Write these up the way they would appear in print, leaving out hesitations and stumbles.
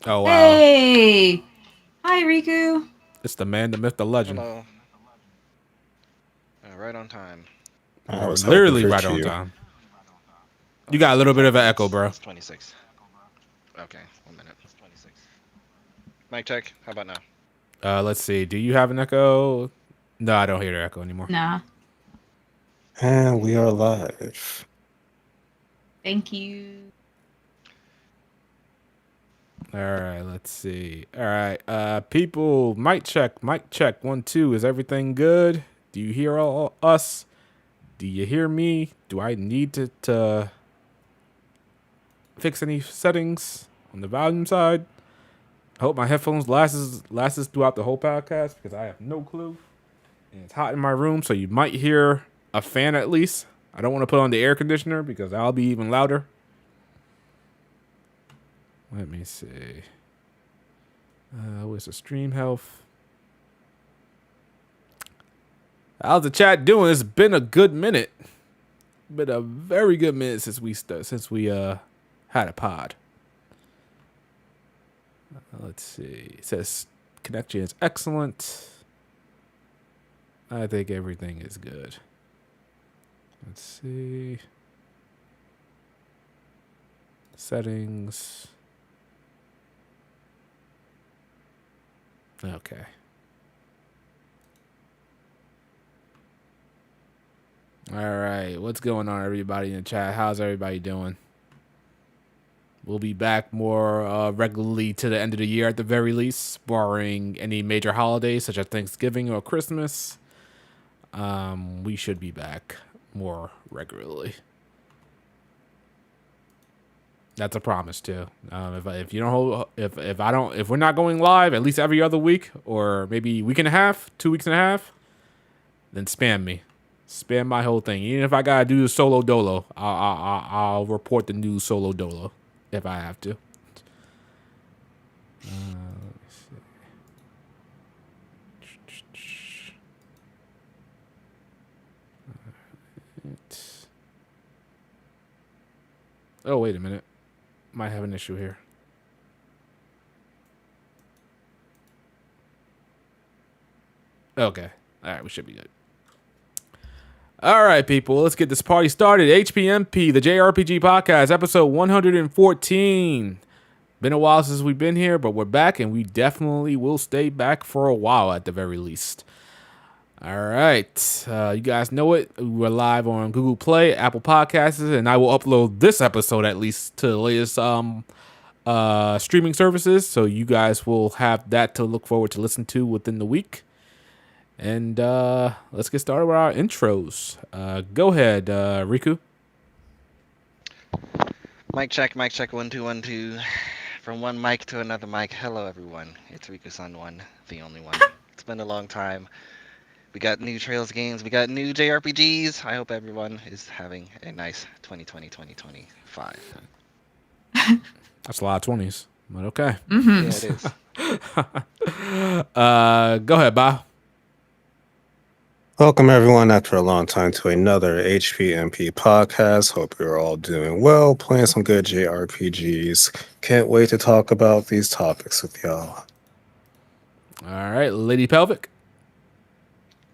Oh wow, Hey! Hi, Riku. it's the man, the myth, the legend. Hello. Right on time. I Or was hoping literally for right on Q. time. Oh, You it's got a just little bit 25 of an echo, minutes. bro. It's 26. Okay, 1 minute. Mic check. How about now? Let's see. Do you have an echo? No, I don't hear the echo anymore. Nah, And we are live. thank you. All right, let's see. All right, people, mic check, mic check. 1, 2. Is everything good? Do you hear all us? Do you hear me? Do I need to fix any settings on the volume side? I hope my headphones lasts throughout the whole podcast because I have no clue. And it's hot in my room, so you might hear a fan at least. I don't want to put on the air conditioner because I'll be even louder. Let me see. What's the stream health? How's the chat doing? It's been a good minute. Been a very good minute since we had a pod. Let's see. It says connection is excellent. I think everything is good. Let's see. Settings. Okay. All right. What's going on, everybody in the chat? How's everybody doing? We'll be back more regularly to the end of the year at the very least, barring any major holidays such as Thanksgiving or Christmas. We should be back more regularly. That's a promise too. If you don't hold, if I don't, if we're not going live at least every other week or maybe week and a half, 2 weeks and a half, then spam me, spam my whole thing. Even if I gotta do the solo dolo, I'll report the new solo dolo if I have to. Oh wait a minute, might have an issue here. Okay, all right, we should be good. All right, people, let's get this party started. HPMP, the JRPG podcast, episode 114. Been a while since we've been here, but we're back, and we definitely will stay back for a while at the very least. All right, you guys know it. We're live on Google Play, Apple Podcasts, and I will upload this episode at least to the latest streaming services, so you guys will have that to look forward to listen to within the week. And let's get started with our intros. Go ahead, Riku. Mic check. Mic check. 1 2 1 2. From one mic to another mic. Hello, everyone. It's Riku-san one, the only one. It's been a long time. We got new Trails games. We got new JRPGs. I hope everyone is having a nice 2020-2025. That's a lot of 20s, but okay. Yeah, it is. Go ahead, Bob. Welcome, everyone, after a long time to another HPMP podcast. Hope you're all doing well, playing some good JRPGs. Can't wait to talk about these topics with y'all. All right, Lady Pelvic.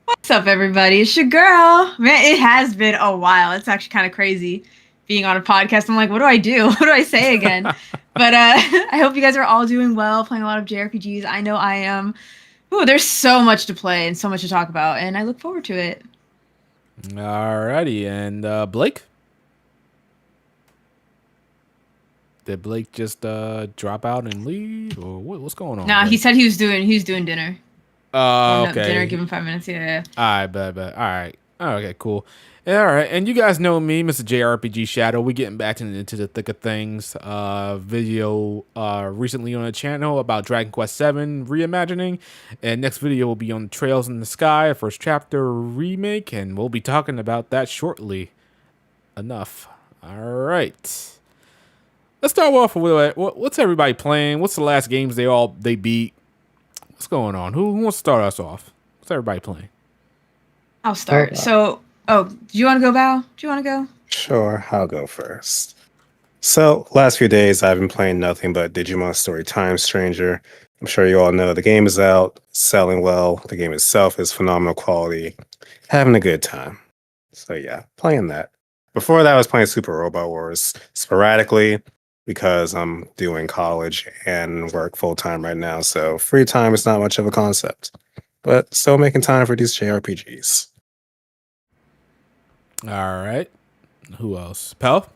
What's up, everybody? It's your girl. Man, it has been a while. It's actually kind of crazy being on a podcast. I'm like, what do I do? What do I say again? But I hope you guys are all doing well, playing a lot of JRPGs. I know I am. Ooh, there's so much to play and so much to talk about, and I look forward to it. All righty, and Blake. Did Blake just drop out and leave, or what's going on? Nah, Blake? he said he was doing dinner. Okay. Dinner. Give him 5 minutes. Yeah. All right, bet. All right. Okay, cool. All right, and you guys know me, Mr. JRPG Shadow. We're getting back into the thick of things. Video recently on the channel about Dragon Quest VII reimagining, and next video will be on Trails in the Sky, first chapter remake, and we'll be talking about that shortly. Enough. All right. Let's start off with what's everybody playing? What's the last games they beat? What's going on? Who wants to start us off? What's everybody playing? I'll start. So, do you want to go, Val? Do you want to go? Sure, I'll go first. So, last few days I've been playing nothing but Digimon Story Time Stranger. I'm sure you all know the game is out, selling well. The game itself is phenomenal quality. Having a good time. So yeah, playing that. Before that, I was playing Super Robot Wars sporadically because I'm doing college and work full time right now. So free time is not much of a concept, but still making time for these JRPGs. All right. Who else? Pel?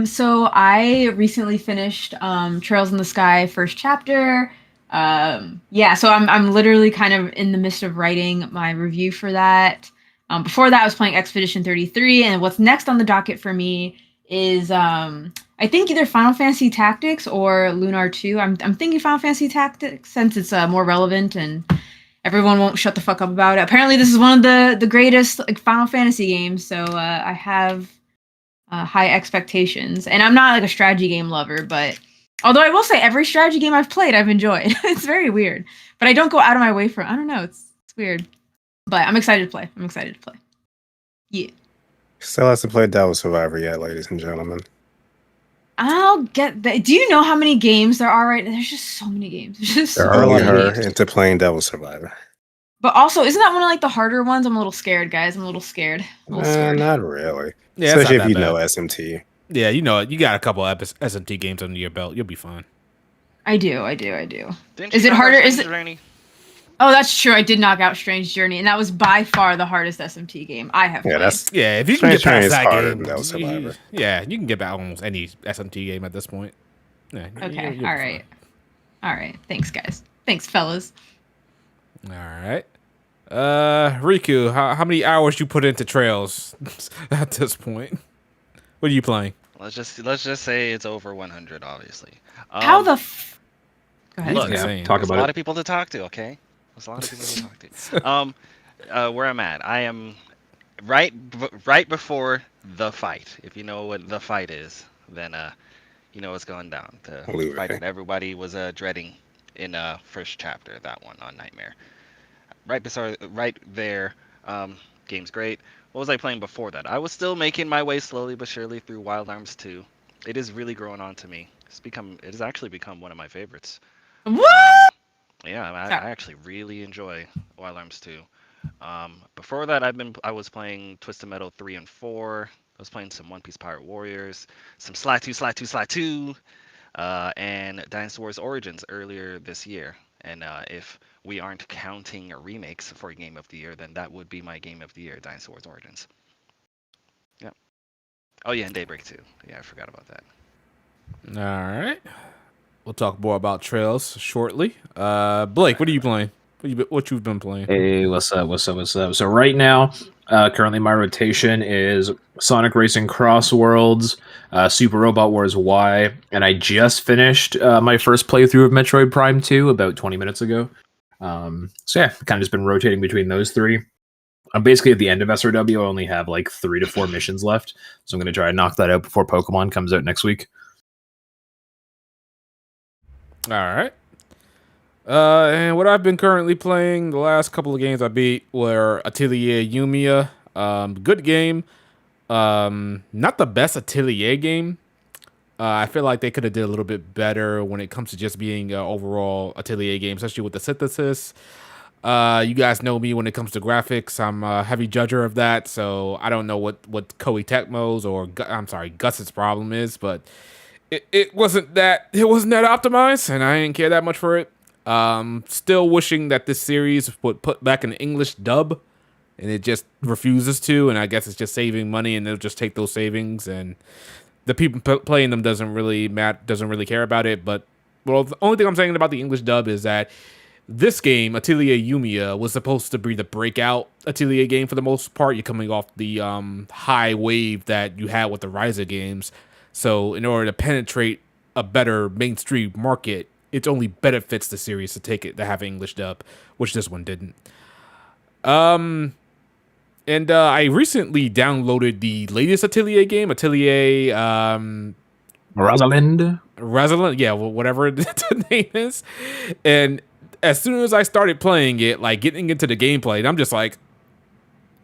So I recently finished Trails in the Sky first chapter. Yeah, so I'm literally kind of in the midst of writing my review for that. Before that, I was playing Expedition 33, and what's next on the docket for me is I think either Final Fantasy Tactics or Lunar 2. I'm thinking Final Fantasy Tactics since it's more relevant and everyone won't shut the fuck up about it. Apparently, this is one of the greatest like Final Fantasy games, so I have high expectations. And I'm not like a strategy game lover, but although I will say every strategy game I've played, I've enjoyed. It's very weird, but I don't go out of my way for. I don't know. It's weird, but I'm excited to play. I'm excited to play. Yeah, Still hasn't played Devil Survivor yet, ladies and gentlemen. I'll get that. Do you know how many games there are right now? There's just so many games. There's just They're so early many her games. into playing Devil Survivor. But also, isn't that one of like the harder ones? I'm a little scared, guys. I'm a little scared. I'm a little scared. Not really. Yeah, it's Especially not if you that know bad. SMT. Yeah, you know it. You got a couple of SMT games under your belt. You'll be fine. I do. Didn't Is you it knock out harder? Is Strange it? Journey? Oh, that's true. I did knock out Strange Journey, and that was by far the hardest SMT game I have Yeah, played. that's Yeah, if you can Strange get Journey past is that harder game, than Devil Survivor. yeah, you can get past almost any SMT game at this point. Yeah, Okay. you'll All be right. All right. Thanks, guys. Thanks, fellas. fine. All right. Riku, how many hours you put into Trails at this point? What are you playing? Let's just say it's over 100, obviously. How the Go ahead. Look, He's insane. Talk there's a about lot it. of people to talk to. Okay, there's a lot of people to talk to. Where I'm at, I am right before the fight. If you know what the fight is, then you know what's going down. The Luke, fight okay. that everybody was dreading in first chapter, that one on Nightmare. Right there. Game's great. What was I playing before that? I was still making my way slowly but surely through Wild Arms 2. It is really growing on to me. It has actually become one of my favorites. What? Yeah, I Sorry. actually really enjoy Wild Arms 2. Before that, I was playing Twisted Metal 3 and 4. I was playing some One Piece Pirate Warriors, some Sly 2, and Dynasty Wars Origins earlier this year. And if we aren't counting remakes for Game of the Year, then that would be my Game of the Year, Dynasty Wars Origins. Yeah. Oh yeah, and Daybreak 2. Yeah, I forgot about that. All right. We'll talk more about Trails shortly. Blake, what are you playing? What you've been playing? Hey, what's up? So right now, currently my rotation is Sonic Racing Cross Worlds, Super Robot Wars Y, and I just finished my first playthrough of Metroid Prime 2 about 20 minutes ago. So yeah, kind of just been rotating between those three. I'm basically at the end of SRW. I only have like 3 to 4 missions left, so I'm going to try and knock that out before Pokemon comes out next week. All right. And what I've been currently playing, the last couple of games I beat were Atelier Yumiya. Good game. Not the best Atelier game. I feel like they could have did a little bit better when it comes to just being an overall Atelier game, especially with the synthesis. You guys know me when it comes to graphics. I'm a heavy judger of that, so I don't know what Koei Tecmo's or Gus's problem is, but it wasn't that optimized, and I didn't care that much for it. Still wishing that this series would put back an English dub, and it just refuses to. And I guess it's just saving money, and they'll just take those savings, and the people playing them doesn't really care about it. But well, the only thing I'm saying about the English dub is that this game, Atelier Yumiya, was supposed to be the breakout Atelier game for the most part. You're coming off the high wave that you had with the Ryza games. So in order to penetrate a better mainstream market, it only benefits the series to have English dub, which this one didn't. And I recently downloaded the latest Atelier game, Atelier Rosalind? yeah, whatever the name is. And as soon as I started playing it, like getting into the gameplay, and I'm just like,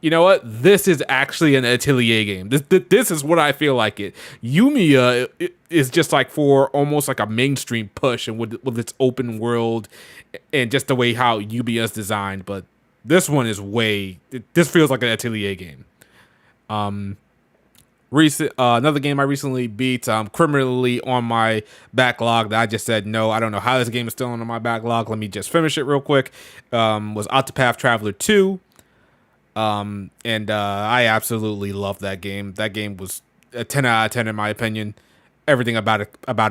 you know what? This is actually an Atelier game. This is what I feel like it. Yumiya is just like for almost like a mainstream push, and with its open world and just the way how Yumiya is designed. But this one is this feels like an Atelier game. Another game I recently beat, criminally on my backlog that I just said no. I don't know how this game is still on my backlog. Let me just finish it real quick. Was Octopath Traveler 2. And I absolutely love that game. That game was a 10 out of 10 in my opinion. Everything about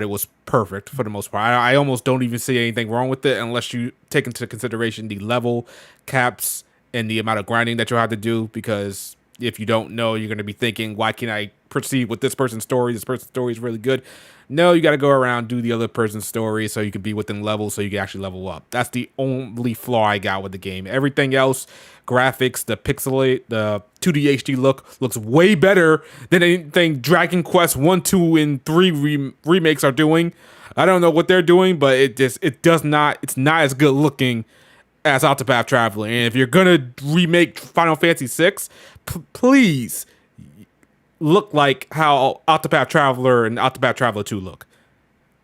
it was perfect for the most part. I almost don't even see anything wrong with it unless you take into consideration the level caps and the amount of grinding that you'll have to do, because if you don't know, you're going to be thinking, why can't I proceed with this person's story? This person's story is really good. No, you got to go around, do the other person's story so you can be within levels so you can actually level up. That's the only flaw I got with the game. Everything else, graphics, the pixelate, the 2D HD looks way better than anything Dragon Quest 1, 2, and 3 remakes are doing. I don't know what they're doing, but it's not as good looking as Octopath Traveler. And if you're gonna remake Final Fantasy VI, please look like how Octopath Traveler and Octopath Traveler 2 look.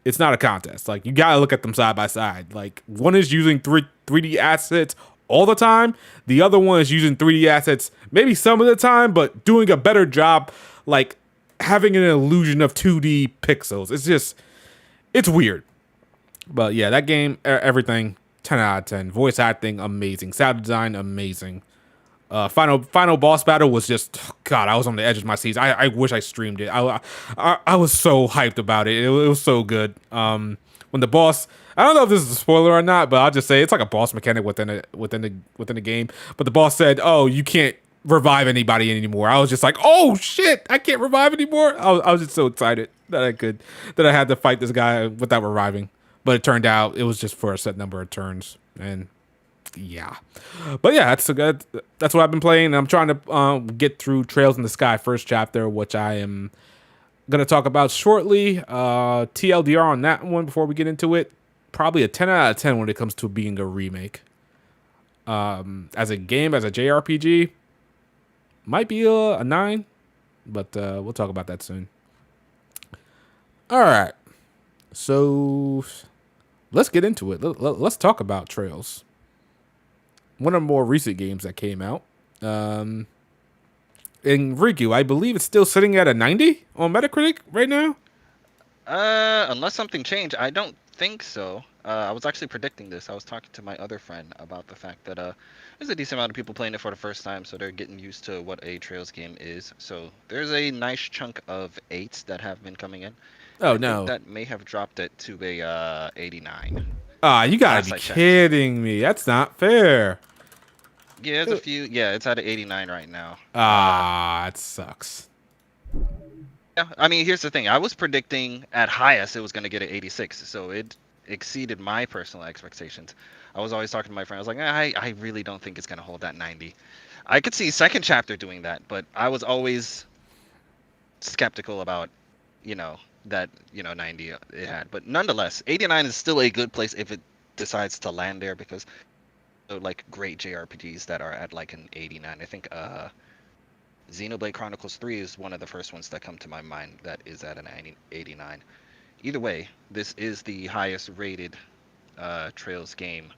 It's not a contest. Like, you gotta look at them side by side. Like, one is using 3D assets all the time. The other one is using 3D assets maybe some of the time, but doing a better job, like having an illusion of 2D pixels. It's weird. But yeah, that game, everything 10 out of 10. Voice acting, amazing. Sound design, amazing. Final boss battle was just, God, I was on the edge of my seats. I wish I streamed it. I was so hyped about it. It was so good. When the boss, I don't know if this is a spoiler or not, but I'll just say it's like a boss mechanic within the game. But the boss said, "Oh, you can't revive anybody anymore." I was just like, "Oh shit, I can't revive anymore." I was just so excited that I had to fight this guy without reviving. But it turned out it was just for a set number of turns, and yeah. But yeah, that's what I've been playing. I'm trying to get through Trails in the Sky first chapter, which I am gonna talk about shortly. TLDR on that one before we get into it. Probably a 10 out of 10 when it comes to being a remake. As a game, as a JRPG, might be a 9, but we'll talk about that soon. All right, so let's get into it. Let's talk about Trails. One of the more recent games that came out. And Riku, I believe it's still sitting at a 90 on Metacritic right now. Unless something changed, I don't think so. I was actually predicting this. I was talking to my other friend about the fact that there's a decent amount of people playing it for the first time, so they're getting used to what a Trails game is. So there's a nice chunk of 8s that have been coming in. Oh, I no. think that may have dropped it to a 89. You gotta be kidding me. That's not fair. Yeah, there's a few. Yeah, it's at an 89 right now. It sucks. Yeah, I mean, here's the thing. I was predicting at highest it was going to get an 86, so it exceeded my personal expectations. I was always talking to my friend. I was like, I really don't think it's going to hold that 90. I could see second chapter doing that, but I was always skeptical about, that 90 it had. But nonetheless, 89 is still a good place if it decides to land there, because like great JRPGs that are at like an 89. I think Xenoblade Chronicles 3 is one of the first ones that come to my mind that is at an 89. Either way, this is the highest rated Trails game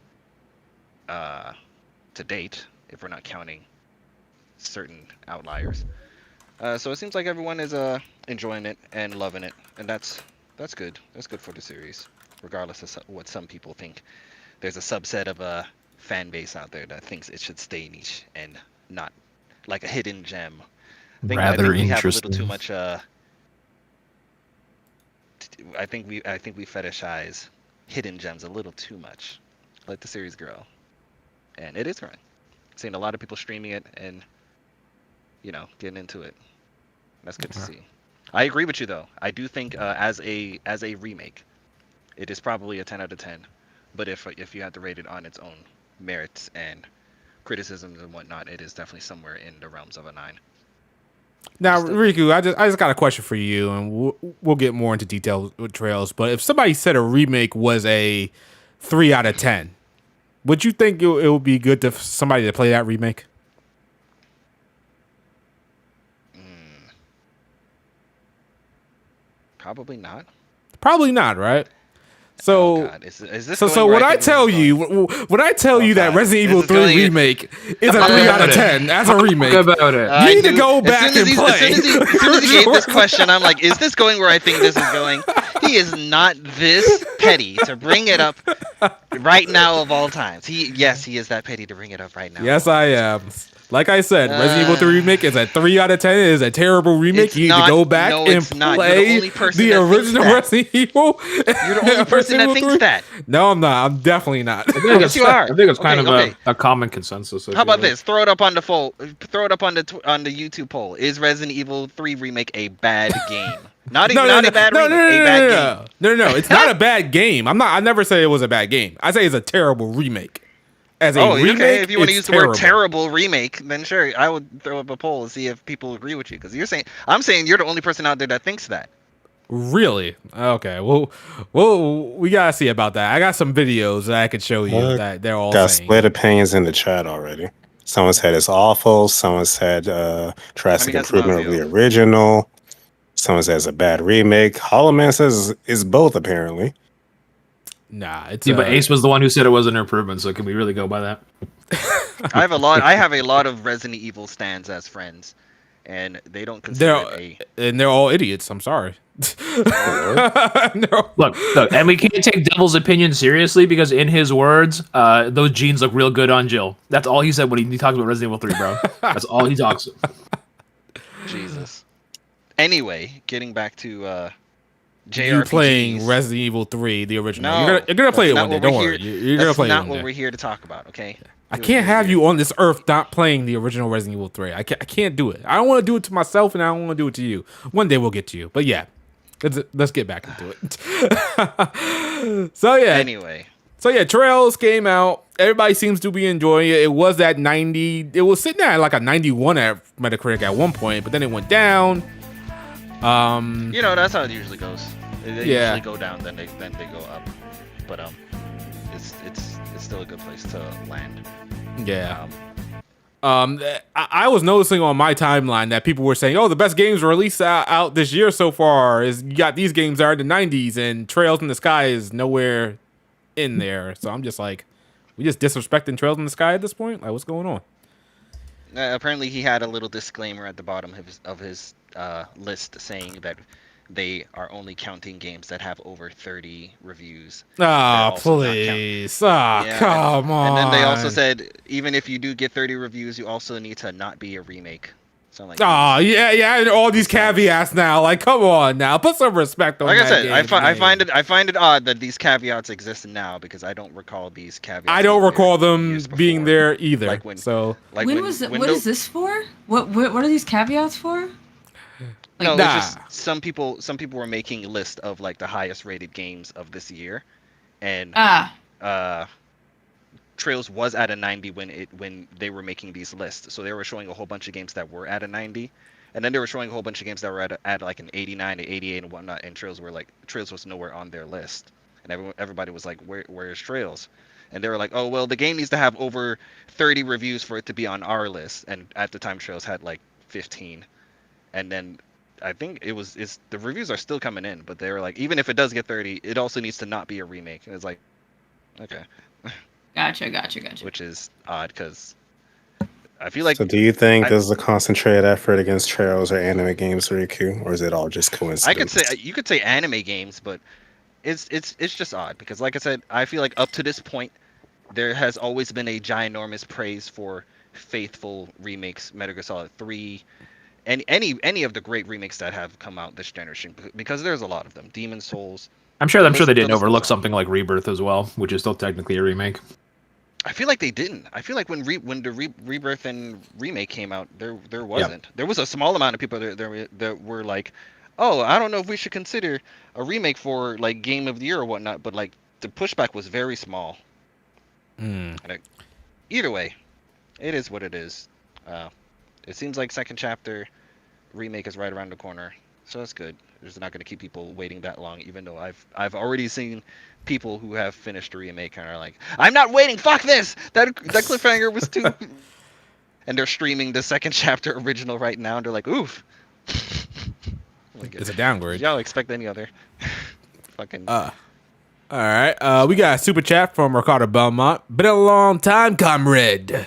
to date, if we're not counting certain outliers. So it seems like everyone is enjoying it and loving it, and that's good. That's good for the series, regardless of what some people think. There's a subset of a fan base out there that thinks it should stay niche and not like a hidden gem. I think we have a little too much. I think we fetishize hidden gems a little too much. Let the series grow, and it is growing. Seeing a lot of people streaming it and getting into it. That's good to see. I agree with you though. I do think as a remake, it is probably a 10 out of 10. But if you had to rate it on its own merits and criticisms and whatnot, it is definitely somewhere in the realms of a 9. Now, Riku, I just got a question for you, and we'll get more into details with Trails. But if somebody said a remake was a 3 out of 10, would you think it would be good to somebody to play that remake? Probably not. Probably not, right? Oh So, God, is this so, going so where when I think this tell is you, going? when I tell Oh, you that God. Resident This Evil is 3 going- remake is a Talk 3 out of about it. 10 as a remake, Talk about it. I you need to knew- go as back soon as and he- play. As soon as he gave this question, I'm like, is this going where I think this is going? He is not this petty to bring it up right now of all times. Yes, he is that petty to bring it up right now. Yes, of all I times. am. Like I said, Resident Evil 3 Uh, remake is a 3 out of 10. It is a terrible remake. It's You need to not. go back No, and it's not. You're the play only person the that thinks original that. Resident Evil. You're the only person Resident that Evil thinks 3. that. No, I'm not. I'm definitely not. I think Yes, it's, you are. I think it's kind Okay, of a common consensus. I How about feel. this? Throw it up on the Throw it up on the YouTube poll. Is Resident Evil 3 remake a bad game? Not even a bad remake. A bad game. No. It's not a bad game. I never say it was a bad game. I say it's a terrible remake. As a remake, okay. If you want to use it's the word terrible. terrible remake, then sure, I would throw up a poll and see if people agree with you. Because I'm saying you're the only person out there that thinks that. Really? Okay. Well, we gotta see about that. I got some videos that I could show you What? that they're all Got saying. split opinions in the chat already. Someone said it's awful. Someone said drastic that's improvement over the obvious. original. Someone says a bad remake. Hollow Man says it's both apparently. Nah, it's Yeah, but Ace was the one who said it was an improvement. So can we really go by that? I have a lot of Resident Evil stands as friends, and they don't consider it they're all idiots. I'm sorry. No. Look, and we can't take Devil's opinion seriously because in his words, those jeans look real good on Jill. That's all he said when he talks about Resident Evil 3, bro. That's all he talks. Jesus. Anyway, getting back to JRPGs. You playing Resident Evil 3, the original. No, you're gonna play it that's one not day. what Don't we're worry. here- You're gonna That's play it not one what day. we're here to talk about, okay? I can't have you on this earth not playing the original Resident Evil 3. I can't do it. I don't want to do it to myself, and I don't want to do it to you. One day we'll get to you. But yeah, let's get back into it. So Anyway, Trails came out. Everybody seems to be enjoying it. It was at 90. It was sitting at like a 91 at Metacritic at one point, but then it went down. that's how it usually goes. They Yeah. usually go down, then they go up. But it's still a good place to land. Yeah. I was noticing on my timeline that people were saying, "Oh, the best games released out this year so far is you got these games that are in the 90s, and Trails in the Sky is nowhere in there." So I'm just like, we just disrespecting Trails in the Sky at this point? Like, what's going on? Apparently, he had a little disclaimer at the bottom of his list saying that they are only counting games that have over 30 reviews. Ah, also not please. Ah, Yeah, come on. And then they also said, even if you do get 30 reviews, you also need to not be a remake. So I'm like, Oh, yeah, all these caveats now. Like, come on now. Put some respect on like I that said, game's I name. find it odd that these caveats exist now because I don't recall these caveats. I don't being there recall them years being before. there either. Like when- So, Like When when was it? What Windows- is this for? What are these caveats for? No, Nah. it's just some people were making a list of like the highest rated games of this year, and Trails was at a 90 when they were making these lists. So they were showing a whole bunch of games that were at a 90, and then they were showing a whole bunch of games that were at like an 89 to 88 and whatnot. And Trails was nowhere on their list, and everybody was like, where's Trails? And they were like, oh well, the game needs to have over 30 reviews for it to be on our list. And at the time, Trails had like 15, and then I think the reviews are still coming in, but they were like, even if it does get 30, it also needs to not be a remake. And it's like, okay. Gotcha. Which is odd because I feel like So do you think this is a concentrated effort against Trails or anime games, Riku, or is it all just coincidence? you could say anime games, but it's just odd because, like I said, I feel like up to this point there has always been a ginormous praise for faithful remakes, Metal Gear Solid 3, and any of the great remakes that have come out this generation, because there's a lot of them. Demon Souls. I'm sure they list didn't goes overlook on. something like Rebirth as well, which is still technically a remake. I feel like they didn't. I feel like when the Rebirth and remake came out, there wasn't. There was a small amount of people that were like, oh, I don't know if we should consider a remake for like Game of the Year or whatnot, but like the pushback was very small. Either way, it is what it is. It seems like second chapter remake is right around the corner, so that's good. It's not going to keep people waiting that long, even though I've already seen people who have finished the remake and are like, I'm not waiting. Fuck this. That cliffhanger was too. And they're streaming the second chapter original right now, and they're like, oof. Like, It's a downgrade. y'all expect any other? Fucking. All right. We got a super chat from Ricardo Belmont. Been a long time, comrade.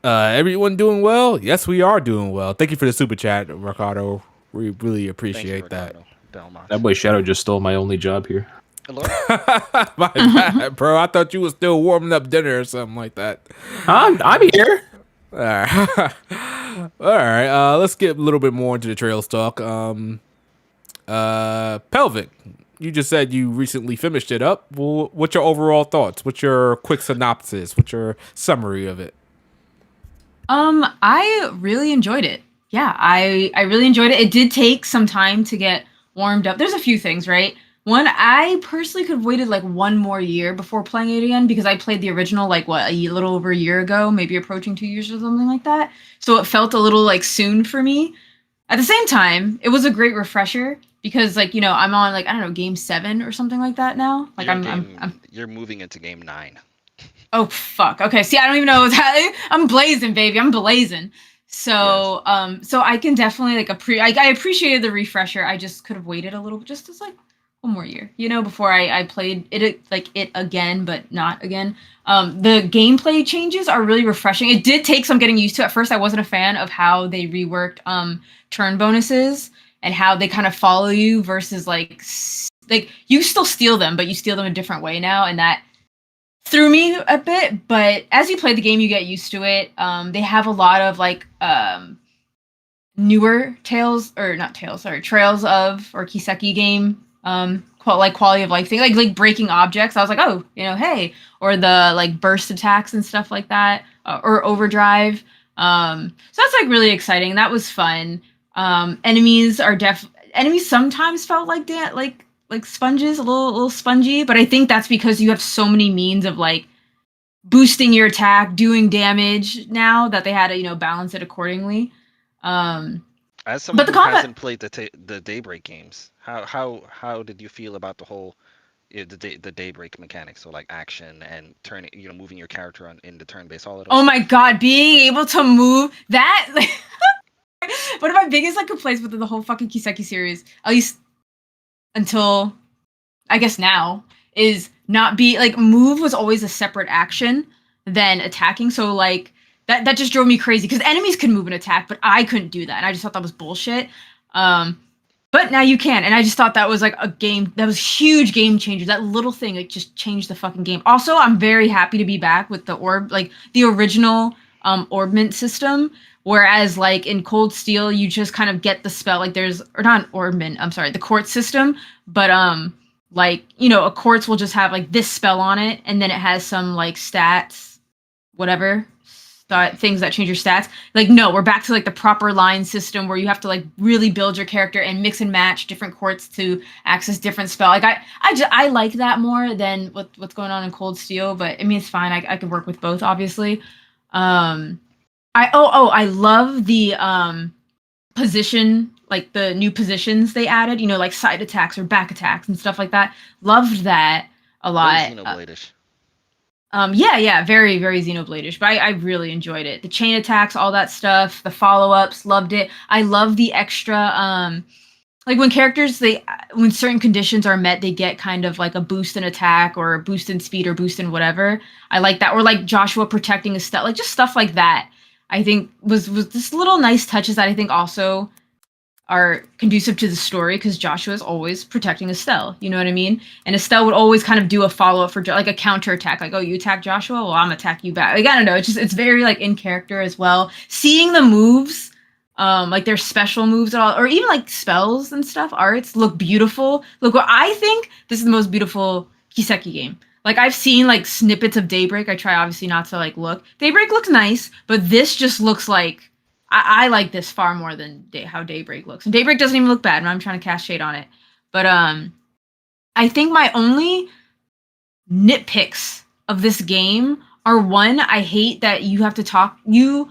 Everyone doing well? Yes, we are doing well. Thank you for the super chat, Ricardo. We really appreciate that. Ricardo Belmont. That boy Shadow just stole my only job here. Hello? My bad, bro. I thought you was still warming up dinner or something like that. I'm here. All right. All right. Let's get a little bit more into the Trails talk. Pelvic, you just said you recently finished it up. Well, what's your overall thoughts? What's your quick synopsis? What's your summary of it? I really enjoyed it. Yeah, I really enjoyed it. It did take some time to get warmed up. There's a few things, right? One, I personally could have waited like one more year before playing it again because I played the original like a little over a year ago, maybe approaching 2 years or something like that. So it felt a little like soon for me. At the same time, it was a great refresher because like, I'm on like, I don't know, game 7 or something like that now. Like You're moving into game 9. Oh fuck. Okay. See, I don't even know I'm blazing, baby. I'm blazing. So, so I can definitely like I appreciated the refresher. I just could have waited a little bit, just as like one more year, before I played it again, but not again. The gameplay changes are really refreshing. It did take some getting used to. At first, I wasn't a fan of how they reworked turn bonuses and how they kind of follow you versus like you still steal them, but you steal them a different way now, and that threw me a bit. But as you play the game, you get used to it. They have a lot of like newer trails of or Kiseki game quality of life thing, like breaking objects. I was like, oh, hey, or the like burst attacks and stuff like that, or overdrive. So that's like really exciting. That was fun. Enemies sometimes felt like that, like sponges, a little spongy, but I think that's because you have so many means of like boosting your attack, doing damage now that they had to balance it accordingly. As someone who hasn't played the Daybreak games, how did you feel about the whole the Daybreak mechanics? So like action and turning, moving your character in the turn-based, all of those. Oh my god, being able to move that. Like, one of my biggest like complaints with the whole fucking Kiseki series, at least until I guess now, is not be like move was always a separate action than attacking. So like that just drove me crazy because enemies could move and attack, but I couldn't do that, and I just thought that was bullshit. But now you can, and I just thought that was like a game that was huge game changer. That little thing like just changed the fucking game. Also, I'm very happy to be back with the orb, like the original orbment system. Whereas like in Cold Steel, you just kind of get the spell. Like not orbment. I'm sorry, the quartz system. But like a quartz will just have like this spell on it, and then it has some like stats, whatever. Things that change your stats. Like, no, we're back to like the proper line system where you have to like really build your character and mix and match different quartz to access different spell. Like I like that more than what's going on in Cold Steel, but I mean it's fine. I can work with both, obviously. I love the position, like the new positions they added, like side attacks or back attacks and stuff like that. Loved that a lot. Xenoblade-ish. Yeah, very, very Xenoblade-ish, but I really enjoyed it. The chain attacks, all that stuff, the follow-ups, loved it. I love the extra, like when when certain conditions are met, they get kind of like a boost in attack or a boost in speed or boost in whatever. I like that. Or like Joshua protecting his stuff, like just stuff like that. I think was just little nice touches that I think also are conducive to the story because Joshua is always protecting Estelle. You know what I mean? And Estelle would always kind of do a follow-up for like a counter attack. Like, oh, you attack Joshua? Well, I'm attack you back. Like, I don't know. It's very like in character as well. Seeing the moves, like their special moves and all, or even like spells and stuff, arts look beautiful. Look, what I think this is the most beautiful Kiseki game. Like I've seen like snippets of Daybreak. I try obviously not to like look. Daybreak looks nice, but this just looks like I like this far more than how Daybreak looks. And Daybreak doesn't even look bad, and I'm trying to cast shade on it. But I think my only nitpicks of this game are, one, I hate that you have to talk to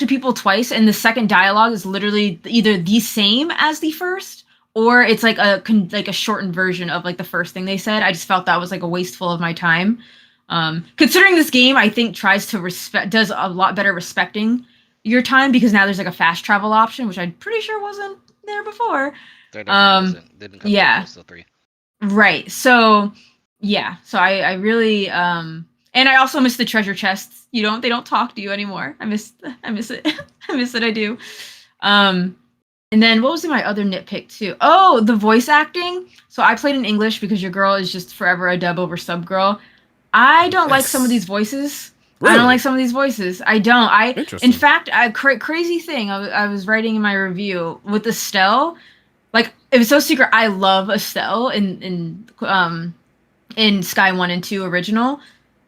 people twice, and the second dialogue is literally either the same as the first, or it's like a shortened version of like the first thing they said. I just felt that was like a wasteful of my time. Considering this game, I think does a lot better respecting your time because now there's like a fast travel option, which I'm pretty sure wasn't there before. There definitely wasn't. Didn't come yeah. to Coastal 3. Right. So yeah. So I really and I also miss the treasure chests. They don't talk to you anymore. I miss it. I miss it. I do. And then what was my other nitpick too? Oh, the voice acting. So I played in English because your girl is just forever a dub over sub girl. I don't like some of these voices. Really? I don't like some of these voices. I don't. Interesting. In fact, crazy thing. I was writing in my review with Estelle. Like it was so secret. I love Estelle in Sky 1 and 2 original,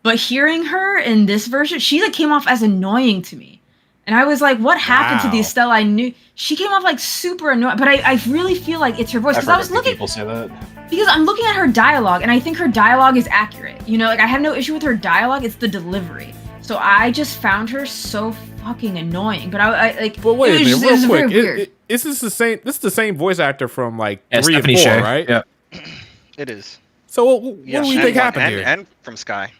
but hearing her in this version, she like came off as annoying to me. And I was like, what happened to the Wow. Estelle I knew? She came off like super annoying, but I really feel like it's her voice I've because I heard was a few looking people say that. because I'm looking at her dialogue and I think her dialogue is accurate. Like I have no issue with her dialogue, it's the delivery. So I just found her so fucking annoying. But I like But wait a minute, it was real very quick. weird. This is the same voice actor from like Yeah, 3 and Stephanie 4, Shea. right? Yeah. It is. So what Yeah, do we and think one- happened and, here? And from Sky.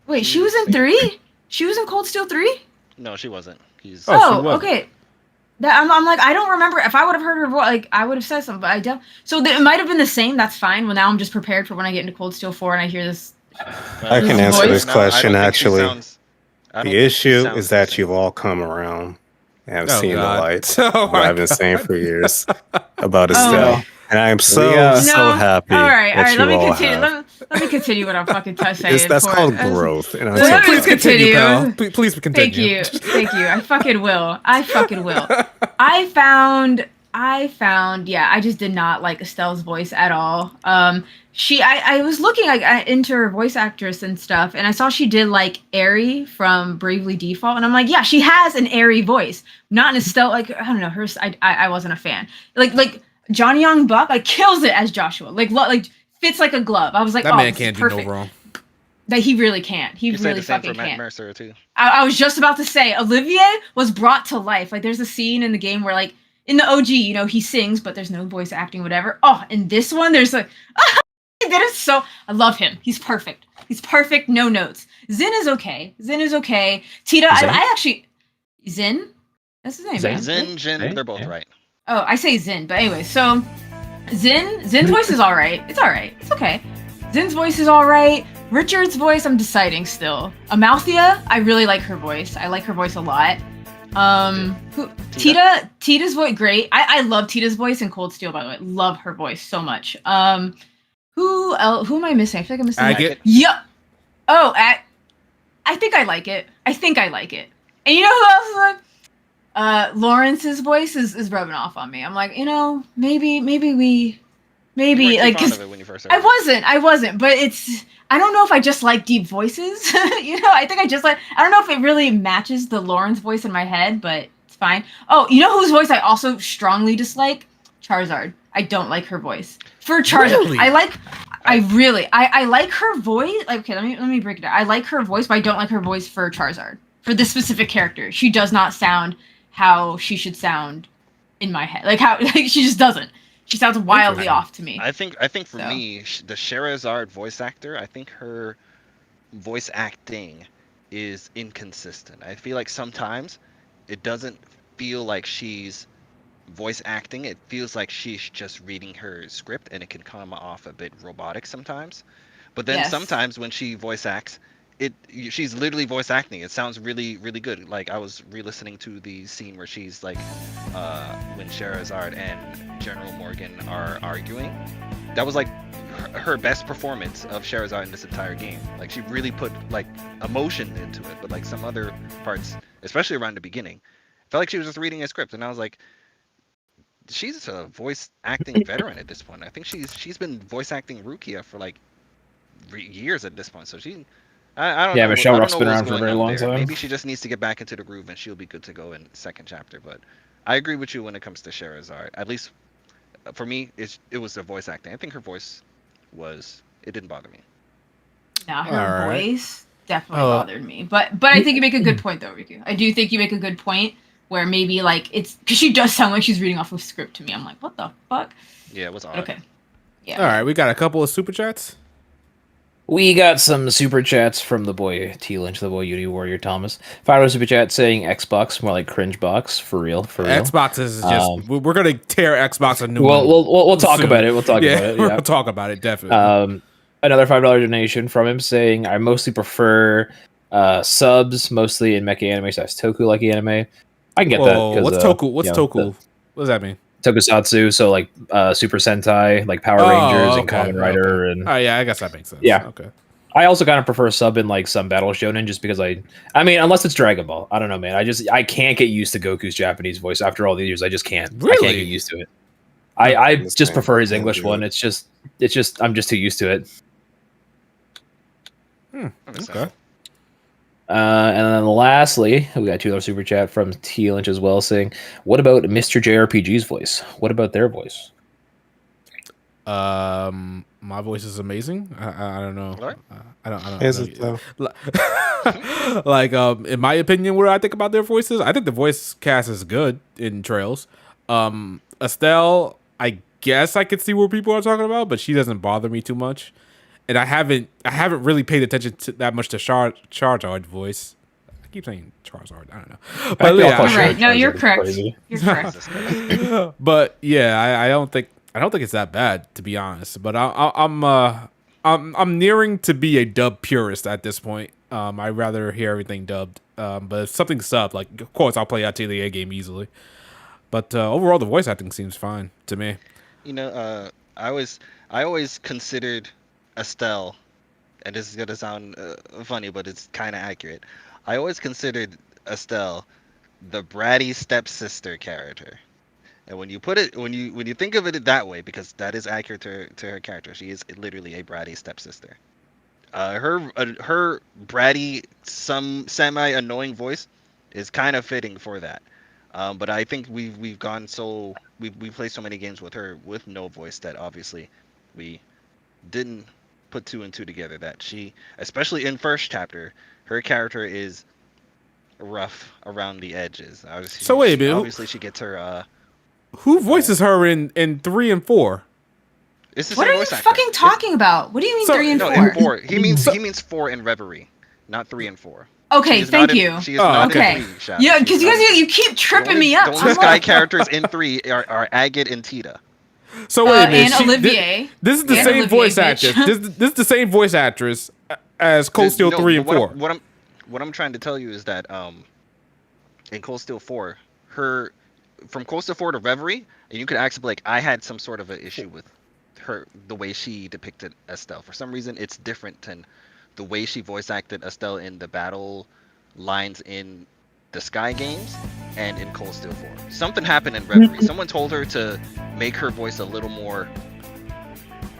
Wait, she was in 3? She was in Cold Steel 3? No, she wasn't. He's. Oh, she Oh, wasn't. okay. I'm like, I don't remember. If I would have heard her voice, like, I would have said something, but I don't. So it might have been the same. That's fine. Well, now I'm just prepared for when I get into Cold Steel 4 and I hear this. I can answer voice? this question actually. The The issue is that you've all come around and have Oh, seen God. the light. Oh, what my I've been saying God. for years about Oh. Estelle. And I am so No. happy All right. that you Let me all continue. have. Let me continue what I'm fucking saying. That's for- called growth. And I'm Let so me Please proud. continue, pal. continue. Please continue. Thank you. I fucking will. I found, yeah, I just did not like Estelle's voice at all. I was looking into her voice actress and stuff, and I saw she did like Aerie from Bravely Default, and I'm like, yeah, she has an Aerie voice, not an Estelle. Like I don't know, I wasn't a fan. Like Johnny Young Buck, like kills it as Joshua, like fits like a glove. I was like, That oh, man this is can't do no perfect. wrong. That he really can't. He You say really the same fucking for Matt can't. Mercer too. I was just about to say, Olivier was brought to life. Like, there's a scene in the game where, like, in the OG, he sings, but there's no voice acting, whatever. Oh, in this one, there's like, he did it so. I love him. He's perfect. No notes. Zin is okay. Tita, Zin? I actually. Zin? That's his name. Zin? man. Zin, Jin, Hey, they're both yeah. right. Oh, I say Zin, but anyway, so Zin's voice is alright. It's alright. It's okay. Zin's voice is alright. Richard's voice, I'm deciding still. Amalthea, I really like her voice. I like her voice a lot. Tita's voice, great. I love Tita's voice in Cold Steel, by the way. Love her voice so much. Who else? Who am I missing? I feel like I'm missing. Agate. Yep. Oh, I think I like it. And you know who else is like? Lawrence's voice is rubbing off on me. I'm like, maybe You weren't too like, fond 'cause of it when you first heard I wasn't, but I don't know if I just like deep voices. I think I don't know if it really matches the Lawrence voice in my head, but it's fine. Oh, you know whose voice I also strongly dislike? Charizard. I don't like her voice. For Charizard, Really? I like her voice. Like, okay, let me break it down. I like her voice, but I don't like her voice for Charizard. For this specific character, she does not sound how she should sound in my head. Like she just doesn't. She sounds wildly Interesting. off to me. I think for So. me, the Charizard voice actor, I think her voice acting is inconsistent. I feel like sometimes it doesn't feel like she's voice acting. It feels like she's just reading her script, and it can come off a bit robotic sometimes. But then Yes. sometimes when she voice acts, she's literally voice acting. It sounds really, really good. Like I was re-listening to the scene where she's like, when Charizard and General Morgan are arguing. That was like her best performance of Charizard in this entire game. Like she really put like emotion into it. But like some other parts, especially around the beginning, felt like she was just reading a script. And I was like, she's a voice acting veteran at this point. I think she's been voice acting Rukia for like years at this point. So I don't know. Yeah, Michelle I don't Rock's know been what's around for a going very on long there. time. Maybe she just needs to get back into the groove and she'll be good to go in the second chapter. But I agree with you when it comes to Charizard. At least for me, it was the voice acting. I think her voice it didn't bother me. Now her All right. voice definitely Oh. bothered me, but I think you make a good point though, Riku. I do think you make a good point where maybe like it's because she does sound like she's reading off of script to me. I'm like, what the fuck? Yeah, it was odd. Okay, yeah. All right, we got a couple of super chats. We got some super chats from the boy T Lynch, the boy Uni Warrior Thomas. $5 super chat saying Xbox, more like cringe box. For real. Xbox is just we're gonna tear Xbox a new one. We'll talk soon. about it. We'll talk about it. We're Yeah. gonna talk about it definitely. Another $5 donation from him saying I mostly prefer subs, mostly in mecha anime / toku like anime. I can get that. What's Toku? What's Toku? What does that mean? Tokusatsu, so like Super Sentai, like Power Rangers and Kamen Rider, and oh yeah, I guess that makes sense. Yeah. Okay. I also kind of prefer sub in like some battle shonen just because I mean unless it's Dragon Ball, I don't know, man. I can't get used to Goku's Japanese voice after all these years. I just can't. Really? I can't get used to it. I just prefer his English one. It's just I'm just too used to it. Okay. And then lastly, we got $2 super chat from T Lynch as well saying, "What about Mr. JRPG's voice? What about their voice?" My voice is amazing. I don't know. What? I don't. Is it though? Like in my opinion, what I think about their voices, I think the voice cast is good in Trails. Estelle, I guess I could see what people are talking about, but she doesn't bother me too much. And I haven't really paid attention to that much to Charizard's voice. I keep saying Charizard. I don't know, but You're right. No, you're correct. Crazy. You're correct. but yeah, I don't think it's that bad, to be honest. But I'm nearing to be a dub purist at this point. I'd rather hear everything dubbed. But if something's subbed, like of course I'll play Atelier game easily. But overall, the voice acting seems fine to me. You know, I always considered Estelle, and this is gonna sound funny, but it's kind of accurate. I always considered Estelle the bratty stepsister character, and when you think of it that way, because that is accurate to her character, she is literally a bratty stepsister. Her bratty, some semi annoying voice is kind of fitting for that. But I think we've played so many games with her with no voice that obviously we didn't put two and two together, that she, especially in first chapter, her character is rough around the edges. Obviously, so wait a minute. Obviously, she gets her. Who voices her in 3 and 4? It's the What same are you voice actor. fucking talking about? What do you mean So- 3 and No, 4? in 4. He means 4 in Reverie, not 3 and 4. Okay, She is thank not in- you. She is not okay. in 3, Shadow. Yeah, She's because you not guys in- you keep tripping me The up. only I'm Sky like, characters in 3 are Agate and Tita. So wait a minute. and Olivier. This is the And same Olivier, voice bitch. actress. This is the same voice actress as Cold Steel 3 and but 4. What I'm trying to tell you is that in Cold Steel 4, her from Cold Steel 4 to Reverie, and you could actually be like, I had some sort of an issue with her, the way she depicted Estelle. For some reason, it's different than the way she voice acted Estelle in the battle lines in the Sky games and in Cold Steel 4. Something happened in Reverie. Someone told her to make her voice a little more.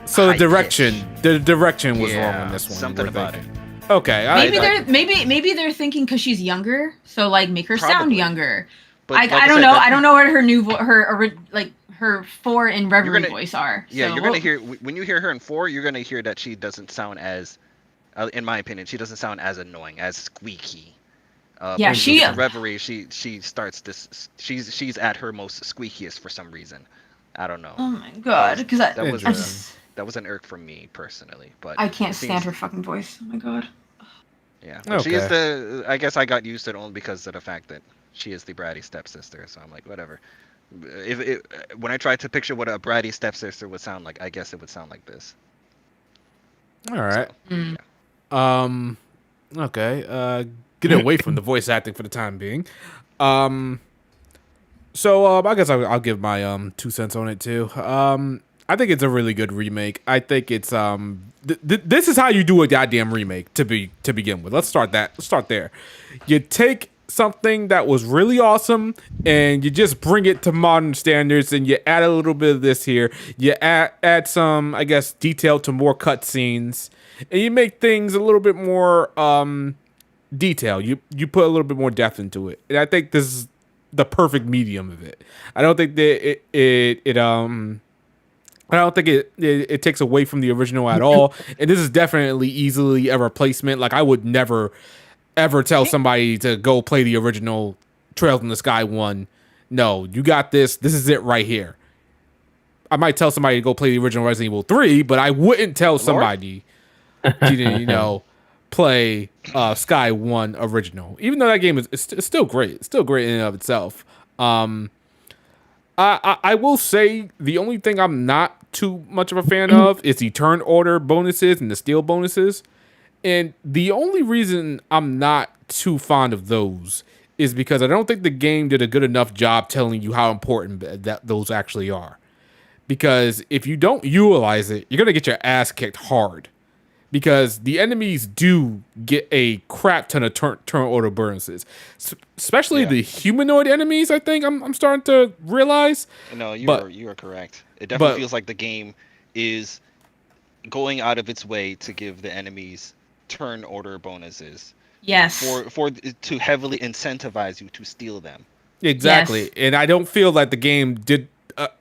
So the high-pitched. direction was wrong Yeah, in this one. something we're about thinking. Okay, Maybe they're thinking because she's younger, so like make her sound Probably. younger. But I like don't said, know. that- I don't know what her 4 in Reverie gonna- voice are. Yeah, so you're gonna hear when you hear her in 4, you're gonna hear that she doesn't sound as, in my opinion, she doesn't sound as annoying, as squeaky. Yeah, when she- in Reverie, she starts this. She's at her most squeakiest for some reason. I don't know. Oh my god, because That was I that was an irk for me personally, but I can't it stand seems- her fucking voice. Oh my god. Yeah, but she is Okay. the. I guess I got used to it only because of the fact that she is the bratty stepsister. So I'm like, whatever. When I tried to picture what a bratty stepsister would sound like, I guess it would sound like this. all right. Mm. Okay. Get away from the voice acting for the time being. So I guess I'll give my 2 cents on it too. I think it's a really good remake. I think it's this is how you do a goddamn remake to begin with. Let's start there. You take something that was really awesome and you just bring it to modern standards, and you add a little bit of this here. You add some, I guess, detail to more cutscenes, and you make things a little bit more detail. You put a little bit more depth into it, and I think this is the perfect medium of it. I don't think that it takes away from the original at all. And this is definitely easily a replacement. Like I would never ever tell somebody to go play the original Trails in the Sky 1. No, you got this. This is it right here. I might tell somebody to go play the original Resident Evil 3, but I wouldn't tell somebody. she didn't, play Sky One original. Even though that game is it's still great. It's still great in and of itself. I will say the only thing I'm not too much of a fan of is the turn order bonuses and the steal bonuses. And the only reason I'm not too fond of those is because I don't think the game did a good enough job telling you how important that those actually are. Because if you don't utilize it, you're gonna get your ass kicked hard. Because the enemies do get a crap ton of turn order bonuses, especially Yeah. the humanoid enemies. I think I'm starting to realize. No, you But- are correct. It definitely but- feels like the game is going out of its way to give the enemies turn order bonuses Yes. for to heavily incentivize you to steal them. Exactly. Yes. And I don't feel like the game did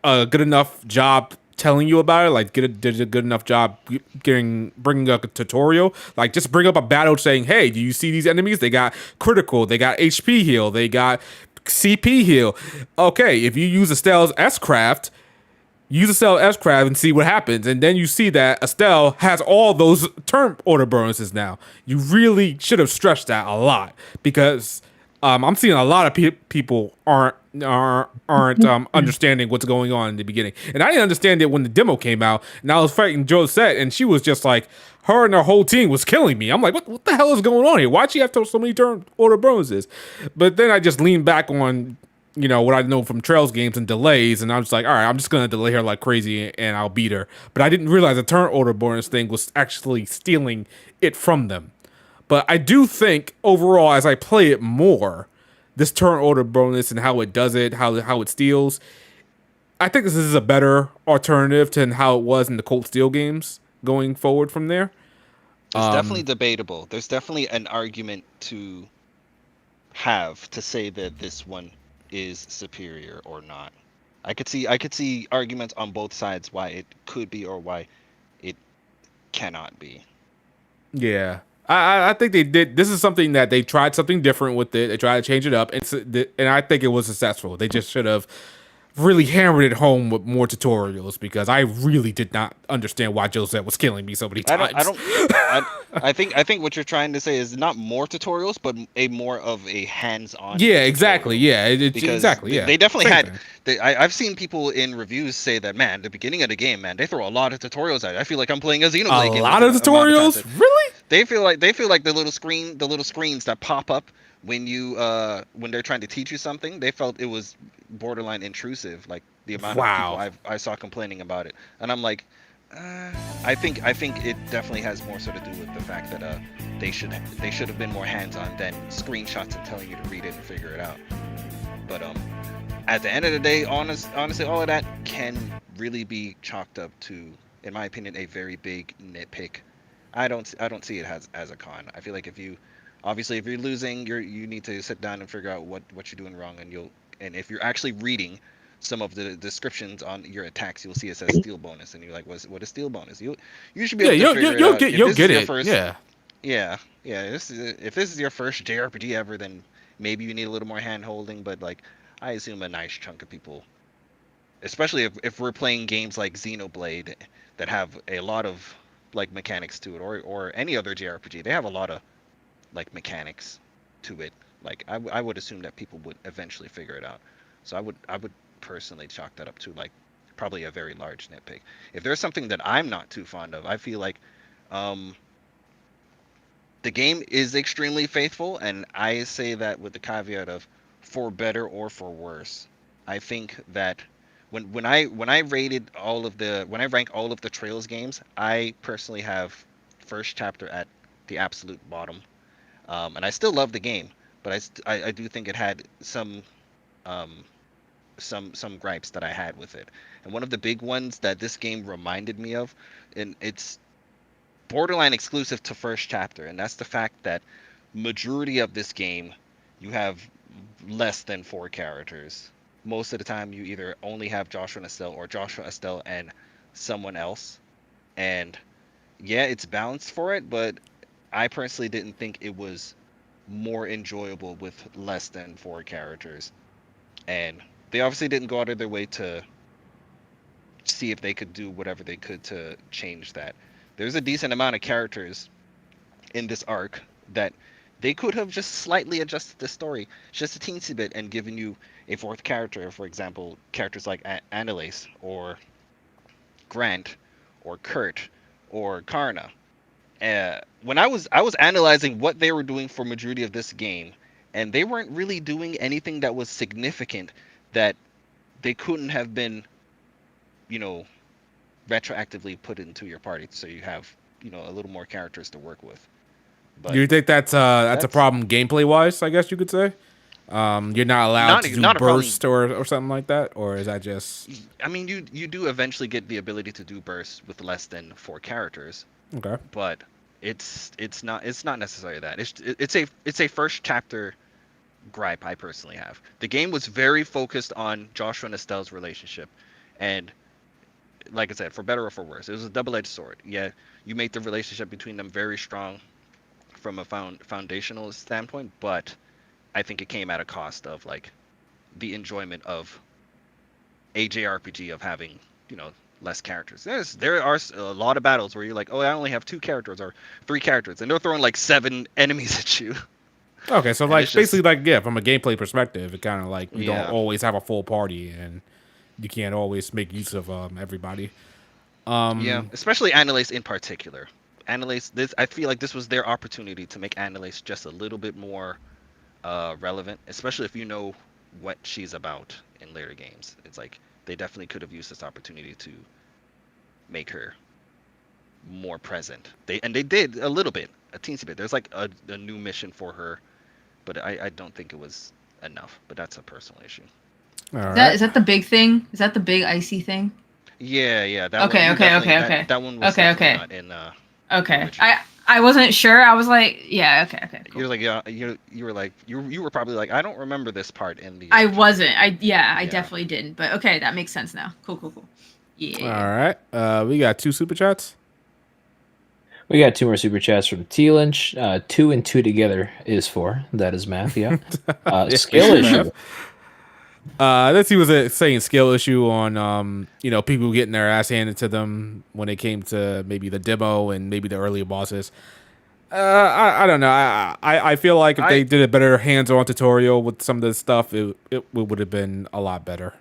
a good enough job telling you about it. Like, did a good enough job bringing up a tutorial. Like, just bring up a battle saying, hey, do you see these enemies? They got critical, they got HP heal, they got CP heal. Okay, if you use Estelle's S-Craft, use Estelle S-Craft and see what happens. And then you see that Estelle has all those turn order bonuses now. You really should have stressed that a lot because I'm seeing a lot of people aren't understanding what's going on in the beginning. And I didn't understand it when the demo came out. And I was fighting Josette, and she was just like, her and her whole team was killing me. I'm like, what the hell is going on here? Why'd she have so many turn order bonuses? But then I just leaned back on what I know from Trails games and delays, and I'm just like, all right, I'm just gonna delay her like crazy and I'll beat her. But I didn't realize the turn order bonus thing was actually stealing it from them. But I do think overall, as I play it more, this turn order bonus and how it does it, how it steals, I think this is a better alternative to how it was in the Cold Steel games going forward from there. It's definitely debatable. There's definitely an argument to have to say that this one is superior or not. I could see arguments on both sides why it could be or why it cannot be. Yeah. I think they did. This is something that they tried something different with it. They tried to change it up, and I think it was successful. They just should have really hammered it home with more tutorials because I really did not understand why Josette was killing me so many times. I think what you're trying to say is not more tutorials, but a more of a hands-on. Yeah, exactly. tutorial. Yeah, Because exactly. Yeah, they definitely Same had. thing. I've seen people in reviews say that, man, the beginning of the game, man, they throw a lot of tutorials at it. I feel like I'm playing a Xenoblade game. A lot of with the amount tutorials, content. really? They feel like the little screens that pop up when when they're trying to teach you something. They felt it was borderline intrusive, like the amount of people I saw complaining about it, and I'm like, I think it definitely has more so to do with the fact that they should have been more hands-on than screenshots and telling you to read it and figure it out. But at the end of the day, honestly, all of that can really be chalked up to, in my opinion, a very big nitpick. I don't see it as a con. I feel like if you're losing, you need to sit down and figure out what you're doing wrong, and if you're actually reading some of the descriptions on your attacks, you'll see it says steal bonus, and you're like, what is steal bonus? You should be able to figure it out. You'll get it. Yeah. If this is your first JRPG ever, then maybe you need a little more hand holding. But like, I assume a nice chunk of people, especially if we're playing games like Xenoblade that have a lot of like mechanics to it, or any other JRPG, they have a lot of like mechanics to it. Like I would assume that people would eventually figure it out. So I would personally chalk that up to like probably a very large nitpick. If there's something that I'm not too fond of, I feel like the game is extremely faithful, and I say that with the caveat of for better or for worse. I think that when I rank all of the Trails games, I personally have first chapter at the absolute bottom, and I still love the game, but I do think it had some gripes that I had with it. And one of the big ones that this game reminded me of, and it's borderline exclusive to first chapter, and that's the fact that majority of this game you have less than 4 characters. Most of the time you either only have Joshua and Estelle, or Joshua, Estelle, and someone else. And yeah, it's balanced for it, but I personally didn't think it was more enjoyable with less than 4 characters. And they obviously didn't go out of their way to see if they could do whatever they could to change that. there's a decent amount of characters in this arc that they could have just slightly adjusted the story just a teensy bit and given you a fourth character. For example, characters like Annalise or Grant or Kurt or Karna. When I was analyzing what they were doing for majority of this game, and they weren't really doing anything that was significant that they couldn't have been, you know, retroactively put into your party, so you have, you know, a little more characters to work with. But Do you think that's a problem gameplay wise? I guess you could say. You're not allowed to do not a problem. burst or something like that, or is that just I mean, you do eventually get the ability to do bursts with less than 4 characters, okay? but it's not necessarily that. It's a first chapter gripe I personally have. The game was very focused on Joshua and Estelle's relationship, and like I said, for better or for worse, it was a double-edged sword. Yeah, you made the relationship between them very strong from a foundational standpoint, but I think it came at a cost of like the enjoyment of a JRPG of having, you know, less characters. There are a lot of battles where you're like, oh, I only have 2 characters or 3 characters, and they're throwing like 7 enemies at you. Okay, so And like it's just- basically like yeah, from a gameplay perspective, it kind of like you Yeah. don't always have a full party and you can't always make use of everybody. Yeah, especially Annalise in particular. Annalise, I feel like this was their opportunity to make Annalise just a little bit more relevant, especially if you know what she's about in later games. It's like they definitely could have used this opportunity to make her more present. They did a little bit, a teensy bit. There's like a new mission for her, but I don't think it was enough. But that's a personal issue. All Is right. that the big thing? Is that the big icy thing? Yeah. That Okay, one, okay, definitely- okay, that, okay. That one was Okay, definitely okay. not in. Okay. Original. I wasn't sure. I was like, yeah, okay, cool. You're like, yeah, you were like, you were probably like, I don't remember this part in the. I original. wasn't. I Yeah. definitely didn't. But okay, that makes sense now. Cool. Yeah. All right. We got 2 super chats. We got 2 more super chats from T Lynch. 2 and 2 together is 4. That is math. Yeah. Skill issue. Let's see, was it saying skill issue on people getting their ass handed to them when it came to maybe the demo and maybe the earlier bosses. I don't know. I feel like if they did a better hands-on tutorial with some of this stuff, it would have been a lot better.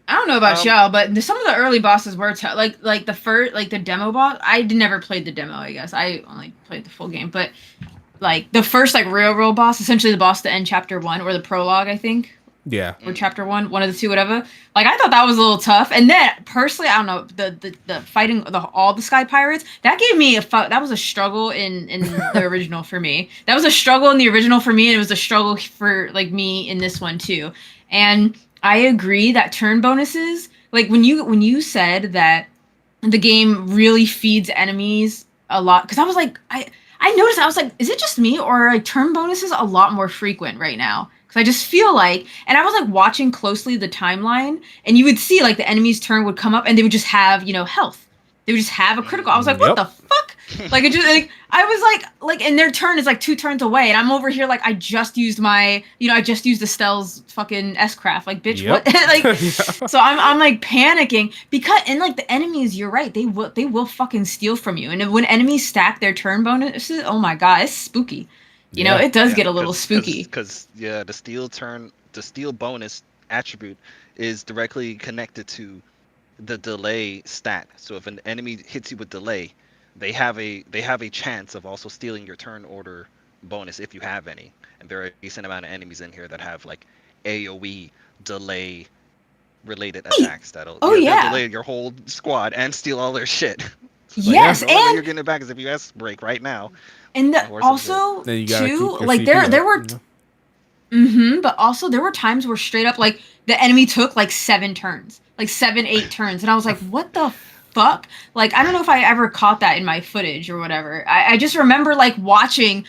I don't know about y'all, but some of the early bosses were tough. Like the first, like the demo boss. I never played the demo. I guess I only played the full game. But like the first like real boss, essentially the boss to end chapter 1 or the prologue, I think. Yeah. Or chapter 1, one of the two, whatever. Like I thought that was a little tough. And then personally, I don't know, the fighting all the Sky Pirates, that gave me that was a struggle in the original for me. That was a struggle in the original for me, and it was a struggle for like me in this one too. And I agree that turn bonuses, like when you said that the game really feeds enemies a lot, because I was like, I noticed, I was like, is it just me, or are like turn bonuses a lot more frequent right now? Because I just feel like, and I was like watching closely the timeline, and you would see like the enemy's turn would come up, and they would just have, health. They would just have a critical. I was like, what the fuck? Like it just like I was like, and their turn is like 2 turns away, and I'm over here like I just used Estelle's fucking S-craft. Like, bitch, Yep. what? Like, so I'm like panicking because, and like the enemies, you're right, they will fucking steal from you, and when enemies stack their turn bonuses, oh my god, it's spooky. It does get a little spooky. Because the steal bonus attribute is directly connected to the delay stat. So if an enemy hits you with delay, they have a chance of also stealing your turn order bonus if you have any. And there are a decent amount of enemies in here that have like AoE delay related attacks that'll delay your whole squad and steal all their shit. Yes, the only way and you're getting it back is if you S break right now. And also Then you gotta too, keep your like CP there up, were but also there were times where straight up like the enemy took like 7 turns, like 7-8 turns, and I was like, what the fuck? Like I don't know if I ever caught that in my footage or whatever. I just remember like watching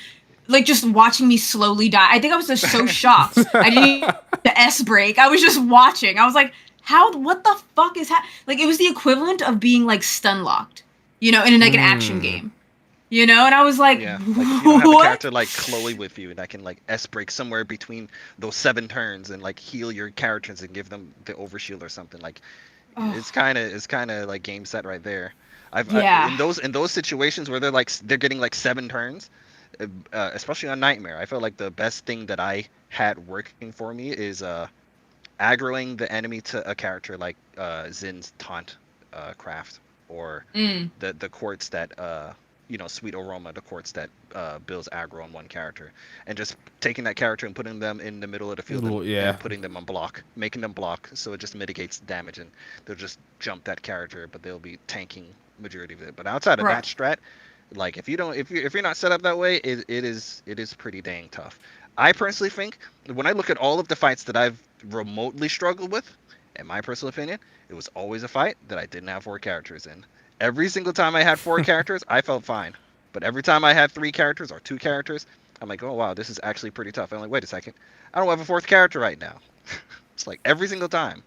me slowly die. I think I was just so shocked. I didn't even the S break. I was just watching. I was like, what the fuck is happening? Like it was the equivalent of being like stun locked, in like an action game. And I was like, Yeah, like if you don't have a character like Chloe with you that can like S break somewhere between those 7 turns and like heal your characters and give them the overshield or something, like it's kind of like game set right there. Yeah. In those situations where they're getting like 7 turns, especially on Nightmare, I felt like the best thing that I had working for me is aggroing the enemy to a character like Zin's taunt craft, or Mm. the quartz that Sweet Aroma, the quartz that builds aggro on one character, and just taking that character and putting them in the middle of the field Yeah. and putting them on block, making them block, so it just mitigates damage, and they'll just jump that character, but they'll be tanking majority of it. But outside of Right. that strat, like if you're not set up that way, it is pretty dang tough. I personally think when I look at all of the fights that I've remotely struggled with, in my personal opinion, it was always a fight that I didn't have 4 characters in. Every single time I had 4 characters, I felt fine. But every time I had 3 characters or 2 characters, I'm like, oh wow, this is actually pretty tough. I'm like, wait a second, I don't have a 4th character right now. It's like every single time.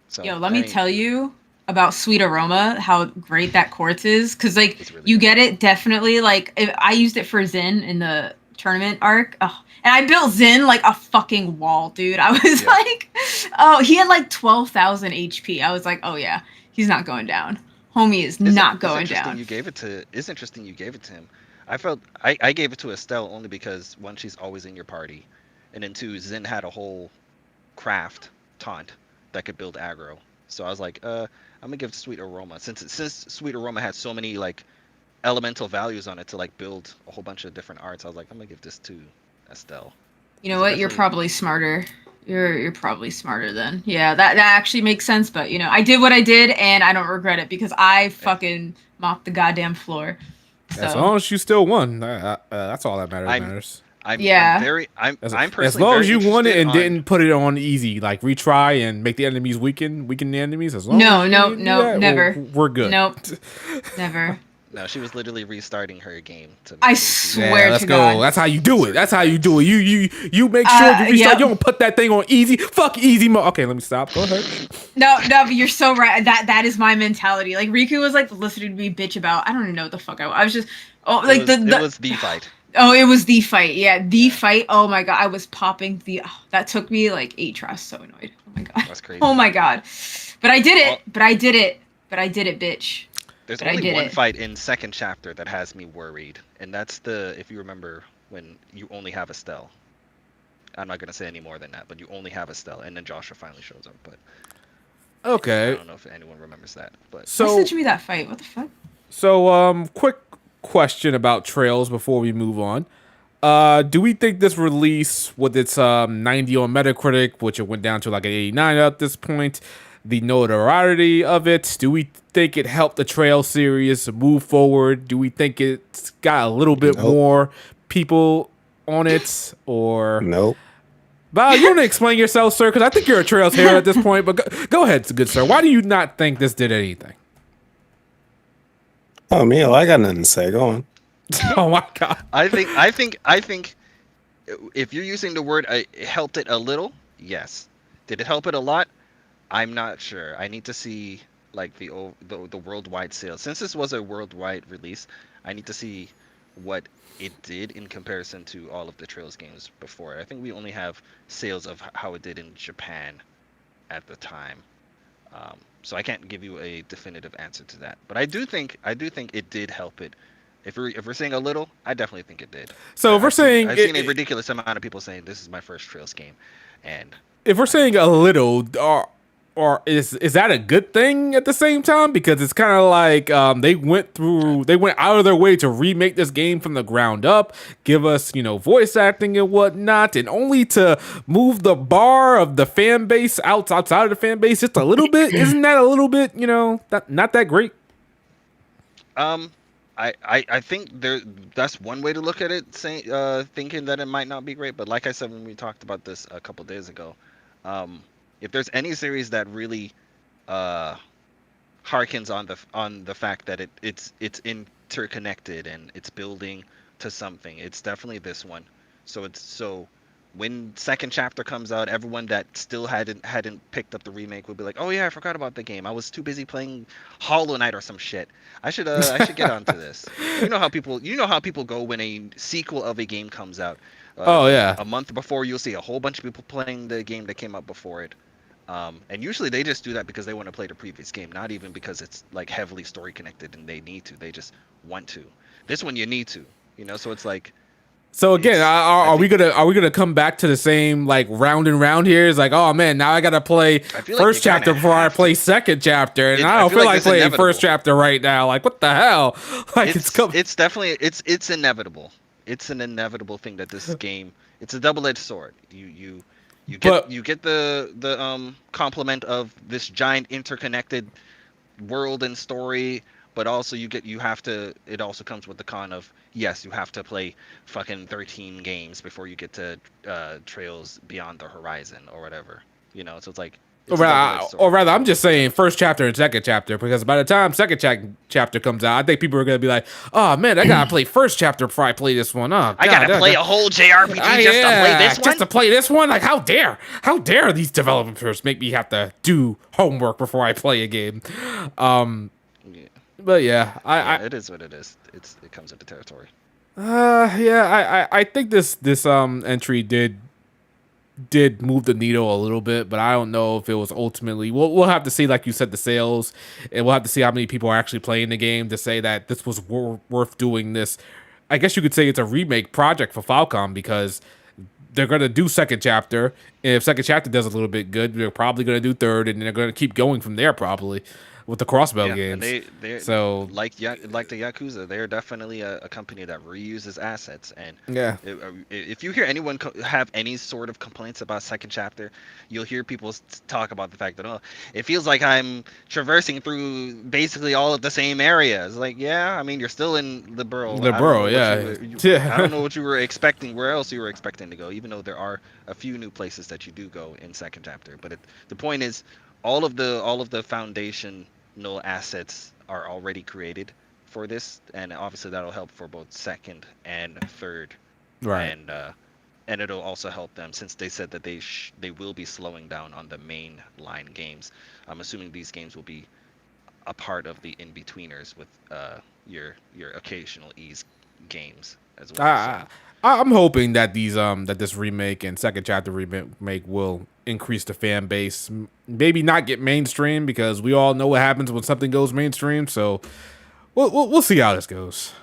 So Yo, let me tell you about Sweet Aroma, how great that quartz is. Because, like, It's really you good. get it definitely. Like, I used it for Zin in the tournament arc. Oh, and I built Zin like a fucking wall, dude. I was Yeah. like, oh, he had like 12,000 HP. I was like, oh, yeah, he's not going down. Homie is not going It's interesting down. you gave it to. It's interesting you gave it to him. I felt I gave it to Estelle only because one, she's always in your party, and then two, Zen had a whole craft taunt that could build aggro. So I was like, I'm gonna give Sweet Aroma since Sweet Aroma had so many like elemental values on it to like build a whole bunch of different arts. I was like, I'm gonna give this to Estelle. You know So what? You're definitely- probably smarter. You're probably smarter then. Yeah, that actually makes sense. But I did what I did, and I don't regret it because I fucking mopped the goddamn floor. So As long as you still won, that's all that matters. Yeah. I'm As personally long very as you won it interested and on- didn't put it on easy, like retry and make the enemies weaken the enemies. As long No, as you no, didn't do no, that, never. We're good. Nope. Never. No, she was literally restarting her game to. I make sure she- Yeah, swear let's to go. God. That's how you do it. That's how you do it. You make sure you restart. Yep. You don't put that thing on easy. Fuck easy mode. Okay, let me stop. Go ahead. No, but you're so right. That is my mentality. Like Riku was like listening to me bitch about. I don't even know what the fuck I was just. Oh, like it the was the fight. Oh, it was the fight. Yeah, the fight. Oh my god, I was popping that took me like 8 tries. So annoyed. Oh my god. That's crazy. Oh my god. But I did it. Well- But I did it. But I did it, bitch. There's But I only did one it. fight in second chapter that has me worried, and that's if you remember when you only have Estelle. I'm not gonna say any more than that, but you only have Estelle, and then Joshua finally shows up. But I Okay. don't know if anyone remembers that. But So Message me that fight. What the fuck? quick question about Trails before we move on. Do we think this release with its 90 on Metacritic, which it went down to like an 89 at this point, the notoriety of it, do we think it helped the Trail series move forward? Do we think it's got a little bit Nope. more people on it, or Nope. Val, you want to explain yourself, sir? Because I think you're a Trails hater at this point. But go ahead, good sir. Why do you not think this did anything? Oh, Mio, I got nothing to say. Go on. Oh my god. I think if you're using the word it helped it a little, yes. Did it help it a lot? I'm not sure. I need to see like the worldwide sales. Since this was a worldwide release, I need to see what it did in comparison to all of the Trails games before. I think we only have sales of how it did in Japan at the time. So I can't give you a definitive answer to that. But I do think it did help it. If we're saying a little, I definitely think it did. So if we're saying I've seen a ridiculous amount of people saying this is my first Trails game, and if we're saying a little, or is that a good thing at the same time? Because it's kind of like they went out of their way to remake this game from the ground up, give us voice acting and whatnot, and only to move the bar of the fan base outside of the fan base just a little bit. Isn't that a little bit not that great? I think that's one way to look at it, saying thinking that it might not be great. But like I said when we talked about this a couple days ago, if there's any series that really harkens on the fact that it's interconnected and it's building to something, it's definitely this one. So when second chapter comes out, everyone that still hadn't picked up the remake will be like, oh yeah, I forgot about the game. I was too busy playing Hollow Knight or some shit. I should get onto this. You know how people go when a sequel of a game comes out. Oh yeah. A month before, you'll see a whole bunch of people playing the game that came out before it. And usually they just do that because they want to play the previous game, not even because it's like heavily story connected and they need to. They just want to. This one you need to, so it's like. So again, are we gonna come back to the same like round and round here? It's like, oh man, now I gotta play first chapter before I play second chapter, and I don't feel like playing first chapter right now. Like, what the hell? Like, it's definitely it's inevitable. It's an inevitable thing that this game. It's a double-edged sword. You get the complement of this giant interconnected world and story, but also you have to. It also comes with the con of, yes, you have to play fucking 13 games before you get to Trails Beyond the Horizon or whatever. So it's like. Or rather, I'm just saying first chapter and second chapter, because by the time second chapter comes out, I think people are gonna be like, "Oh man, I gotta play first chapter before I play this one." Oh, I gotta play a whole JRPG just to play this one. Just to play this one? Like, how dare these developers make me have to do homework before I play a game? But yeah, it is what it is. It comes with the territory. I think this entry did move the needle a little bit, but I don't know if it was ultimately. We'll have to see, like you said, the sales, and we'll have to see how many people are actually playing the game to say that this was worth doing this. I guess you could say it's a remake project for Falcom, because they're gonna do second chapter, and if second chapter does a little bit good, they're probably gonna do third, and they're gonna keep going from there probably with the Crossbell games. They so like the Yakuza, they're definitely a company that reuses assets. And if you hear anyone have any sort of complaints about second chapter, you'll hear people talk about the fact that it feels like I'm traversing through basically all of the same areas. Like, yeah, I mean, you're still in the borough. I don't know what you were expecting. Where else you were expecting to go? Even though there are a few new places that you do go in second chapter, but the point is, all of the foundational assets are already created for this, and obviously that'll help for both second and third. Right. And it'll also help them, since they said that they will be slowing down on the main line games. I'm assuming these games will be a part of the in-betweeners with your occasional ease games as well. I'm hoping that this remake and second chapter remake will increase the fan base. Maybe not get mainstream, because we all know what happens when something goes mainstream. So we'll see how this goes.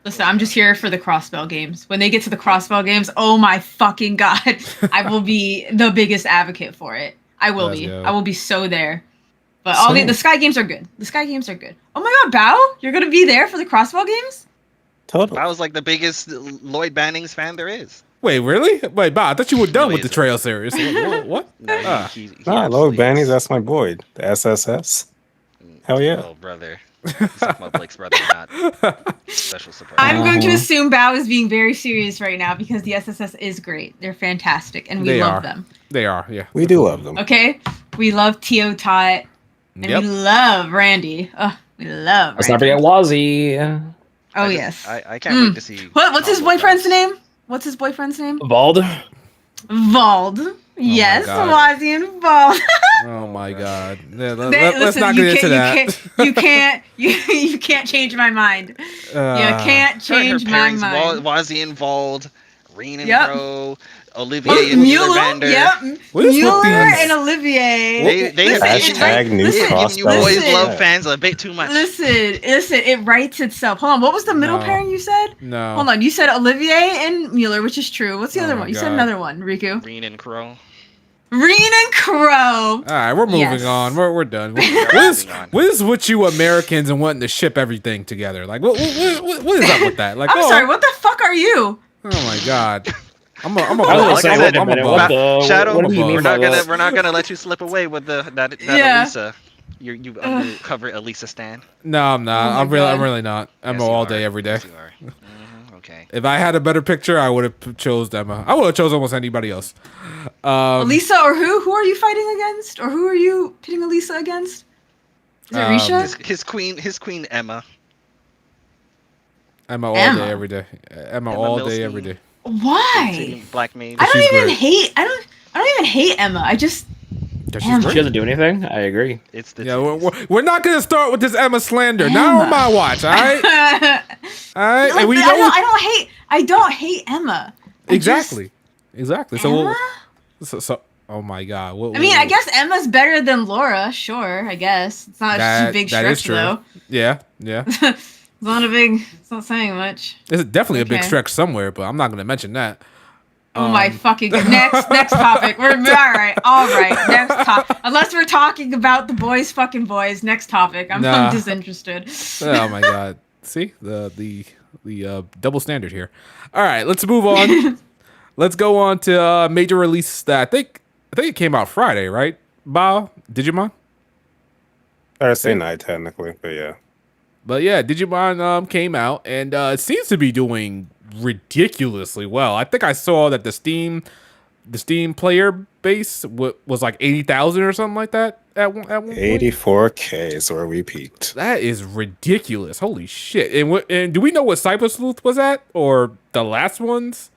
Listen, I'm just here for the Crossbell games. When they get to the Crossbell games, oh my fucking god, I will be the biggest advocate for it. I will be. I will be so there. But all the Sky games are good. The Sky games are good. Oh my god, Bao, you're gonna be there for the Crossbell games? Totally. I was like the biggest Lloyd Bannings fan there is. Wait, really? Wait, Bob, I thought you were done with the Trail series. What? Lloyd Bannings, that's my boy. The SSS. Hell yeah. Oh, brother. He's my Blake's brother, not special surprise. I'm going to assume Bao is being very serious right now, because the SSS is great. They're fantastic, and we love them. They are, yeah. We do love them. Okay? We love Tio Tot, and we love Randy. Oh, we love Let's not forget Wazzy. Oh, yes. I can't wait to see. What's his boyfriend's name? What's his boyfriend's name? Vald. Yes, Wazzy and Vald. Oh my god. Let's not get into that. You can't change my mind. You can't change my mind. Wazzy and Vald, Reen and Bro, Olivier and Mueller. Mueller and Olivier. They have hashtag new Crossbell. You boys love fans a bit too much. Listen, it writes itself. Hold on, what was the middle pairing you said? No. Hold on, you said Olivier and Mueller, which is true. What's the other one? You said another one, Riku. Reen and Crow. Reen and Crow. All right, we're moving on. We're done. What is with you Americans and wanting to ship everything together? Like, what is up with that? Like, I'm sorry, what the fuck are you? Oh my god. I'm a Shadow. We're not gonna let you slip away with that Elisa. You cover Elisa Stan. No, I'm not. I'm really not. I'm all day every day. Yes, you are. Okay. If I had a better picture, I would have chose Emma. I would have chose almost anybody else. Elisa or who? Who are you fighting against? Or who are you pitting Elisa against? Is it Risha? His queen Emma. Emma all day every day. Emma all day every day. Why? Black maid. I don't even hate Emma. I just She doesn't do anything. I agree. We're not gonna start with this Emma slander. Not on my watch. All right. All right. Like, I don't hate Emma. Exactly. So Oh my god. I mean, I guess Emma's better than Laura. Sure, I guess it's not just a big that is stretch true. though. Yeah. It's not a big. It's not saying much. It's definitely a big Okay. stretch somewhere, but I'm not gonna mention that. Oh my fucking next topic. We're all right. Next topic. Unless we're talking about the fucking boys. Next topic. I'm disinterested. Oh my god. See the double standard here. All right, let's move on. Let's go on to major release that I think it came out Friday, right? Bao, Digimon. Thursday night, technically, but yeah. But yeah, Digimon came out and it seems to be doing ridiculously well. I think I saw that the Steam player base was like 80,000 or something like that at one point. 84K is where we peaked. That is ridiculous. Holy shit. And do we know what Cyber Sleuth was at or the last ones?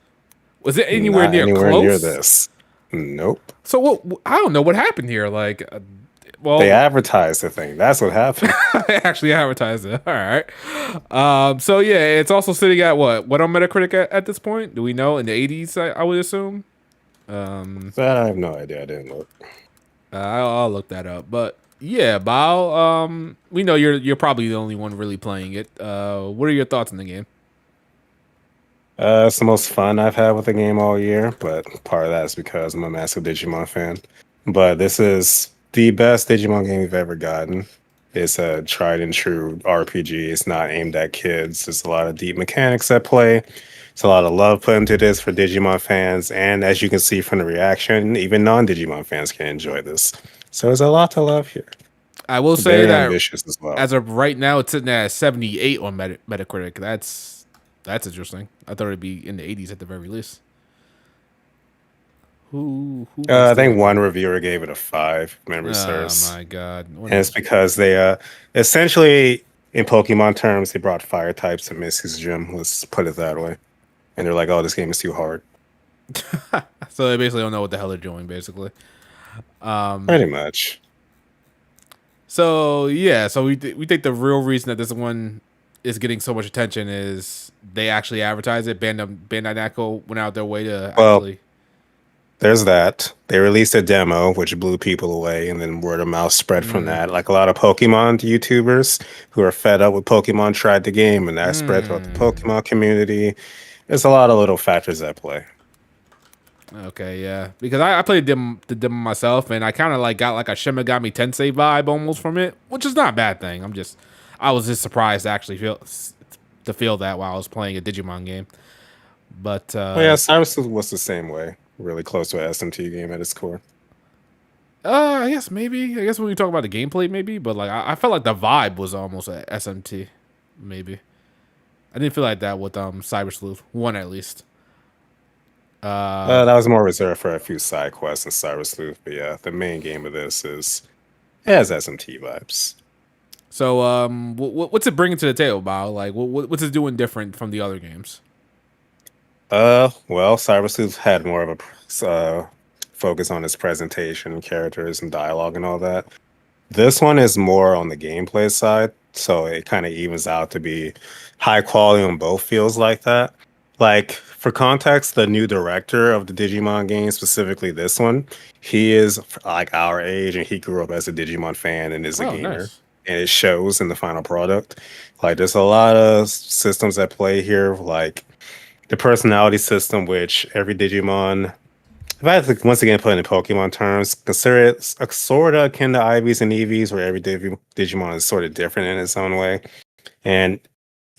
Was it anywhere Not near anywhere close? near this. Nope. So what? I don't know what happened here. Like, well, They advertised the thing. That's what happened. they actually advertised it. All right. So yeah, it's also sitting at what on Metacritic at this point? Do we know? In the 80s, I would assume. That I have no idea. I didn't look. I'll look that up. But yeah, Bao. We know you're probably the only one really playing it. What are your thoughts on the game? It's the most fun I've had with the game all year, but part of that is because I'm a massive Digimon fan. But this is the best Digimon game we've ever gotten. It's a tried and true RPG. It's not aimed at kids. There's a lot of deep mechanics at play. It's a lot of love put into this for Digimon fans. And as you can see from the reaction, even non-Digimon fans can enjoy this. So there's a lot to love here. I will say Very that ambitious as well. as of right now, it's sitting at 78 on Metacritic. That's interesting. I thought it'd be in the 80s at the very least. Who I think one reviewer gave it a 5, if memory serves. Oh my god. And it's because they essentially, in Pokemon terms, they brought fire types to Missy's gym. Let's put it that way. And they're like, "Oh, this game is too hard." So they basically don't know what the hell they're doing, basically. Pretty much. So yeah, so we think the real reason that this one is getting so much attention is they actually advertise it. Bandai Namco went out their way to actually. There's that. They released a demo, which blew people away, and then word of mouth spread from that. Like a lot of Pokemon YouTubers who are fed up with Pokemon tried the game, and that spread throughout the Pokemon community. There's a lot of little factors at play. Okay, yeah, because I played the demo myself, and I kind of like got like a Shin Megami Tensei vibe almost from it, which is not a bad thing. I was just surprised to actually feel that while I was playing a Digimon game. But yeah, Cyrus was the same way. Really close to an SMT game at its core. I guess maybe. I guess when we talk about the gameplay, maybe. But like, I felt like the vibe was almost a SMT, maybe. I didn't feel like that with Cyber Sleuth 1 at least. That was more reserved for a few side quests in Cyber Sleuth, but yeah, the main game of this it has SMT vibes. So, what's it bringing to the table, Bao? Like, what's it doing different from the other games? Well, Cyber Sleuth had more of a focus on its presentation, characters, and dialogue and all that. This one is more on the gameplay side, so it kind of evens out to be high quality on both fields like that. Like, for context, the new director of the Digimon game, specifically this one, he is like our age and he grew up as a Digimon fan and is a gamer. Nice. And it shows in the final product. Like, there's a lot of systems at play here, like the personality system, which every Digimon, if I had to once again put it in Pokemon terms, consider it sort of akin to IVs and EVs, where every Digimon is sort of different in its own way. And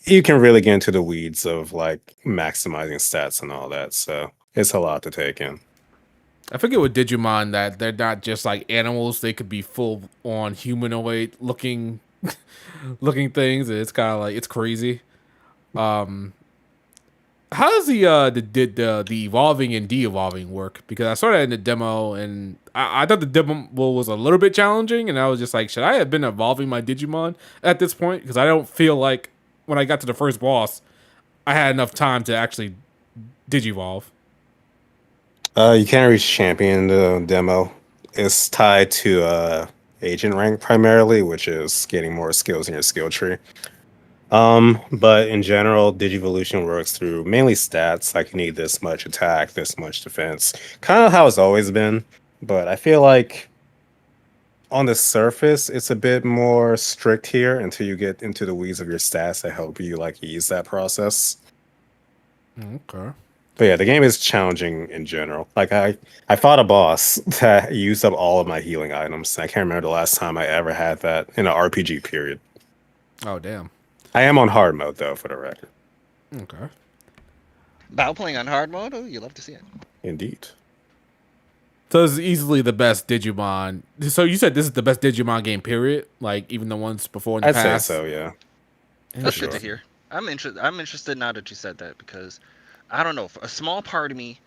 you can really get into the weeds of like maximizing stats and all that. So it's a lot to take in. I forget with Digimon that they're not just like animals; they could be full on humanoid looking things. It's kind of like it's crazy. How does the evolving and de-evolving work? Because I saw that in the demo, and I thought the demo was a little bit challenging, and I was just like, should I have been evolving my Digimon at this point? Because I don't feel like when I got to the first boss, I had enough time to actually Digivolve. You can't reach champion in the demo. It's tied to agent rank primarily, which is getting more skills in your skill tree. But in general, Digivolution works through mainly stats, like you need this much attack, this much defense. Kind of how it's always been, but I feel like on the surface it's a bit more strict here until you get into the weeds of your stats that help you like ease that process. Okay. But yeah, the game is challenging in general. Like I fought a boss that used up all of my healing items. I can't remember the last time I ever had that in an RPG period. Oh damn. I am on hard mode though, for the record. Okay. Bao playing on hard mode? Oh, you love to see it. Indeed. So this is easily the best Digimon. So you said this is the best Digimon game, period? Like even the ones before in the I'd say past? so, yeah. That's good sure. to hear. I'm interested now that you said that because I don't know. A small part of me,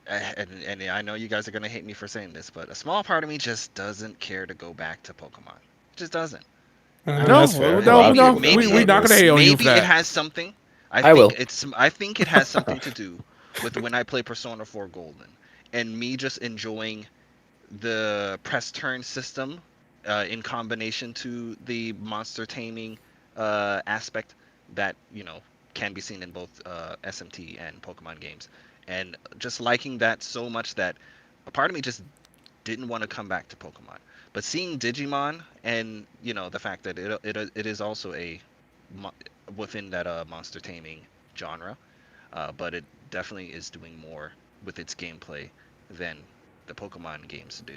and I know you guys are gonna hate me for saying this, but a small part of me just doesn't care to go back to Pokemon. It just doesn't. No, That's fair. no, A lot of no, people don't maybe- we're know not gonna this. hate on you for Maybe it that. has something. I will. I think it has something to do with when I play Persona 4 Golden and me just enjoying the press turn system in combination to the monster taming aspect that can be seen in both SMT and Pokemon games, and just liking that so much that a part of me just didn't want to come back to Pokemon. But seeing Digimon and the fact that it is also within that monster taming genre, but it definitely is doing more with its gameplay than the Pokemon games do.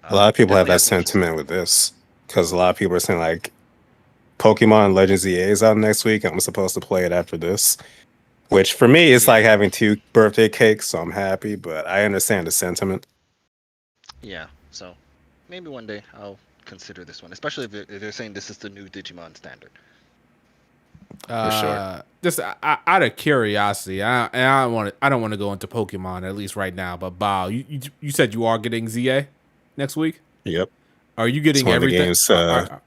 A lot of people have Definitely that has me interested. sentiment with this because a lot of people are saying like Pokemon Legends EA is out next week. I'm supposed to play it after this, which for me is Yeah. like having 2 birthday cakes, so I'm happy, but I understand the sentiment. Yeah, so maybe one day I'll consider this one, especially if they're saying this is the new Digimon standard. sure. Just out of curiosity, I don't want to go into Pokemon at least right now. But Bao, you said you are getting ZA next week. Yep. Are you It's getting one of the everything? games. Are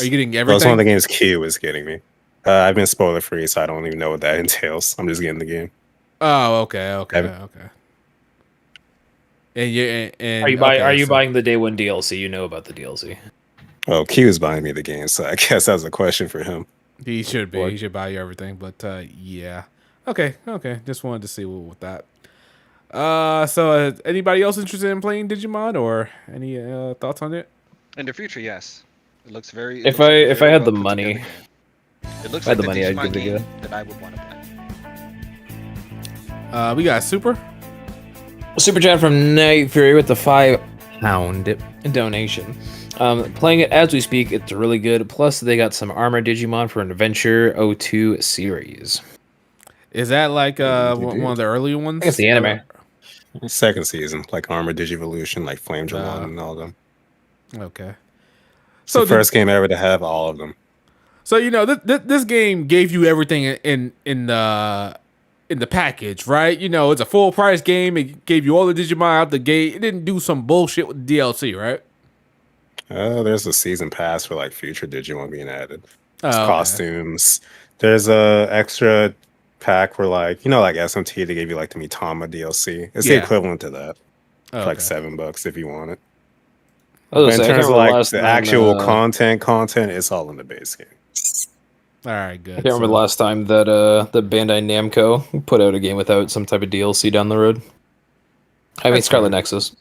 you getting Well, it's one of the everything? games Q is getting me. I've been spoiler free, so I don't even know what that entails. I'm just getting the game. Oh, okay. Haven't- And and Are you okay, so buying the day one DLC? You know about the DLC. Oh, Q is buying me the game, so I guess that's a question for him. He should be. Or- He should buy you everything. But yeah. Okay. Just wanted to see what with that. So anybody else interested in playing Digimon or any thoughts on it? In the future, yes, it looks very. If looks like a I very had the well put money- together game. It looks if I had like the the money, I'd Digimon give it a game that I would want to play. We got Super. Super chat from Night Fury with the £5 donation. Playing it as we speak, it's really good. Plus, they got some Armor Digimon for an Adventure 02 series. Is that like Indeed, one indeed. of the early ones? I think it's the anime. Second season, like Armor Digivolution, like Flame Dramon and all of them. Okay. It's So the did- first game ever to have all of them. So this game gave you everything in the package, right? It's a full price game. It gave you all the Digimon out the gate. It didn't do some bullshit with the DLC, right? There's a season pass for like future Digimon being added. There's Oh, okay. costumes. There's a extra pack where like like SMT they gave you like the Mitama DLC. It's the Yeah. equivalent to that. Oh, For like okay. $7 if you want it. I was But gonna in say, I can't terms of remember like last the time, actual content, it's all in the base game. All right, good. I can't remember the last time that the Bandai Namco put out a game without some type of DLC down the road. I mean, That's Scarlet fair. Nexus.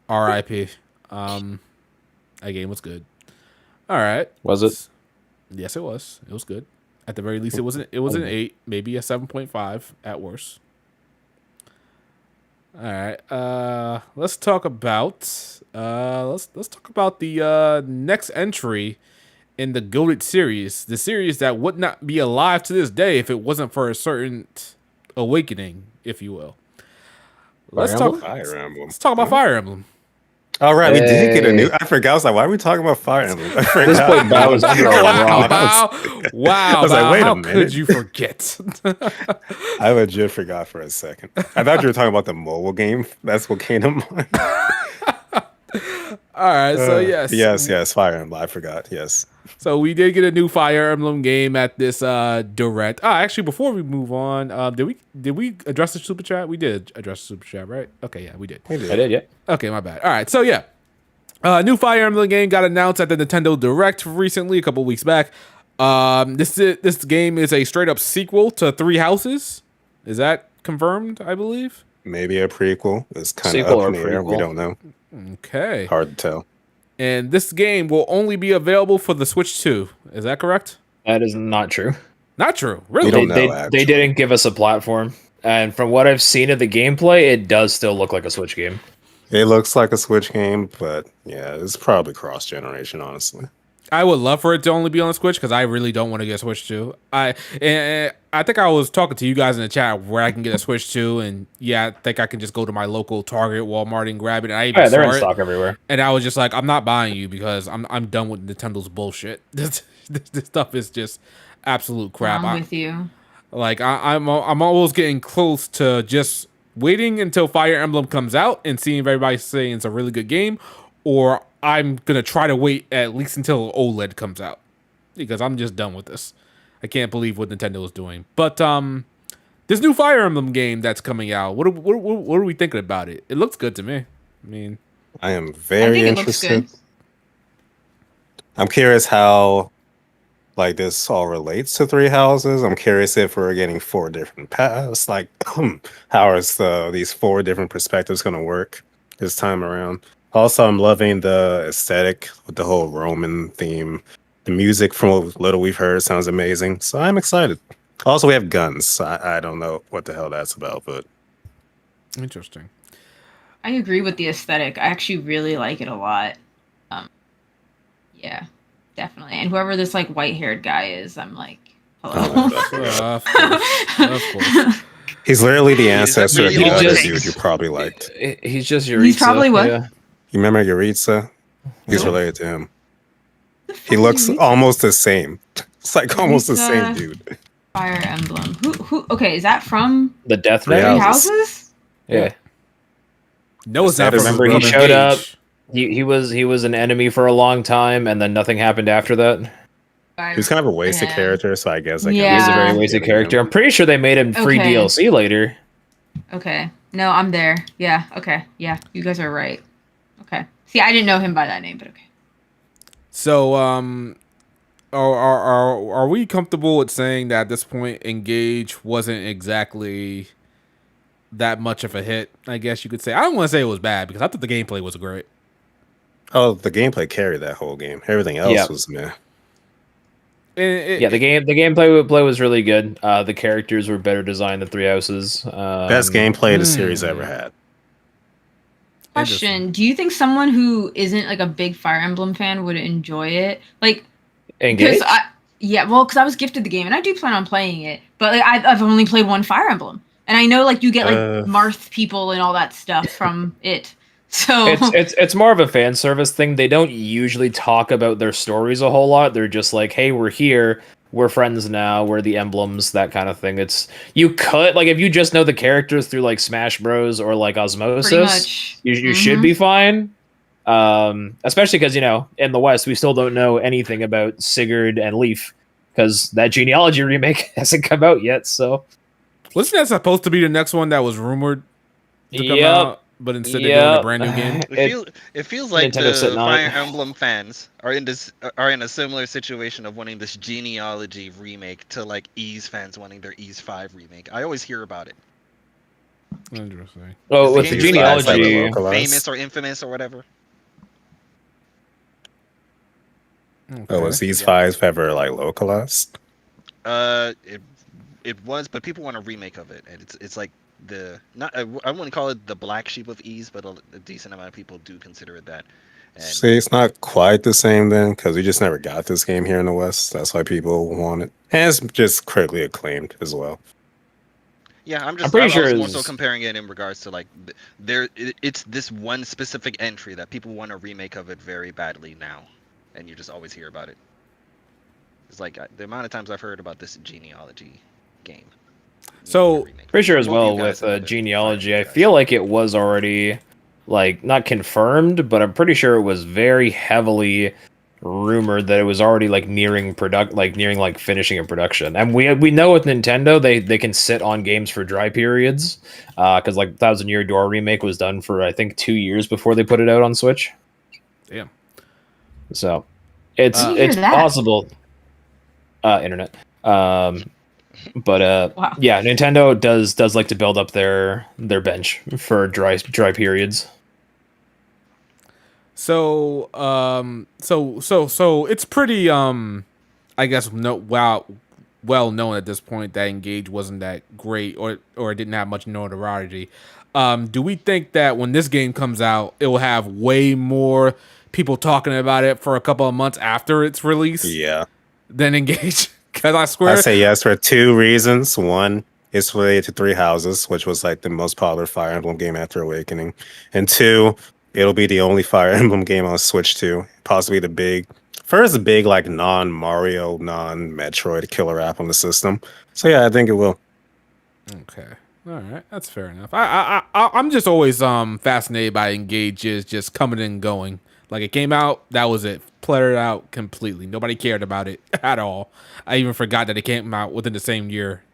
R.I.P. That game was good. All right. Was it? Yes, it was. It was good. At the very least, it was an 8, maybe a 7.5 at worst. All right. Let's talk about the next entry in the Goated series, the series that would not be alive to this day if it wasn't for a certain awakening, if you will. Let's Fire talk. Emblem? Fire Emblem. Let's talk about Fire Emblem. All right, we did get a new. Hey. I forgot. I was like, why are we talking about Fire Emblem? I At forgot. this point, Bao is under a Wow, rock. wow, I was like, Bao, wait a how minute. could you forget? I legit forgot for a second. I thought you were talking about the mobile game. That's what came to mind. All right, so yes, yes, Fire Emblem. I forgot. Yes. So we did get a new Fire Emblem game at this direct. Actually, before we move on, did we address the super chat? We did address the super chat, right? Okay, yeah, we did. We did. I did, yeah. Okay, my bad. All right, so yeah, new Fire Emblem game got announced at the Nintendo Direct recently, a couple weeks back. This game is a straight up sequel to Three Houses. Is that confirmed? I believe. maybe a prequel. It's kind of Sequel up or in the air. We prequel? don't know. Okay. Hard to tell. And this game will only be available for the Switch 2. Is that correct? That is not true. Not true. We Really? don't They know, they actually. didn't give us a platform, and from what I've seen of the gameplay, it does still look like a Switch game. It looks like a Switch game, but yeah, it's probably cross generation, honestly. I would love for it to only be on the Switch because I really don't want to get a Switch 2. I think I was talking to you guys in the chat where I can get a Switch 2, and yeah, I think I can just go to my local Target, Walmart, and grab it. And I even Yeah, they're in saw it, stock everywhere. and I was just like, I'm not buying you because I'm done with Nintendo's bullshit. This stuff is just absolute crap. I'm with you. I'm almost getting close to just waiting until Fire Emblem comes out and seeing if everybody's saying it's a really good game, or I'm gonna try to wait at least until OLED comes out because I'm just done with this. I can't believe what Nintendo is doing. But this new Fire Emblem game that's coming out, what are we thinking about it? It looks good to me. I mean, I am I very think it looks interested. good. I'm curious how like this all relates to Three Houses. I'm curious if we're getting 4 different paths. Like, how is these 4 different perspectives going to work this time around? Also, I'm loving the aesthetic with the whole Roman theme. The music, from what little we've heard, sounds amazing. So I'm excited. Also, we have guns. So I don't know what the hell that's about, but interesting. I agree with the aesthetic. I actually really like it a lot. Yeah, definitely. And whoever this like white-haired guy is, I'm like, hello. Of course. he's literally the Is that ancestor of really the all it other takes? dude you probably liked. He's just Yuritsa. He's probably what? Yeah. You remember Yuritsa? He's No. related to him. He looks almost the same. It's like almost the same Yuritsa. dude. Fire Emblem. Who? Okay, is that from The Death Three Knight. Three Houses. Houses? Yeah. No, it's not. Remember from he Brother showed up. Gage. He was an enemy for a long time, and then nothing happened after that. He's kind of a wasted Yeah. character, so I guess I can Yeah. He's a very Yeah. wasted character. I'm pretty sure they made him free Okay. DLC later. Okay. No, I'm there. Yeah. Okay. Yeah. You guys are right. Okay. See, I didn't know him by that name, but okay. So, are we comfortable with saying that at this point, Engage wasn't exactly that much of a hit? I guess you could say. I don't want to say it was bad because I thought the gameplay was great. Oh, the gameplay carried that whole game. Everything else Yeah. was meh. Yeah, the gameplay was really good. The characters were better designed than Three Houses. Best gameplay the series ever had. Question: do you think someone who isn't like a big Fire Emblem fan would enjoy it? Like, Engage. because because I was gifted the game and I do plan on playing it, but like I've only played one Fire Emblem, and I know like you get like Marth people and all that stuff from it. So It's more of a fan service thing. They don't usually talk about their stories a whole lot. They're just like, hey, we're here. We're friends now. We're the emblems, that kind of thing. It's you could like if you just know the characters through like Smash Bros or like Osmosis, pretty much. you should be fine. Especially because in the West we still don't know anything about Sigurd and Leaf because that genealogy remake hasn't come out yet. So Wasn't that supposed to be the next one that was rumored to come Yep. out? But instead they're doing a brand new game. It feels like Nintendo the sitting on Fire it. Emblem fans are in a similar situation of wanting this genealogy remake to like Ys fans wanting their Ys 5 remake. I always hear about it. Interesting. Oh, with the the game is like genealogy, localized. Famous or infamous or whatever. Oh, was these 5 ever like localized? It was, but people want a remake of it, and it's like I wouldn't call it the black sheep of Ys, but a decent amount of people do consider it that. And See, it's not quite the same then, because we just never got this game here in the West. That's why people want it. And it's just critically acclaimed as well. yeah, I'm pretty I sure was it more so was- comparing it in regards to like it's this one specific entry that people want a remake of it very badly now, and you just always hear about it. It's like the amount of times I've heard about this genealogy game. So, pretty sure as Both of well you guys with and other genealogy. I guys. feel like it was already like not confirmed, but I'm pretty sure it was very heavily rumored that it was already like nearing finishing in production. And we know with Nintendo they can sit on games for dry periods because like Thousand Year Door remake was done for I think 2 years before they put it out on Switch. Damn. So it's Did you hear that? possible. Internet. But Wow. yeah, Nintendo does like to build up their bench for dry periods. So so it's pretty I guess well known at this point that Engage wasn't that great or it didn't have much notoriety. Do we think that when this game comes out, it will have way more people talking about it for a couple of months after its release Yeah. than Engage? Because I I swear, say yes for two reasons. One, it's related to Three Houses, which was like the most popular Fire Emblem game after Awakening. And two, it'll be the only Fire Emblem game on Switch too. Possibly the first big like non-Mario, non-Metroid killer app on the system. So yeah, I think it will. okay, all right, that's fair enough. I'm just always fascinated by Engages just coming and going. Like it came out, that was it, pluttered out completely. Nobody cared about it at all. I even forgot that it came out within the same year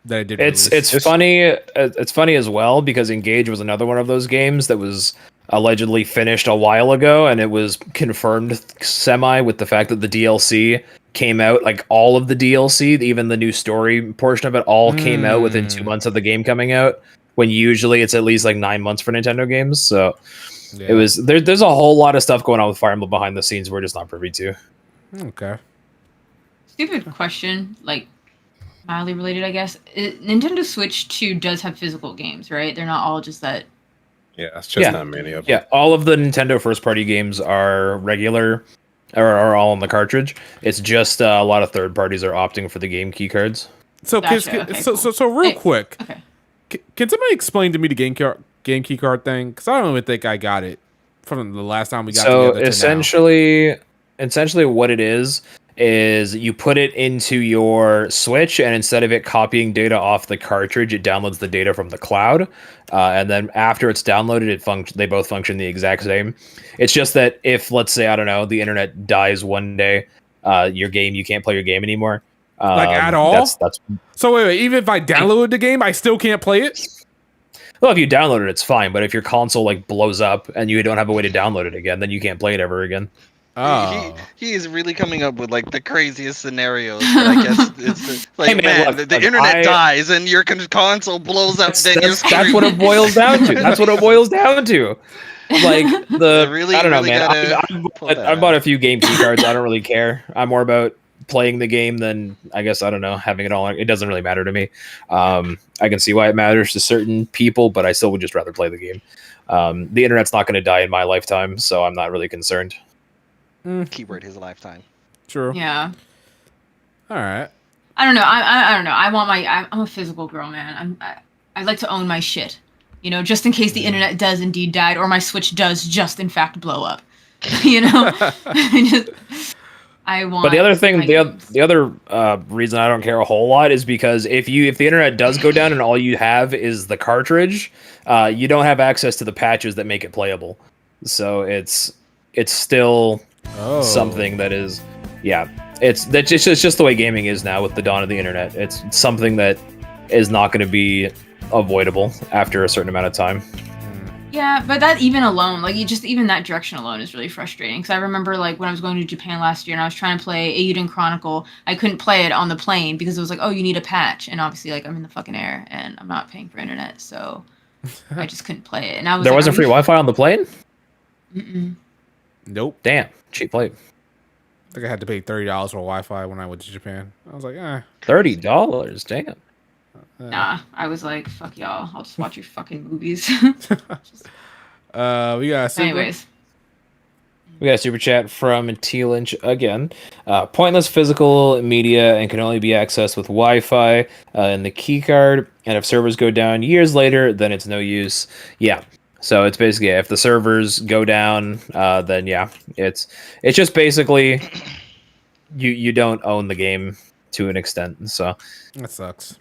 that it did. It's funny. It's funny as well because Engage was another one of those games that was allegedly finished a while ago, and it was confirmed semi with the fact that the DLC came out. Like all of the DLC, even the new story portion of it, all came out within 2 months of the game coming out. When usually it's at least like 9 months for Nintendo games. So it was there's a whole lot of stuff going on with Fire Emblem behind the scenes we're just not privy to. Okay. Stupid question, like mildly related, I guess. Nintendo Switch 2 does have physical games, right? They're not all just that. Yeah, it's just not many of them. Yeah, all of the Nintendo first party games are regular or are all on the cartridge. It's just a lot of third parties are opting for the game key cards. So Gotcha, okay, cool. so real quick, Okay. can somebody explain to me the game key card thing? Because I don't even think I got it from the last time we got So together. essentially what it is you put it into your Switch, and instead of it copying data off the cartridge, it downloads the data from the cloud, and then after it's downloaded, they both function the exact same. It's just that if, let's say, I don't know, the internet dies one day, you can't play your game anymore. Like at all? That's So wait, even if I downloaded the game, I still can't play it? well, if you download it, it's fine. But if your console like blows up and you don't have a way to download it again, then you can't play it ever again. Oh. He is really coming up with like the craziest scenarios. But I guess it's like, Hey, man, look, the look, internet dies and your console blows up. That's what it boils down to. That's what it boils down to. Like I don't know, man. I bought a few game key cards. I don't really care. I'm more about playing the game than, I guess, I don't know, having it all. It doesn't really matter to me. I can see why it matters to certain people, but I still would just rather play the game. The internet's not going to die in my lifetime, so I'm not really concerned. Keyword his lifetime. True. Yeah. All right. I don't know. I don't know. I'm a physical girl, man. I like to own my shit. You know, just in case the internet does indeed die, or my Switch does just in fact blow up. You know, I want. But the other thing, the other reason I don't care a whole lot is because if the internet does go down and all you have is the cartridge, you don't have access to the patches that make it playable. So it's still something that is, it's just the way gaming is now with the dawn of the internet. It's something that is not going to be avoidable after a certain amount of time. Yeah, but that even alone, like even that direction alone is really frustrating. Because I remember like when I was going to Japan last year and I was trying to play Eiyuden Chronicle, I couldn't play it on the plane because it was like, oh, you need a patch, and obviously like I'm in the fucking air and I'm not paying for internet, so I just couldn't play it. And I was there wasn't free Wi-Fi on the plane. Nope. Damn, cheap plane. I think I had to pay $30 for Wi-Fi when I went to Japan. I was like, $30, damn. Nah, I was like, fuck y'all. I'll just watch your fucking movies. we got Anyways. We got a super chat from T Lynch again. Pointless physical media and can only be accessed with Wi-Fi and the keycard. And if servers go down years later, then it's no use. Yeah. So it's basically, if the servers go down, then it's just basically you don't own the game to an extent. So that sucks.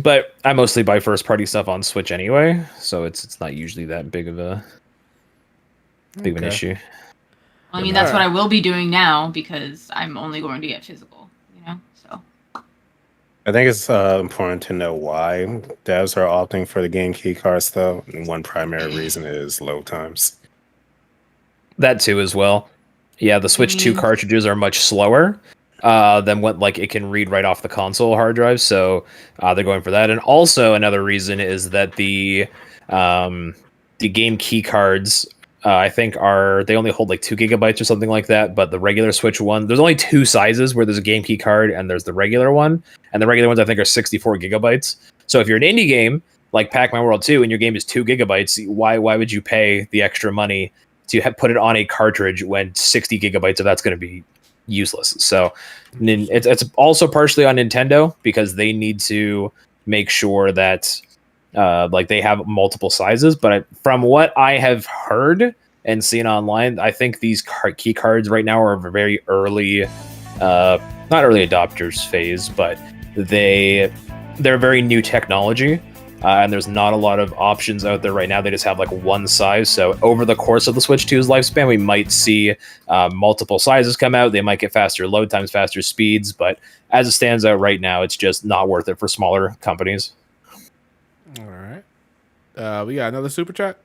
But I mostly buy first party stuff on Switch anyway, so it's not usually that big of an issue. Well, I mean, that's what I will be doing now because I'm only going to get physical, you know? So I think it's important to know why devs are opting for the game key cards, though. And one primary reason is load times. That too, as well. Yeah, the Switch 2 cartridges are much slower. than what like it can read right off the console hard drive. So they're going for that. And also another reason is that the game key cards I think they only hold like 2 gigabytes or something like that. But the regular Switch one, there's only 2 sizes where there's a game key card and there's the regular one. And the regular ones I think are 64 gigabytes. So if you're an indie game like Pac-Man World 2 and your game is 2 gigabytes, why would you pay the extra money to put it on a cartridge when 60 gigabytes of that's going to be useless? So it's also partially on Nintendo because they need to make sure that like they have multiple sizes. But from what I have heard and seen online, I think these key cards right now are a very early, not early adopters phase, but they're very new technology. And there's not a lot of options out there right now. They just have like one size. So over the course of the Switch 2's lifespan, we might see multiple sizes come out. They might get faster load times, faster speeds. But as it stands out right now, it's just not worth it for smaller companies. All right. We got another super chat.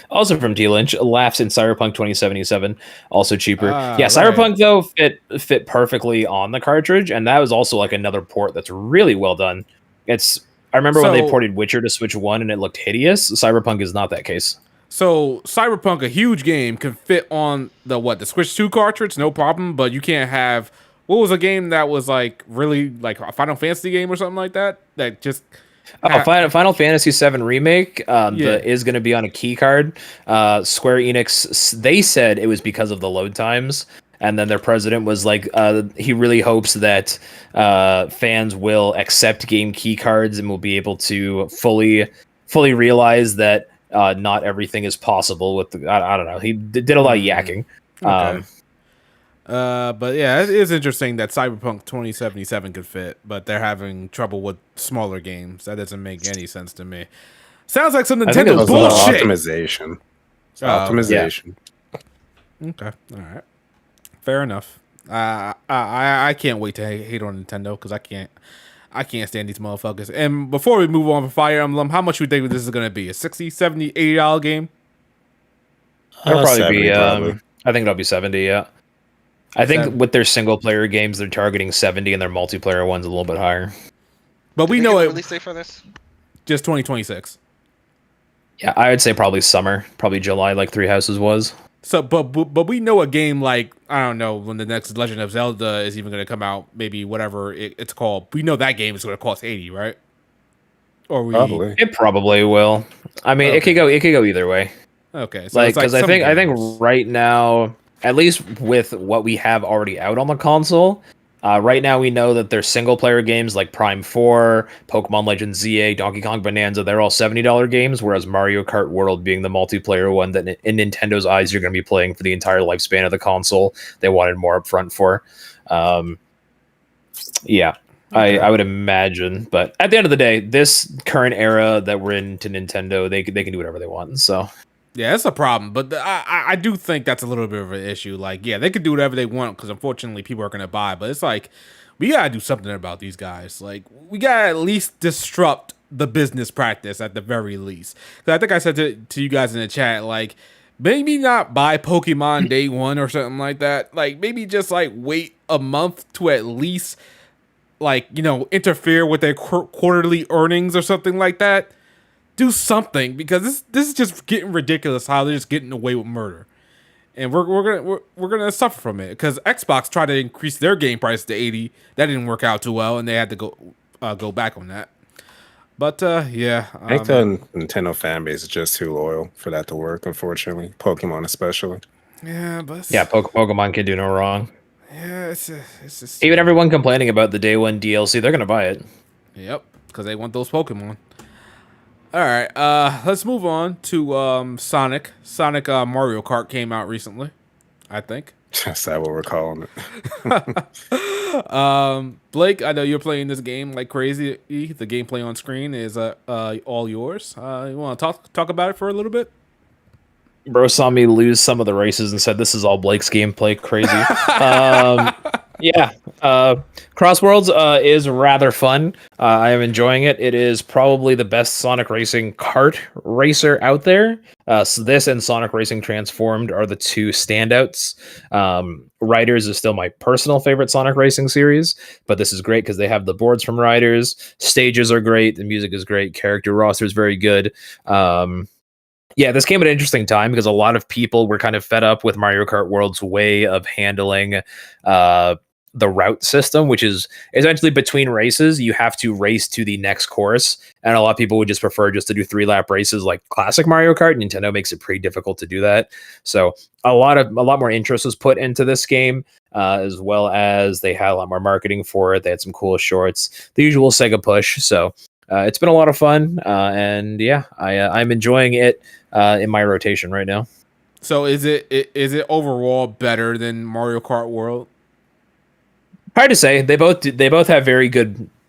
Also from T Lynch, laughs in Cyberpunk 2077, also cheaper. Yeah, right. Cyberpunk though fit perfectly on the cartridge, and that was also like another port that's really well done. I remember when they ported Witcher to Switch 1 and it looked hideous. Cyberpunk is not that case. So Cyberpunk, a huge game, can fit on the Switch 2 cartridge, no problem. But you can't have what was a game that was like really like a Final Fantasy game or something like that just. Final Fantasy VII Remake Yeah. is going to be on a key card. Square Enix, they said it was because of the load times. And then their president was like, he really hopes that fans will accept game key cards and will be able to fully realize that not everything is possible with I don't know. He did a lot of yakking. Okay. But yeah, it is interesting that Cyberpunk 2077 could fit, but they're having trouble with smaller games. That doesn't make any sense to me. Sounds like some I think Nintendo it was, bullshit. Optimization. It's Oh, optimization. Okay, all right, fair enough. I can't wait to hate on Nintendo because I can't stand these motherfuckers. And before we move on for Fire Emblem, how much do you think this is going to be? A $60, $70, $80 game? It'll probably 70 be. probably. I think it'll be 70. Yeah. I think 70. with their single player games, they're targeting 70, and their multiplayer ones a little bit higher. But we Did they know give a it release date for this? just 2026. Yeah, I would say probably summer, probably July, like Three Houses was. So, but we know a game like, I don't know, when the next Legend of Zelda is even going to come out, maybe whatever it's called. We know that game is going to cost 80, right? Or we Probably. It probably will. I mean, it could go either way. Okay, so Like it's like because I think right now, at least with what we have already out on the console, right now we know that there's single player games like Prime 4, Pokemon Legends ZA, Donkey Kong Bonanza. They're all $70 games, whereas Mario Kart World being the multiplayer one that in Nintendo's eyes you're going to be playing for the entire lifespan of the console. They wanted more upfront for. Yeah. Okay. I would imagine, but at the end of the day, this current era that we're in to Nintendo, they can do whatever they want. So yeah, that's a problem. But I do think that's a little bit of an issue. Like, yeah, they could do whatever they want because unfortunately people are going to buy. But it's like we gotta do something about these guys. Like, we gotta at least disrupt the business practice at the very least. Because I think I said to you guys in the chat, like, maybe not buy Pokemon day one or something like that. Like, maybe just like wait a month to at least, like, you know, interfere with their quarterly earnings or something like that. Do something, because this is just getting ridiculous how they're just getting away with murder, and we're gonna suffer from it. Because Xbox tried to increase their game price to 80, that didn't work out too well, and they had to go back on that. But yeah, I think the Nintendo fan base is just too loyal for that to work. Unfortunately, Pokemon especially. yeah, but yeah, Pokemon can do no wrong. yeah, it's just Even everyone complaining about the day one DLC, they're gonna buy it. Yep, because they want those Pokemon. All right, let's move on to Sonic. Sonic Mario Kart came out recently, I think. That's that what we're calling it. Blake, I know you're playing this game like crazy. The gameplay on screen is all yours. You want to talk about it for a little bit? Bro saw me lose some of the races and said, "This is all Blake's gameplay, crazy." Yeah, Crossworlds is rather fun. I am enjoying it. It is probably the best Sonic Racing kart racer out there. So this and Sonic Racing Transformed are the two standouts. Riders is still my personal favorite Sonic Racing series, but this is great because they have the boards from Riders. Stages are great. The music is great. Character roster is very good. Yeah, this came at an interesting time because a lot of people were kind of fed up with Mario Kart World's way of handling the route system, which is essentially between races, you have to race to the next course. And a lot of people would just prefer just to do 3-lap races like classic Mario Kart. Nintendo makes it pretty difficult to do that. So a lot more interest was put into this game, as well as they had a lot more marketing for it. They had some cool shorts, the usual Sega push. So it's been a lot of fun. And yeah, I'm enjoying it in my rotation right now. So is it overall better than Mario Kart World? Hard to say. They both have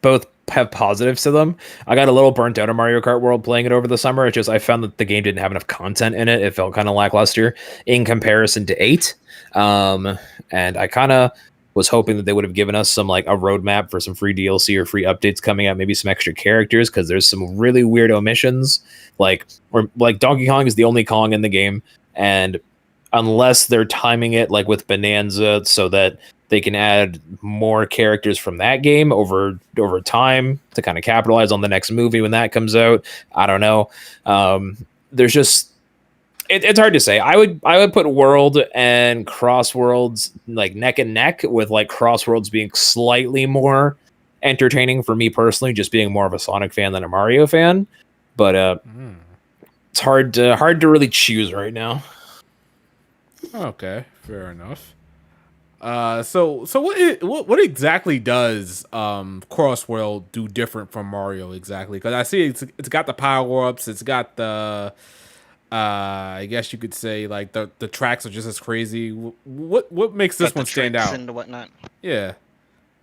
both have positives to them. I got a little burnt out of Mario Kart World playing it over the summer. It's just I found that the game didn't have enough content in it. It felt kind of lackluster in comparison to 8. And I kind of was hoping that they would have given us some like a roadmap for some free DLC or free updates coming out, maybe some extra characters, because there's some really weird omissions. Like Donkey Kong is the only Kong in the game, and unless they're timing it like with Bonanza so that they can add more characters from that game over time to kind of capitalize on the next movie when that comes out. I don't know. There's just it's hard to say. I would put World and Crossworlds like neck and neck, with like Crossworlds being slightly more entertaining for me personally, just being more of a Sonic fan than a Mario fan. But it's hard to really choose right now. Okay, fair enough. So what exactly does Crossworld do different from Mario exactly? Because I see it's got the power ups, it's got the I guess you could say like the tracks are just as crazy. What makes this one stand out? And whatnot. Yeah.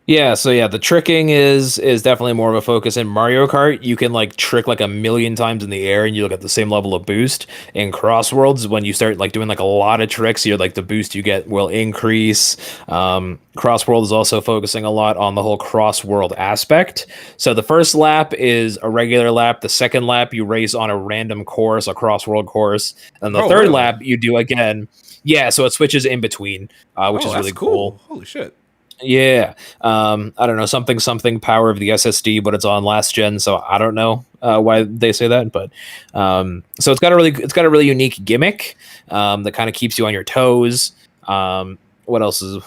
Yeah, so yeah, the tricking is definitely more of a focus in Mario Kart. You can like trick like a million times in the air and you'll get the same level of boost. In Crossworlds, when you start like doing like a lot of tricks, you're like the boost you get will increase. Crossworld is also focusing a lot on the whole cross-world aspect. So the first lap is a regular lap. The second lap you race on a random course, a cross-world course. And the third lap you do again. Yeah, so it switches in between, which is really cool. Holy shit. Yeah, I don't know, something power of the SSD, but it's on last gen, so I don't know why they say that, but so it's got a really unique gimmick that kind of keeps you on your toes. What else? Yeah,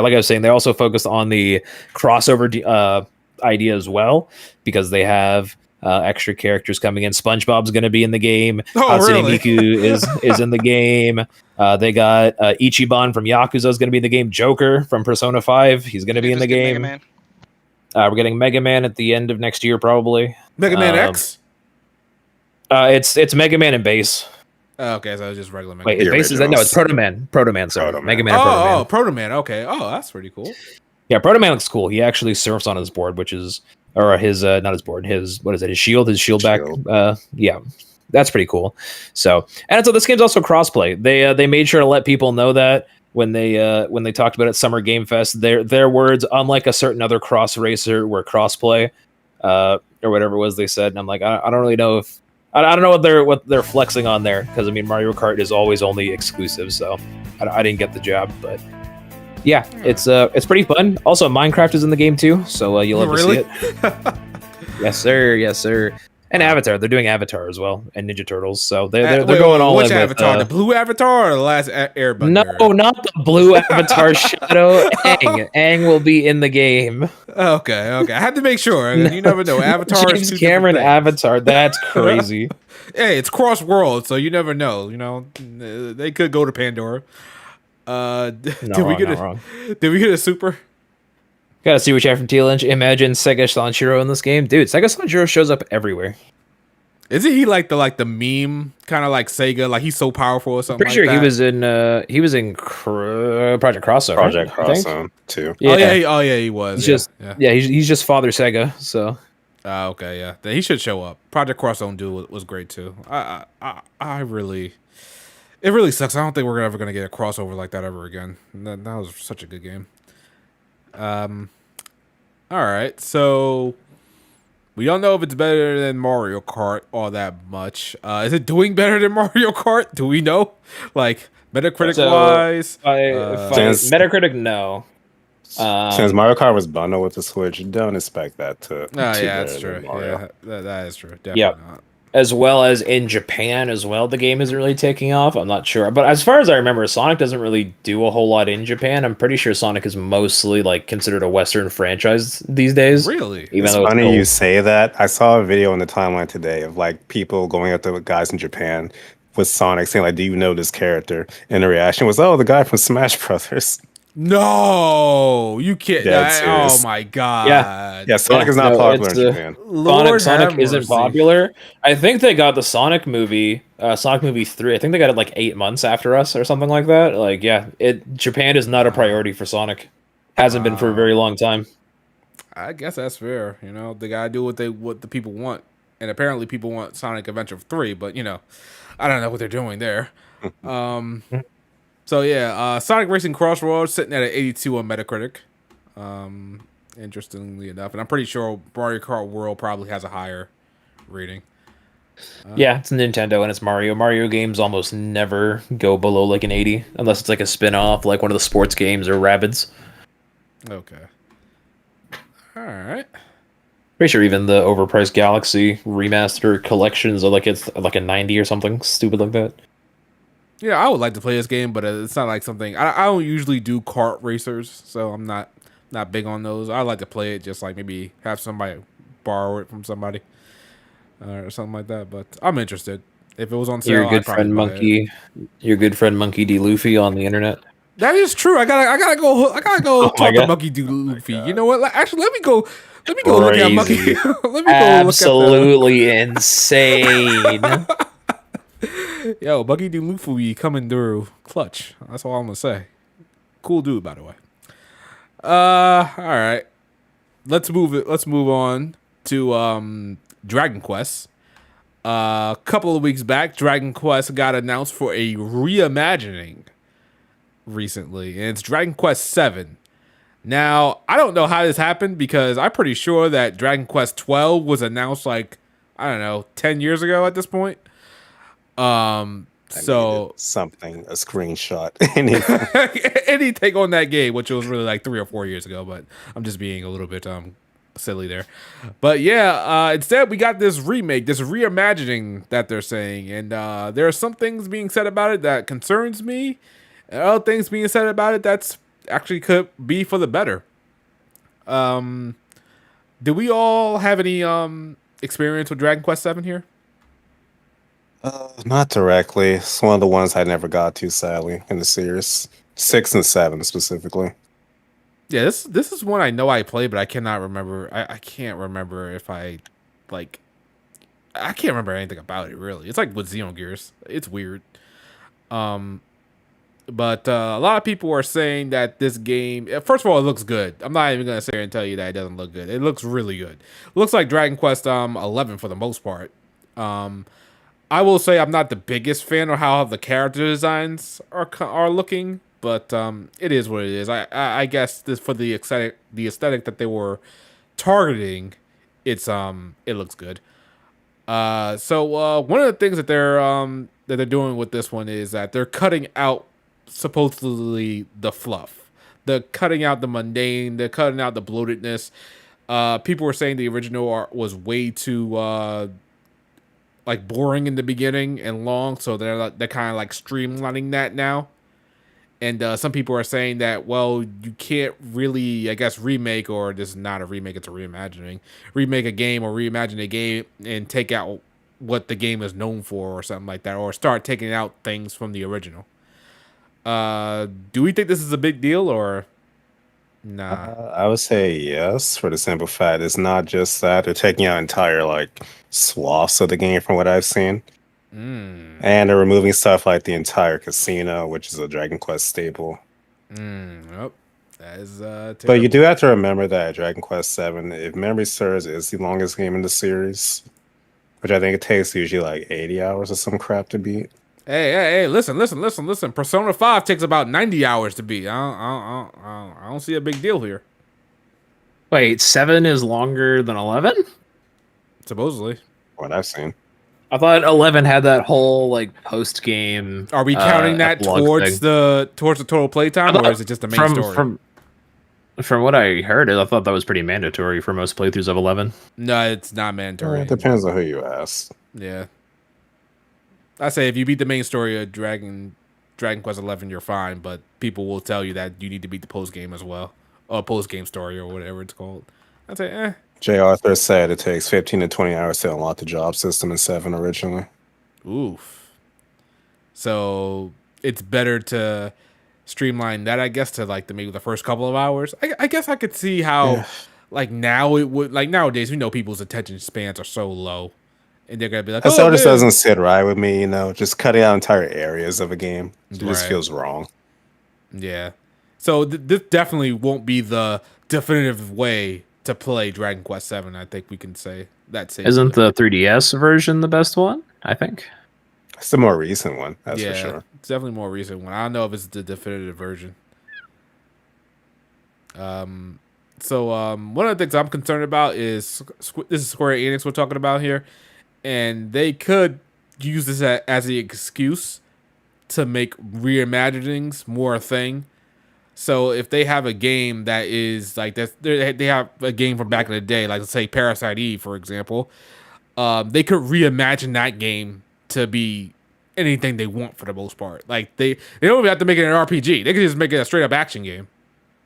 like I was saying, they also focused on the crossover idea as well, because they have extra characters coming in. SpongeBob's going to be in the game. Hatsune Miku is in the game. They got Ichiban from Yakuza is going to be in the game. Joker from Persona 5, he's going to be in the game. Mega Man? We're getting Mega Man at the end of next year, probably. Mega Man X? It's Mega Man and Base. Oh, okay, so it was just regular Mega Wait, Man. Base is that? No, it's Proto Man. Sorry. Proto Man. Mega Man and Proto Man. Proto Man. Okay. Oh, that's pretty cool. Yeah, Proto Man looks cool. He actually surfs on his board, which is, or his, not his board, his, what is it, his shield back. Yeah, that's pretty cool. So, and so this game's also crossplay. They made sure to let people know that when they talked about it at Summer Game Fest, their words, unlike a certain other cross racer, were crossplay, or whatever it was they said. And I'm like, I don't really know if, I don't know what they're flexing on there, because I mean Mario Kart is always only exclusive, so I didn't get the job, but yeah, it's pretty fun. Also, Minecraft is in the game too, so you'll have to see it. Yes, sir. And Avatar, they're doing Avatar as well, and Ninja Turtles. So they're going all in. Which Avatar? The blue Avatar or the last Airbender? No, not the blue Avatar. Shadow Aang will be in the game. Okay. I had to make sure. You never know. Avatar James is Cameron Avatar. That's crazy. Hey, it's cross world, so you never know. You know, they could go to Pandora. Did we get a super? Gotta see what you have from T-Lynch. Imagine Sega Sanshiro in this game. Dude, Sega Sanshiro shows up everywhere. Isn't he like the meme, kind of like Sega, like he's so powerful or something? Pretty sure like he was in Project Crossover. Project Crossover too. Yeah. Oh yeah, he was. He's just Father Sega. So. Okay, yeah. Then he should show up. Project Crossover dude was great too. I really. It really sucks. I don't think we're ever gonna get a crossover like that ever again. That was such a good game. All right, so we don't know if it's better than Mario Kart all that much. Is it doing better than Mario Kart? Do we know? Like Metacritic So wise, Since Metacritic, no. since Mario Kart was bundled with the Switch, don't expect that to oh do yeah, better that's true. than Mario. Yeah, that is true. Definitely Yep. not. As well as in Japan as well, the game isn't really taking off. I'm not sure, but as far as I remember, Sonic doesn't really do a whole lot in Japan. I'm pretty sure Sonic is mostly like considered a Western franchise these days. Really? Even It's though funny still- you say that. I saw a video on the timeline today of like people going up to guys in Japan with Sonic saying like, "Do you know this character?" And the reaction was, "Oh, the guy from Smash Brothers." No, you can't. Dead Oh serious. my god. Yeah, Sonic Yeah, is not no, popular in it's, Japan. Lord Sonic have isn't mercy. popular. I think they got the Sonic movie 3. I think they got it like 8 months after us or something like that. Like, yeah, Japan is not a priority for Sonic. Hasn't been for a very long time. I guess that's fair. You know, they gotta do what the people want, and apparently people want Sonic Adventure 3. But you know, I don't know what they're doing there. So yeah, Sonic Racing Crossroads sitting at an 82 on Metacritic. Interestingly enough, and I'm pretty sure Mario Kart World probably has a higher rating. Yeah, it's Nintendo and it's Mario. Mario games almost never go below like an 80 unless it's like a spin-off, like one of the sports games or Rabbids. Okay. All right. Pretty sure even the overpriced Galaxy remaster collections are like it's like a 90 or something stupid like that. Yeah, I would like to play this game, but it's not like something I don't usually do kart racers, so I'm not big on those. I like to play it just like maybe have somebody borrow it from somebody or something like that. But I'm interested. If it was on sale, Your good I'd probably friend buy it. Monkey, your good friend Monkey D. Luffy on the internet. That is true. I gotta go Oh my talk to God. Monkey D. Luffy. You know what? Actually, let me go look at Monkey. Crazy. Let me go look Absolutely insane. at the yo Monkey D. Luffy coming through clutch. That's all I'm gonna say. Cool dude, by the way. All right. Let's move on to Dragon Quest. A couple of weeks back, Dragon Quest got announced for a reimagining recently, and it's Dragon Quest VII. Now, I don't know how this happened because I'm pretty sure that Dragon Quest 12 was announced like, I don't know, 10 years ago at this point. So something, a screenshot, anything. anything on that game, which was really like 3 or 4 years ago, but I'm just being a little bit silly there. But yeah, instead we got this remake, this reimagining that they're saying, and there are some things being said about it that concerns me, and other things being said about it that's actually could be for the better. Do we all have any experience with Dragon Quest 7 here? Not directly. It's one of the ones I never got to, sadly, in the series. 6 and 7 specifically. Yeah, this is one I know I played, but I cannot remember. I can't remember if I like. I can't remember anything about it really. It's like with Xenogears. It's weird. But a lot of people are saying that this game. First of all, it looks good. I'm not even gonna sit here and tell you that it doesn't look good. It looks really good. It looks like Dragon Quest 11 for the most part. I will say I'm not the biggest fan of how the character designs are looking, but it is what it is. I guess this for the aesthetic that they were targeting, it looks good. So one of the things that they're doing with this one is that they're cutting out supposedly the fluff. They're cutting out the mundane. They're cutting out the bloatedness. People were saying the original art was way too like boring in the beginning and long, so they're kind of like streamlining that now. And some people are saying that, well, you can't really, I guess, remake, or this is not a remake, it's a reimagining. Remake a game or reimagine a game and take out what the game is known for or something like that, or start taking out things from the original. Do we think this is a big deal or nah? I would say yes, for the simple fact it's not just that. They're taking out entire like swaths of the game from what I've seen. And they're removing stuff like the entire casino, which is a Dragon Quest staple. Yep. That is But you do have to remember that Dragon Quest 7, if memory serves, is the longest game in the series, which I think it takes usually like 80 hours or some crap to beat. Hey, listen. Persona 5 takes about 90 hours to beat. I don't see a big deal here. Wait, 7 is longer than 11? Supposedly. What I've seen. I thought 11 had that whole like post game. Are we counting that towards thing. the total playtime, or is it just the main story? From what I heard, I thought that was pretty mandatory for most playthroughs of 11. No, it's not mandatory. It depends on who you ask. Yeah. I say if you beat the main story of Dragon Quest 11, you're fine, but people will tell you that you need to beat the post game as well, or post game story or whatever it's called. I'd say, J. Arthur said it takes 15 to 20 hours to unlock the job system in 7 originally. Oof. So it's better to streamline that, I guess, to like maybe the first couple of hours. I guess I could see how, like now it would, like nowadays we know people's attention spans are so low, and they're gonna be like, That just doesn't sit right with me, just cutting out entire areas of a game. It just Right. feels wrong. Yeah. So this definitely won't be the definitive way to play Dragon Quest 7. I think we can say that safely. Isn't the 3DS version the best one? I think. It's the more recent one, that's for Yeah, sure. it's definitely more recent one. I don't know if it's the definitive version. So one of the things I'm concerned about is this is Square Enix we're talking about here, and they could use this as the excuse to make reimaginings more a thing. So if they have a game that is like this, they have a game from back in the day, like let's say Parasite Eve, for example, they could reimagine that game to be anything they want for the most part. Like they don't even have to make it an RPG. They could just make it a straight up action game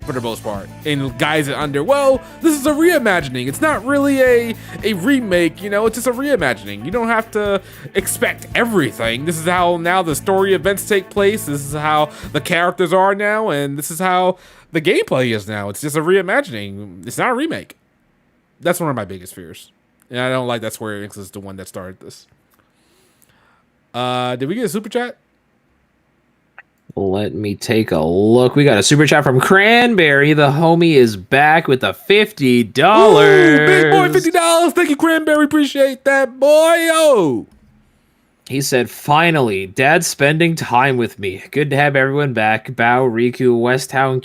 for the most part and guise it under, well, this is a reimagining. It's not really a remake, it's just a reimagining. You don't have to expect everything. This is how now the story events take place. This is how the characters are now, and this is how the gameplay is now. It's just a reimagining. It's not a remake. That's one of my biggest fears. And I don't like that Square Enix is the one that started this. Did we get a super chat? Let me take a look. We got a super chat from Cranberry. The homie is back with the $50. Ooh, big boy, $50. Thank you, Cranberry. Appreciate that, boy. Yo. He said, finally, Dad's spending time with me. Good to have everyone back. Bao, Riku, Westtown,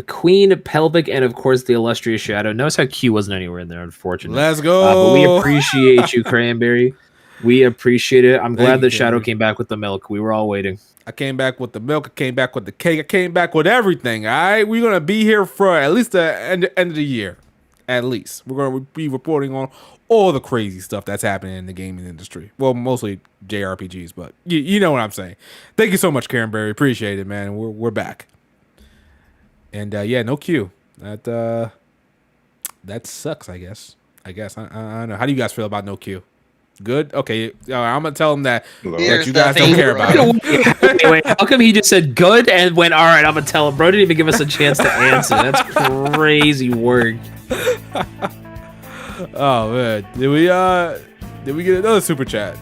Queen, Pelvic, and of course the illustrious Shadow. Notice how Q wasn't anywhere in there, unfortunately. Let's go. But we appreciate you, Cranberry. We appreciate it. I'm glad you, that Shadow Cranberry. came back with the milk. We were all waiting. I came back with the milk. I came back with the cake. I came back with everything. All right, we're gonna be here for at least the end of the year. At least we're gonna be reporting on all the crazy stuff that's happening in the gaming industry. Well, mostly JRPGs, but you know what I'm saying. Thank you so much, Karen Berry. Appreciate it, man. We're back. And yeah, no Q. That sucks. I guess. I don't know. How do you guys feel about no Q? Good. Okay. I'm gonna tell him that Here's you the guys don't thing, care bro. about it. Wait, how come he just said good and went, all right, I'm going to tell him? Bro didn't even give us a chance to answer. That's crazy work. Oh man, did we get another super chat?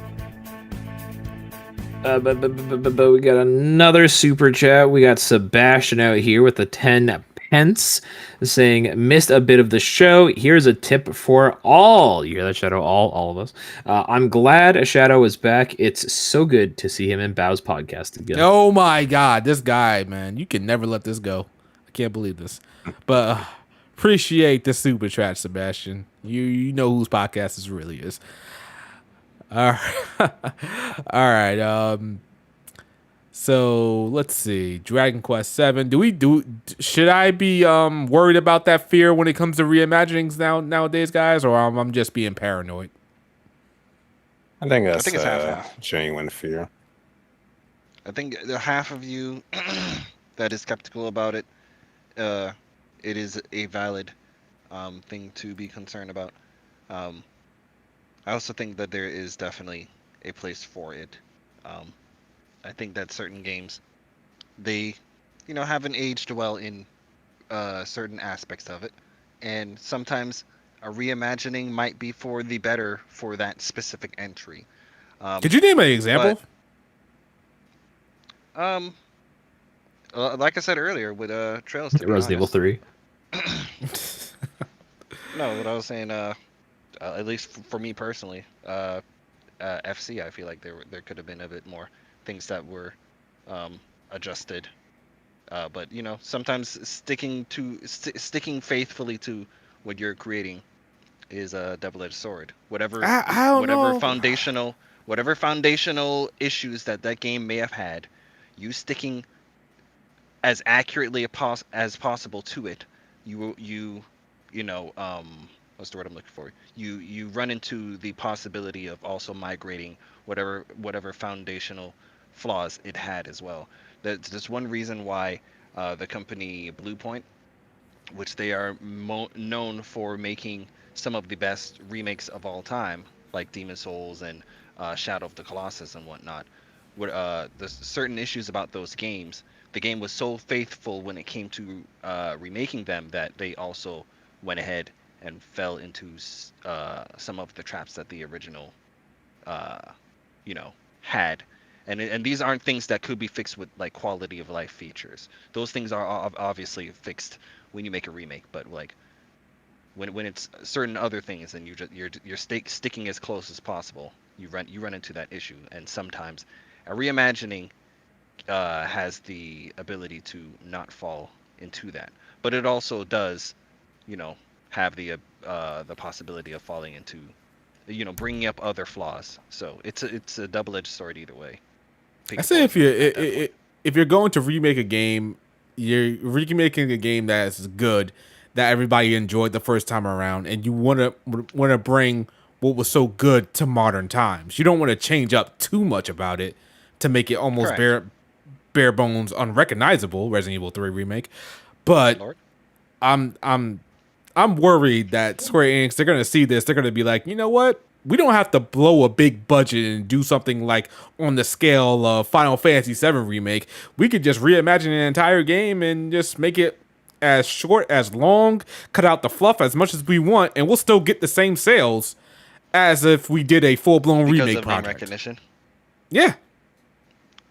But we got another super chat. We got Sebastian out here with the 10 pence saying, missed a bit of the show. Here's a tip for all. You hear that, Shadow? All of us. I'm glad Shadow is back. It's so good to see him in Bao's podcast again. Oh my god, this guy, man, you can never let this go. I can't believe this, but appreciate the super chat, Sebastian. You know whose podcast this really is. All right. All right. So let's see. Dragon Quest 7. Should I be worried about that fear when it comes to reimaginings nowadays, guys, or I'm just being paranoid? I think that's it's half-half. genuine fear. I think the half of you that is skeptical about it, it is a valid thing to be concerned about. I also think that there is definitely a place for it. I think that certain games, they, haven't aged well in certain aspects of it, and sometimes a reimagining might be for the better for that specific entry. Could you name an example? Like I said earlier with Trails, to be Resident Evil honest. 3. No, what I was saying, at least for me personally, FC, I feel like there could have been a bit more things that were adjusted. But you know, sometimes sticking faithfully to what you're creating is a double-edged sword. I don't know. Whatever foundational issues that game may have had, you sticking as accurately as possible to it, you know, what's the word I'm looking for? You run into the possibility of also migrating whatever foundational flaws it had as well. That's one reason why the company Bluepoint, which they are known for making some of the best remakes of all time, like Demon Souls and Shadow of the Colossus and whatnot. There's certain issues about those games. The game was so faithful when it came to remaking them that they also went ahead and fell into some of the traps that the original, uh, had. And these aren't things that could be fixed with like quality of life features. Those things are obviously fixed when you make a remake, but like when it's certain other things and you're sticking as close as possible, you run into that issue. And sometimes a reimagining has the ability to not fall into that, but it also does, have the possibility of falling into, bringing up other flaws. So it's a double-edged sword either way. I say if you're going to remake a game, you're remaking a game that is good, that everybody enjoyed the first time around, and you wanna bring what was so good to modern times. You don't want to change up too much about it to make it almost Correct. bare bones unrecognizable. Resident Evil 3 remake, but Lord. I'm worried that Square Enix, they're gonna see this, they're gonna be like, you know what? We don't have to blow a big budget and do something like on the scale of Final Fantasy VII remake. We could just reimagine an entire game and just make it as short as long, cut out the fluff as much as we want, and we'll still get the same sales as if we did a full blown Because remake of name project. recognition. Yeah,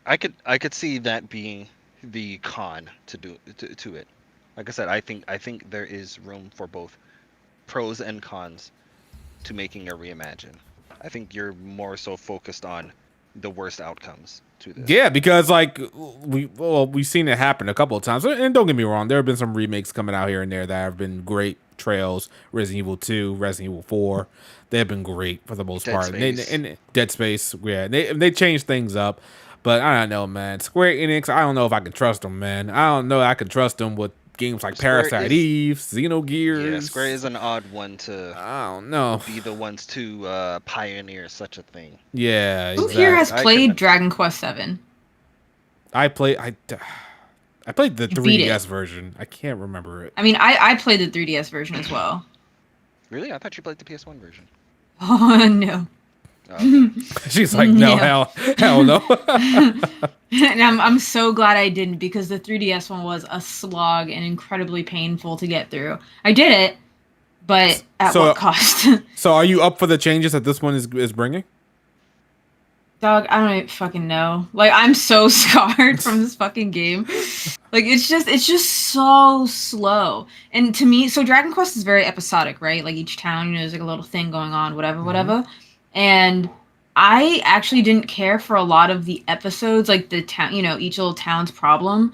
I could see that being the con to it. Like I said, I think there is room for both pros and cons to making a reimagine. I think you're more so focused on the worst outcomes to this. yeah, because like we've seen it happen a couple of times, and don't get me wrong, there have been some remakes coming out here and there that have been great. Trails, Resident Evil 2, Resident Evil 4, they have been great for the most Dead part. Space. And Dead Space, yeah, they changed things up, but I don't know, man. Square Enix, I don't know if I can trust them, man. I don't know I can trust them with games like Square Parasite is- Eve, Xenogears. Yeah, Square is an odd one to I don't know. be the ones to pioneer such a thing. Yeah, Who here has I played can- Dragon Quest VII? I played the You beat it. 3DS version. I can't remember it. I mean, I played the 3DS version as well. Really? I thought you played the PS1 version. Oh no. Oh, okay. She's like, no, Yeah. hell no. And I'm so glad I didn't, because the 3DS one was a slog and incredibly painful to get through. I did it, but at So- what cost? So, are you up for the changes that this one is bringing? Dog, I don't even fucking know. Like, I'm so scarred from this fucking game. Like, it's just so slow. And to me, so Dragon Quest is very episodic, right? Like, each town, there's like a little thing going on, whatever. And I actually didn't care for a lot of the episodes, like the town, each little town's problem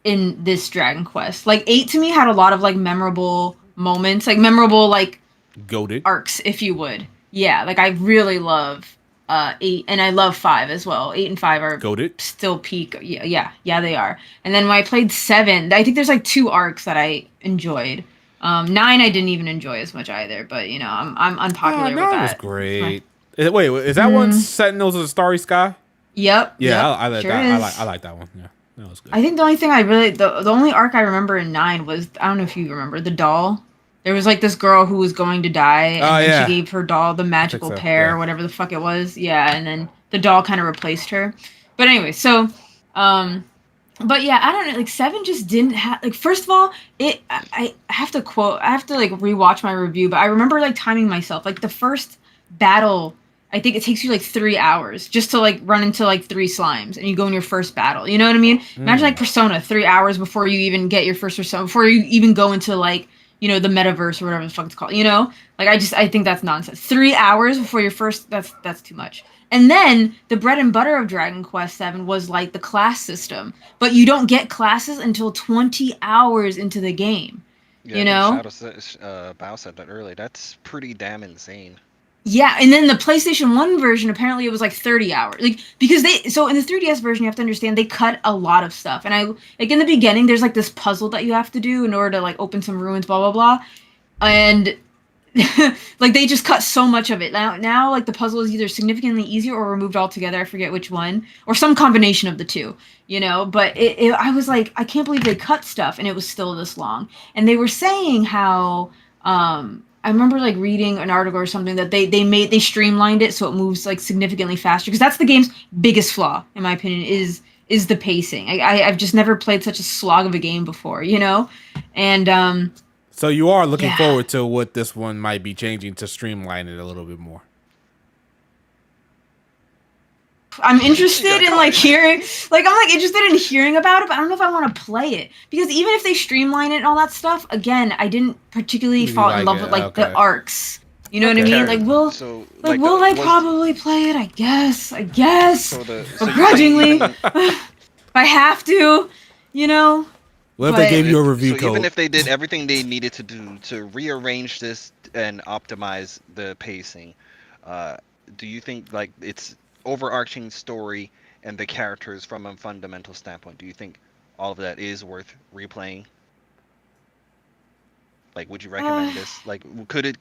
in this Dragon Quest. Like, 8 to me had a lot of like memorable moments, like memorable like Goated. arcs, if you would. Yeah, like I really love 8, and I love 5 as well. 8 and 5 are Goated. still peak. Yeah, they are. And then when I played 7, I think there's like 2 arcs that I enjoyed. 9 I didn't even enjoy as much either, but I'm unpopular with that that. was great. Wait, is that one Sentinels of the Starry Sky? Yep. Yeah, yep, I like sure that. is. I like that one. Yeah, that was good. I think the only thing the only arc I remember in 9 was, I don't know if you remember, the doll. There was like this girl who was going to die, and then yeah. she gave her doll the magical so, pear, yeah. or whatever the fuck it was. Yeah, and then the doll kind of replaced her. But anyway, so, but yeah, I don't know. Like 7 just didn't have, like, first of all, I have to like rewatch my review, but I remember like timing myself. Like the first battle, I think it takes you like 3 hours just to like run into like 3 slimes, and you go in your first battle. You know what I mean? Imagine like Persona, 3 hours before you even get your first Persona, before you even go into like, the metaverse or whatever the fuck it's called. Like I think that's nonsense. 3 hours before your first, that's too much. And then the bread and butter of Dragon Quest VII was like the class system, but you don't get classes until 20 hours into the game. Yeah, I think Bao said that earlier. That's pretty damn insane. Yeah, and then the PlayStation 1 version, apparently it was like 30 hours. Like, because so in the 3DS version, you have to understand, they cut a lot of stuff. And like in the beginning, there's like this puzzle that you have to do in order to like open some ruins, blah, blah, blah. And like they just cut so much of it. Now like the puzzle is either significantly easier or removed altogether. I forget which one, or some combination of the two, but I was like, I can't believe they cut stuff and it was still this long. And they were saying how, I remember like reading an article or something that they streamlined it so it moves like significantly faster, because that's the game's biggest flaw, in my opinion, is the pacing. I've just never played such a slog of a game before, and So you are looking forward to what this one might be changing to streamline it a little bit more. I'm interested in like hearing, like I'm like interested in hearing about it, but I don't know if I want to play it, because even if they streamline it and all that stuff, again, I didn't particularly fall in love with like the arcs. You know what I mean? Like, will I probably play it? I guess. Begrudgingly, if I have to, What if they gave you a review code? Even if they did everything they needed to do to rearrange this and optimize the pacing, do you think like it's overarching story and the characters from a fundamental standpoint, do you think all of that is worth replaying? Like, would you recommend this? Like, could it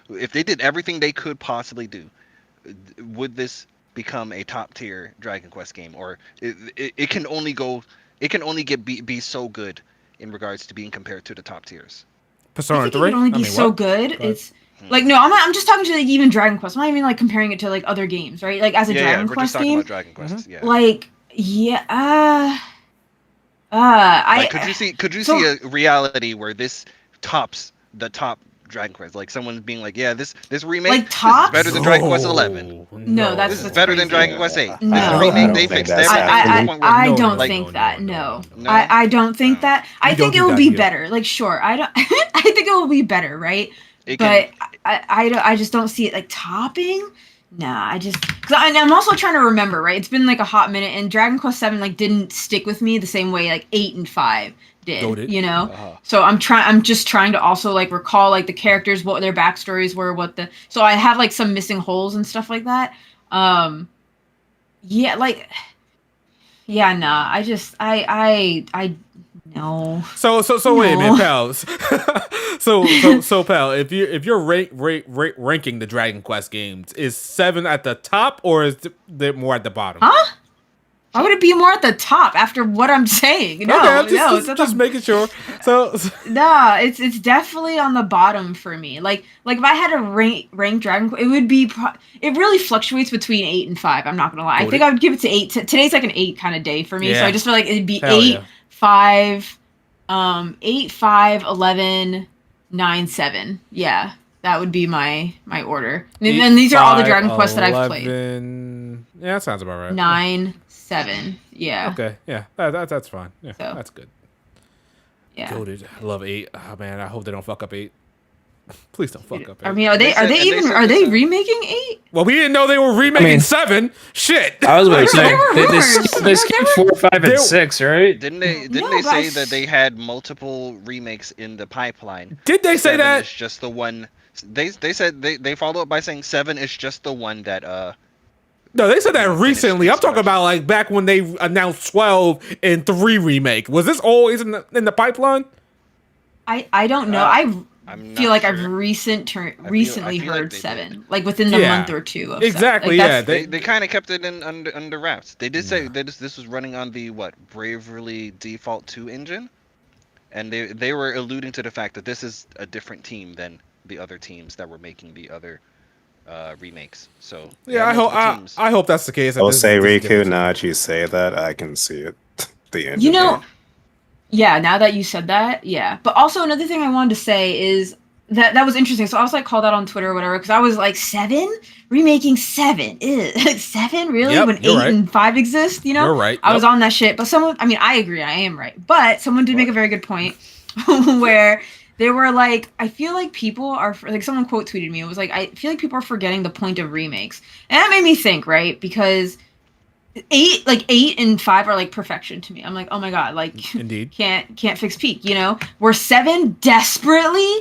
if they did everything they could possibly do, would this become a top tier Dragon Quest game, or it can only be so good in regards to being compared to the top tiers? Persona 3 it can only be so good. It's like, no, I'm just talking to like even Dragon Quest. I'm not even like comparing it to like other games, right? Like as a Dragon Quest we're just game. About Dragon Quest, Like, could you see a reality where this tops the top Dragon Quest? Like someone being like, yeah, this remake like tops? is better than Dragon Quest 11. No, this is better than Dragon Quest 8. No. This remake, they fixed everything. I don't think that. No. I don't think that. I think it will be better. Like, sure, I don't. I think it will be better, right? But I just don't see it like topping. Nah, because I'm also trying to remember, right? It's been like a hot minute, and Dragon Quest 7 like didn't stick with me the same way like 8 and 5 did. So I'm just trying to also like recall like the characters, what their backstories were, so I have like some missing holes and stuff like that. I no. So wait a minute, pals. so pal, if you're ranking the Dragon Quest games, is 7 at the top or is it more at the bottom? Huh? Why would it be more at the top after what I'm saying? No, okay, I'm just making sure. So nah, it's definitely on the bottom for me. Like if I had to rank Dragon Quest, it would be it really fluctuates between 8 and 5. I'm not gonna lie. I think I would give it to 8. Today's like an 8 kind of day for me, so I just feel like it'd be 8, 5, 8, 5, 11, 9, 7. Yeah, that would be my order. And these are all the Dragon Quests that I've played. Yeah, that sounds about right. 9, 7. Yeah. Okay. Yeah. That's fine. Yeah. So, that's good. Yeah. Goated. I love 8. Oh man, I hope they don't fuck up 8. Please don't fuck up 8. I mean, are they remaking 8? Well, we didn't know they were remaking 7. Shit. I was about to say they skipped 4, 5, and 6, right? Didn't they say that they had multiple remakes in the pipeline? Did they say that? Is just the one. They said they followed up by saying 7 is just the one that No, they said that recently. I'm talking about like back when they announced 12 and 3 remake. Was this always in the pipeline? I don't know. I feel like I've recently heard 7, like within the month or two. Of exactly. Like they kind of kept it under wraps. They did say this was running on the Bravely Default 2 engine, and they were alluding to the fact that this is a different team than the other teams that were making the other remakes. So yeah, I hope that's the case. I'll say Riku. Now that you say that, I can see it. The end. Yeah. Now that you said that, yeah. But also another thing I wanted to say is that was interesting. So I was like called out on Twitter or whatever because I was like 7 remaking 7. 7 really? Yep, when 8 and 5 exist, You're right. I was on that shit. But I agree, I am right. But someone did make a very good point. where they were like, I feel like people are like, someone quote tweeted me. It was like, I feel like people are forgetting the point of remakes, and that made me think, right? Because eight and five are like perfection to me. I'm like, oh my god, like Indeed. can't fix peak, you know? Where seven desperately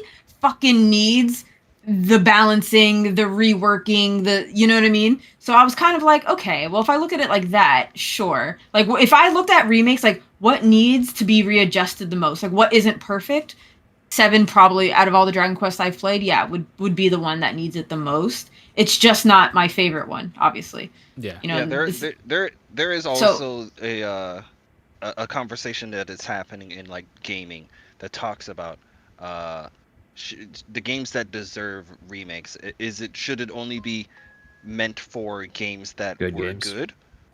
fucking needs the balancing, the reworking, the, you know what I mean? So I was kind of like, okay, well, if I look at it like that, sure. Like if I looked at remakes, like what needs to be readjusted the most, like what isn't perfect, seven probably out of all the Dragon Quests I've played, yeah, would be the one that needs it the most. It's just not my favorite one, obviously. Yeah. You know, Yeah, there is so also a conversation that is happening in like gaming that talks about uh the games that deserve remakes. Should it only be meant for games that Good were games. good,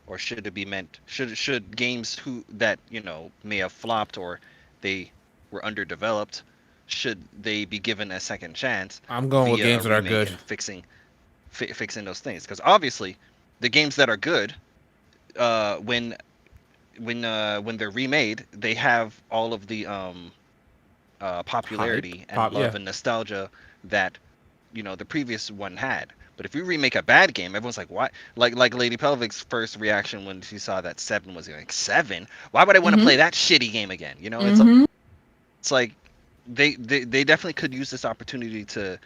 or should it be meant should games who that may have flopped or they were underdeveloped, should they be given a second chance I'm going with via a games that are remake good. and fixing those things? Because obviously the games that are good, when when they're remade, they have all of the Hype. popularity and Pop. love Yeah. and nostalgia that the previous one had. But if you remake a bad game, everyone's like, "Why?" Like Lady Pelvic's first reaction when she saw that seven was like, seven. Why would I want to play that shitty game again? mm-hmm. It's like they definitely could use this opportunity to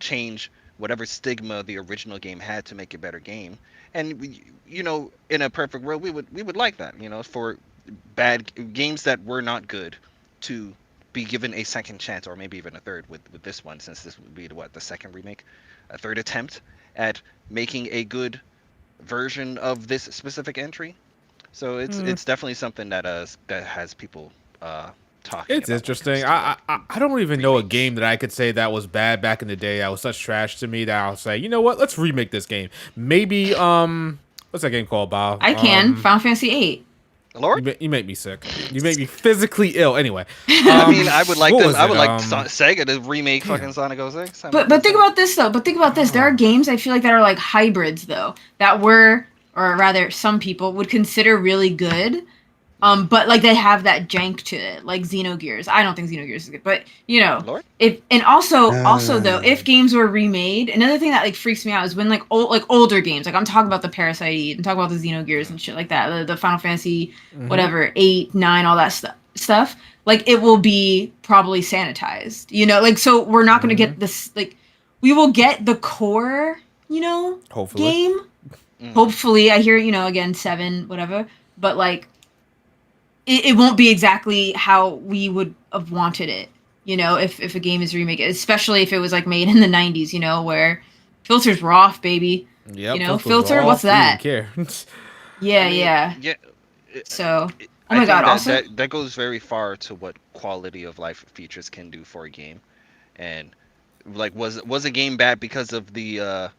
change whatever stigma the original game had to make a better game. And in a perfect world, we would like that, for bad games that were not good to be given a second chance, or maybe even a third with this one, since this would be the second remake, a third attempt at making a good version of this specific entry. So it's definitely something that has people talking It's about when it interesting. comes to like I don't even know a remakes. game that I could say that was bad back in the day. That was such trash to me that I'll say, you know what? Let's remake this game. Maybe what's that game called, Bob? I can. Final Fantasy VIII. Lord, You make me sick. You make me physically ill. Anyway, I mean, I would like what them. was I it? would like Sega to remake fucking Damn. Sonic 06. I mean, But just think saying. about this though. But think about this. There are Oh. games I feel like that are like hybrids though, that were, or rather, some people would consider really good. But like they have that jank to it, like Xenogears. I don't think Xenogears is good, but Lord. if, and also though, Uh, if games were remade, another thing that like freaks me out is when like older games, like I'm talking about the Parasite, I'm talking about the Xenogears and shit like that, the Final Fantasy, Mm-hmm. whatever, 8, 9, all that stuff. Like it will be probably sanitized, like so we're not going to Mm-hmm. get this, like we will get the core, Hopefully. game. Mm. Hopefully, I hear again 7, whatever, but like it won't be exactly how we would have wanted it, if a game is remake, especially if it was like made in the 90s, where filters were off, baby. Yep. Filters were Filter, what's off. We didn't that? care. Yeah, I mean, yeah. yeah. So, oh I my god, think that, also, that that goes very far to what quality of life features can do for a game. And like, was a game bad because of the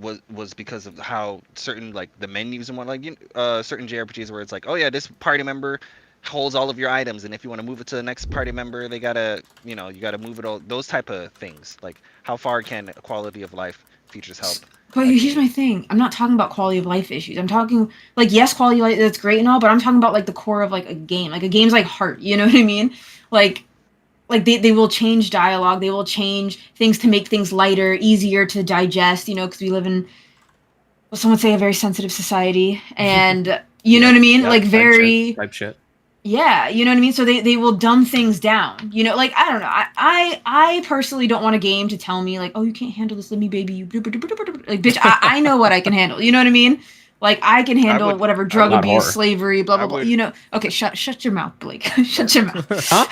was because of how certain like the menus and what, like certain JRPGs where it's like, oh yeah, this party member holds all of your items, and if you want to move it to the next party member, they gotta you gotta move it all. Those type of things. Like, how far can quality of life features help but a here's my game? thing. I'm not talking about quality of life issues. I'm talking like, yes, quality of life, that's great and all, but I'm talking about like the core of like a game. Like a game's like heart, you know what I mean? Like they will change dialogue, they will change things to make things lighter, easier to digest, because we live in, well, some would say, a very sensitive society, and you know Yep. what I mean, Yep. like very, Type shit. yeah, you know what I mean. So they will dumb things down, like I don't know. I personally don't want a game to tell me like, oh, you can't handle this, let me baby you, like bitch, I know what I can handle. You know what I mean? Like I can I handle would. whatever, I drug would. Not abuse, horror. slavery, blah I blah blah. would. Okay, shut your mouth, Blake. Shut your mouth. Huh?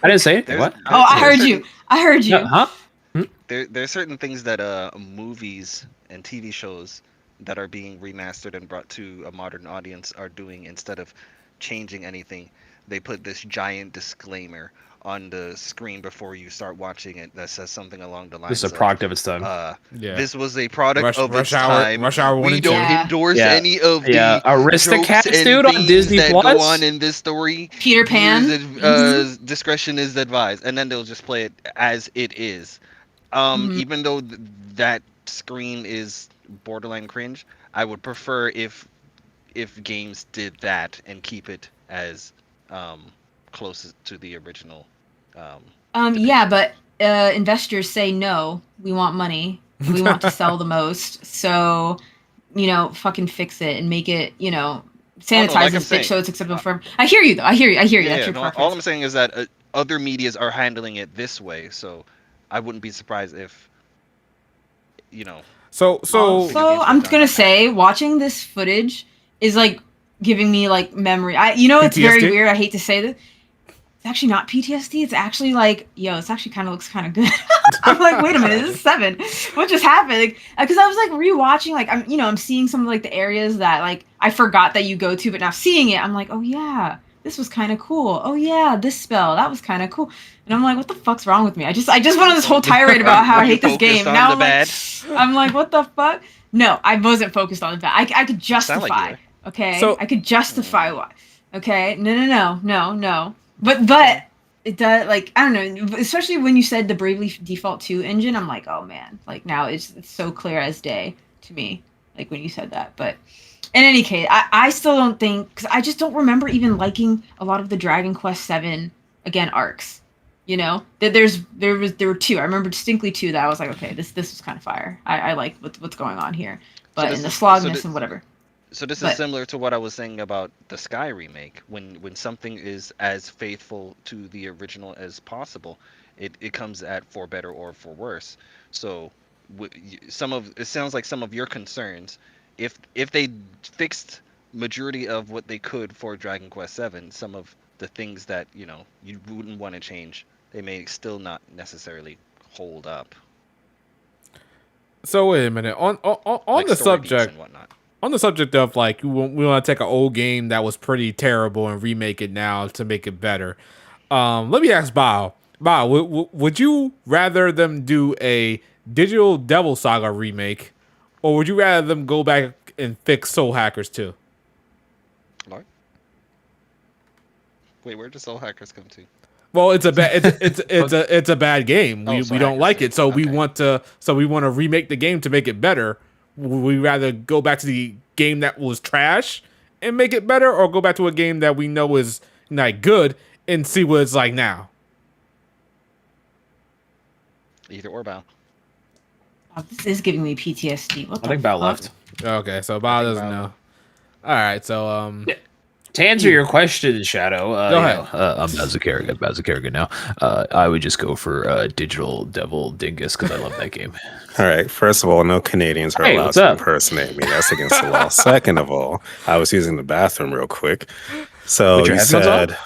I didn't say anything. There's What? Oh, I there's heard you. certain I heard No, you. huh? Hmm? there's certain things that movies and TV shows that are being remastered and brought to a modern audience are doing. Instead of changing anything, they put this giant disclaimer on the screen before you start watching it that says something along the This is a lines of product of its time. Yeah. this was a product of its time. Rush Hour 1 We and 2. don't Yeah. endorse Yeah. any of Yeah. the tropes Aristocats, and dude, on themes Disney that go Plus. on in this story. Peter Pan. Discretion is advised, and then they'll just play it as it is. Mhm. Even though that screen is borderline cringe, I would prefer if games did that and keep it as close to the original Yeah, but investors say no. We want money. We want to sell the most. So, fucking fix it and make it, sanitize like I'm this bitch saying, so it's acceptable for. I hear you though. I hear you. Yeah, That's your no, preference. all I'm saying is that other medias are handling it this way, so I wouldn't be surprised if, So Also, I'm gonna say watching this footage is like giving me like memory. It's very PTSD? weird. I hate to say this. It's actually not PTSD. It's actually like, this actually kind of looks kind of good. I'm like, wait a minute, this is 7. What just happened? Because I was like rewatching, like I'm seeing some of like the areas that like I forgot that you go to, but now seeing it, I'm like, oh yeah, this was kind of cool. Oh yeah, this spell that was kind of cool. And I'm like, what the fuck's wrong with me? I just went on this whole tirade about how I hate this game. Now I'm like, what the fuck? No, I wasn't focused on the bad. I could justify. Okay, So- I could justify why. Okay, no. But it does, like, I don't know, especially when you said the Bravely Default 2 engine, I'm like, oh man, like now it's so clear as day to me, like when you said that. But in any case, I still don't think, because I just don't remember even liking a lot of the Dragon Quest 7 again arcs. That there were 2. I remember distinctly 2 that I was like, okay, this was kind of fire. I like what's going on here, but in the slogness and whatever. So this is similar to what I was saying about the Sky remake. When something is as faithful to the original as possible, it comes at for better or for worse. So it sounds like some of your concerns, if they fixed majority of what they could for Dragon Quest 7, some of the things that you wouldn't want to change, they may still not necessarily hold up. So wait a minute. On Like the story beats subject. and whatnot. On the subject of like we want to take an old game that was pretty terrible and remake it now to make it better. Let me ask Bao. Bao, would you rather them do a Digital Devil Saga remake, or would you rather them go back and fix Soul Hackers 2? Lord? Wait, where does Soul Hackers come to? Well, it's a bad it's a bad game. We Soul don't like Hackers it, so 2. we Okay. want to remake the game to make it better. Would we rather go back to the game that was trash and make it better, or go back to a game that we know is not good and see what it's like now? Either or, Bao. Oh, this is giving me PTSD. What the I think Bao fuck? left. Okay, so Bao doesn't know. All right, so To answer your question, Shadow, Go ahead. I'm Bazookarga now. I would just go for Digital Devil Dingus because I love that game. All right. First of all, no Canadians are Hey, allowed what's to up? impersonate me. That's against the law. Second of all, I was using the bathroom real quick. So Put your you headphones on? said,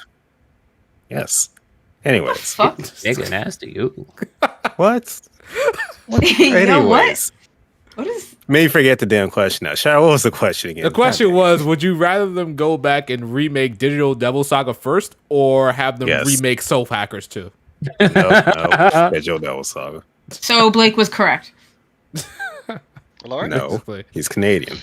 yes. Anyways, Fuck. Nigga nasty. Ooh. what? You know what? Anyways, What is? may forget the damn question now. Shadow, what was the question again? the question was: would you rather them go back and remake Digital Devil Saga first, or have them Yes. remake Soul Hackers 2? No. Digital Devil Saga. So Blake was correct. Lord? No, Basically. he's Canadian.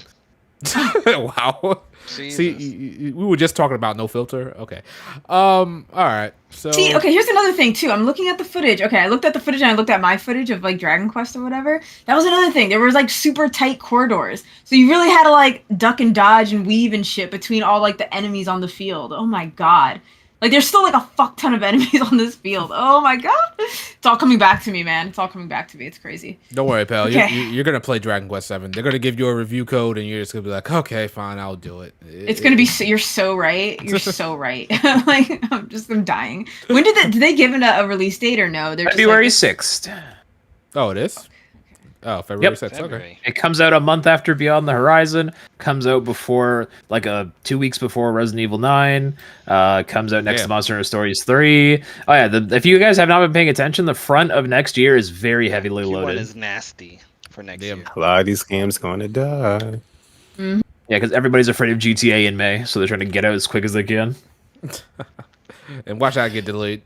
Wow. Jesus. See, we were just talking about no filter. Okay. All right. So See, okay, here's another thing too. I'm looking at the footage. Okay, I looked at the footage and I looked at my footage of like Dragon Quest or whatever. That was another thing. There was like super tight corridors. So you really had to like duck and dodge and weave and shit between all like the enemies on the field. Oh my god. Like there's still like a fuck ton of enemies on this field. Oh my god. It's all coming back to me, man. It's all coming back to me. It's crazy. don't worry, pal. Okay. You're gonna play Dragon Quest 7. They're gonna give you a review code, and you're just gonna be like, okay, fine, I'll do it. It's gonna be you're so right. You're so right. Like I'm dying. When did they give it a release date or no? They're just February like, 6th. Oh, it is. Oh, February Yep. 6th. Okay. February. It comes out a month after Beyond the Horizon. Comes out before, 2 weeks before Resident Evil 9. Comes out next to Monster Hunter Stories 3. Oh yeah, if you guys have not been paying attention, the front of next year is very heavily Q1 loaded. is nasty for next Damn. year. A lot of these games going to die. Yeah, because everybody's afraid of GTA in May, so they're trying to get out as quick as they can. And watch that get delayed.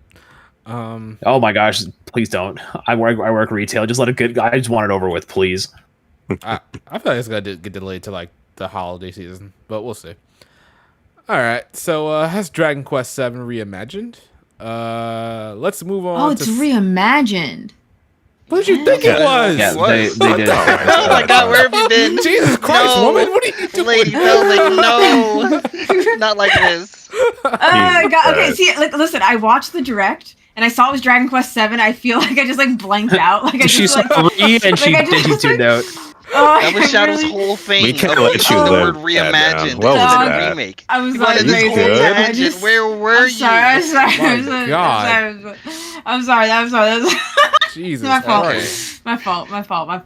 Oh my gosh, please don't. I work retail. Just let it get. I just want it over with, please. I feel like it's gonna get delayed to like the holiday season, but we'll see. All right, so has Dragon Quest 7 reimagined? Let's move on. oh, it's reimagined. What did you think it was? Yeah, What? they did. Oh my god, where have you been? Jesus Christ, No. woman! What are you doing? Lady, no, not like this. God, okay, Christ. see, like, listen, I watched the direct and I saw it was Dragon Quest 7, I feel like I just like blanked out. Like I She just saw like, 3 and she I just, tuned out. oh, That was I Shadow's really- whole thing. We can't of let using you the live word that down. reimagined What was instead of that? remake. I was He like, wanted this very whole good. I tangent. just- Where were I'm you? sorry. I'm sorry. My I'm sorry. God. I'm sorry. I'm sorry. That's Jesus my fault. Christ. My fault.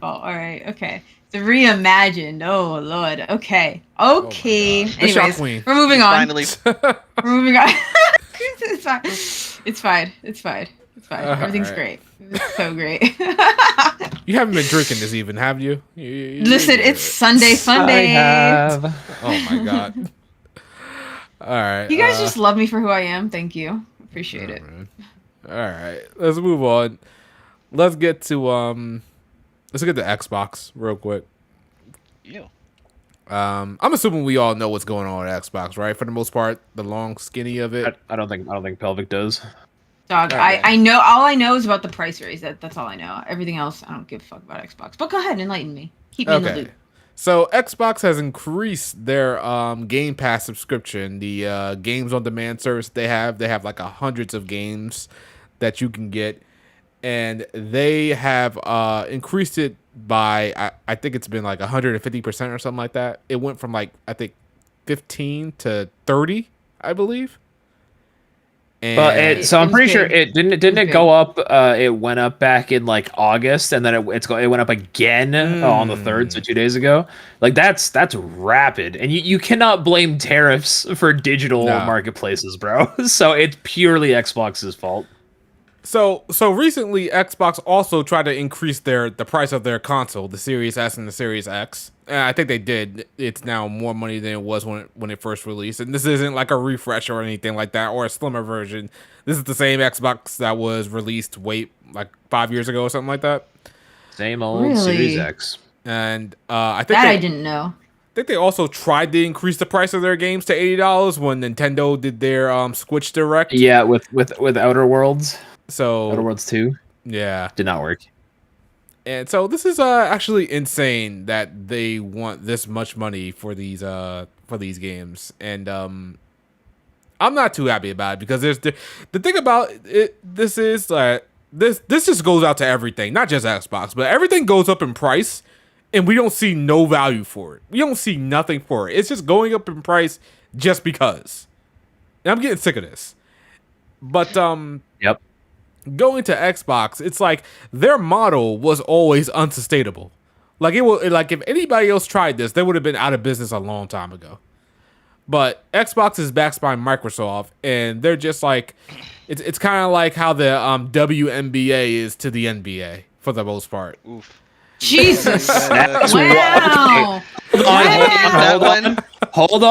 All right. Okay. The reimagined. Oh Lord. Okay. Okay. God. The Shaw Anyways, Queen. we're moving on. Finally, We're moving on. It's fine. It's fine. It's fine. It's fine. All Everything's right. great. It's so great. You haven't been drinking this even, have you? Listen, it's Sunday Fun I Day. have. Oh my God. All right. You guys just love me for who I am. Thank you. Appreciate it. Man. All right. Let's move on. Let's get to Xbox real quick. you. I'm assuming we all know what's going on with Xbox, right? For the most part, the long skinny of it. I don't think Pelvic does. Dog, Okay. I know all I know is about the price raise. That's all I know. Everything else, I don't give a fuck about Xbox. But go ahead and enlighten me. Keep me in the Okay. loop. So Xbox has increased their Game Pass subscription, the games on demand service they have. They have like hundreds of games that you can get, and they have increased it by I think it's been like 150% or something like that. It went from like I think 15 to 30, I believe. And But so I'm was pretty sure big. it didn't was it go up. It went up back in like August, and then it went up again on the 3rd, so 2 days ago. Like that's rapid, and you cannot blame tariffs for digital No. marketplaces, bro. So it's purely Xbox's fault. So recently, Xbox also tried to increase the price of their console, the Series S and the Series X. And I think they did. It's now more money than it was when it first released. And this isn't like a refresh or anything like that, or a slimmer version. This is the same Xbox that was released like 5 years ago or something like that. Same old Really? Series X. And I think That I didn't know. I think they also tried to increase the price of their games to $80 when Nintendo did their Switch Direct. Yeah, with Outer Worlds. So Outer Worlds 2 yeah. did not work. And so this is actually insane that they want this much money for these games, and I'm not too happy about it because there's the thing about it. This is this just goes out to everything, not just Xbox, but everything goes up in price, and we don't see no value for it. We don't see nothing for it. It's just going up in price just because. And I'm getting sick of this. But Yep. going to Xbox, it's like their model was always unsustainable. Like if anybody else tried this, they would have been out of business a long time ago. But Xbox is backed by Microsoft, and they're just like, it's kind of like how the WNBA is to the NBA for the most part. Oof. Jesus. That's Wow. Hold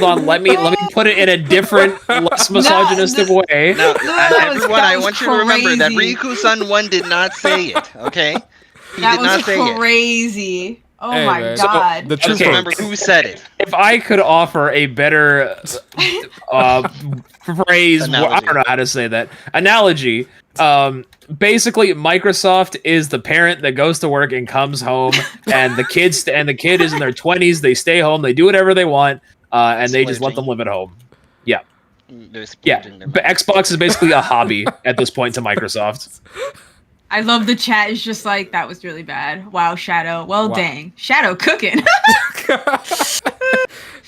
on. Let me put it in a different, less misogynistic way. Now, That was- everyone, that I was want you to remember that crazy. Riku-san 1 did not say it, okay? He That did not was say it. crazy. Oh Hey, my man. god. The Just true remember folks. who said it. If I could offer a better phrase, I Analogy. don't know how to say that analogy. Basically, Microsoft is the parent that goes to work and comes home, and the kid is in their 20s. They stay home, they do whatever they want, and they just let them live at home. Yeah, They're yeah. splurging their But money. Xbox is basically a hobby at this point to Microsoft. I love the chat. It's just like, that was really bad. Wow, Shadow. Well, Wow. dang. Shadow cooking.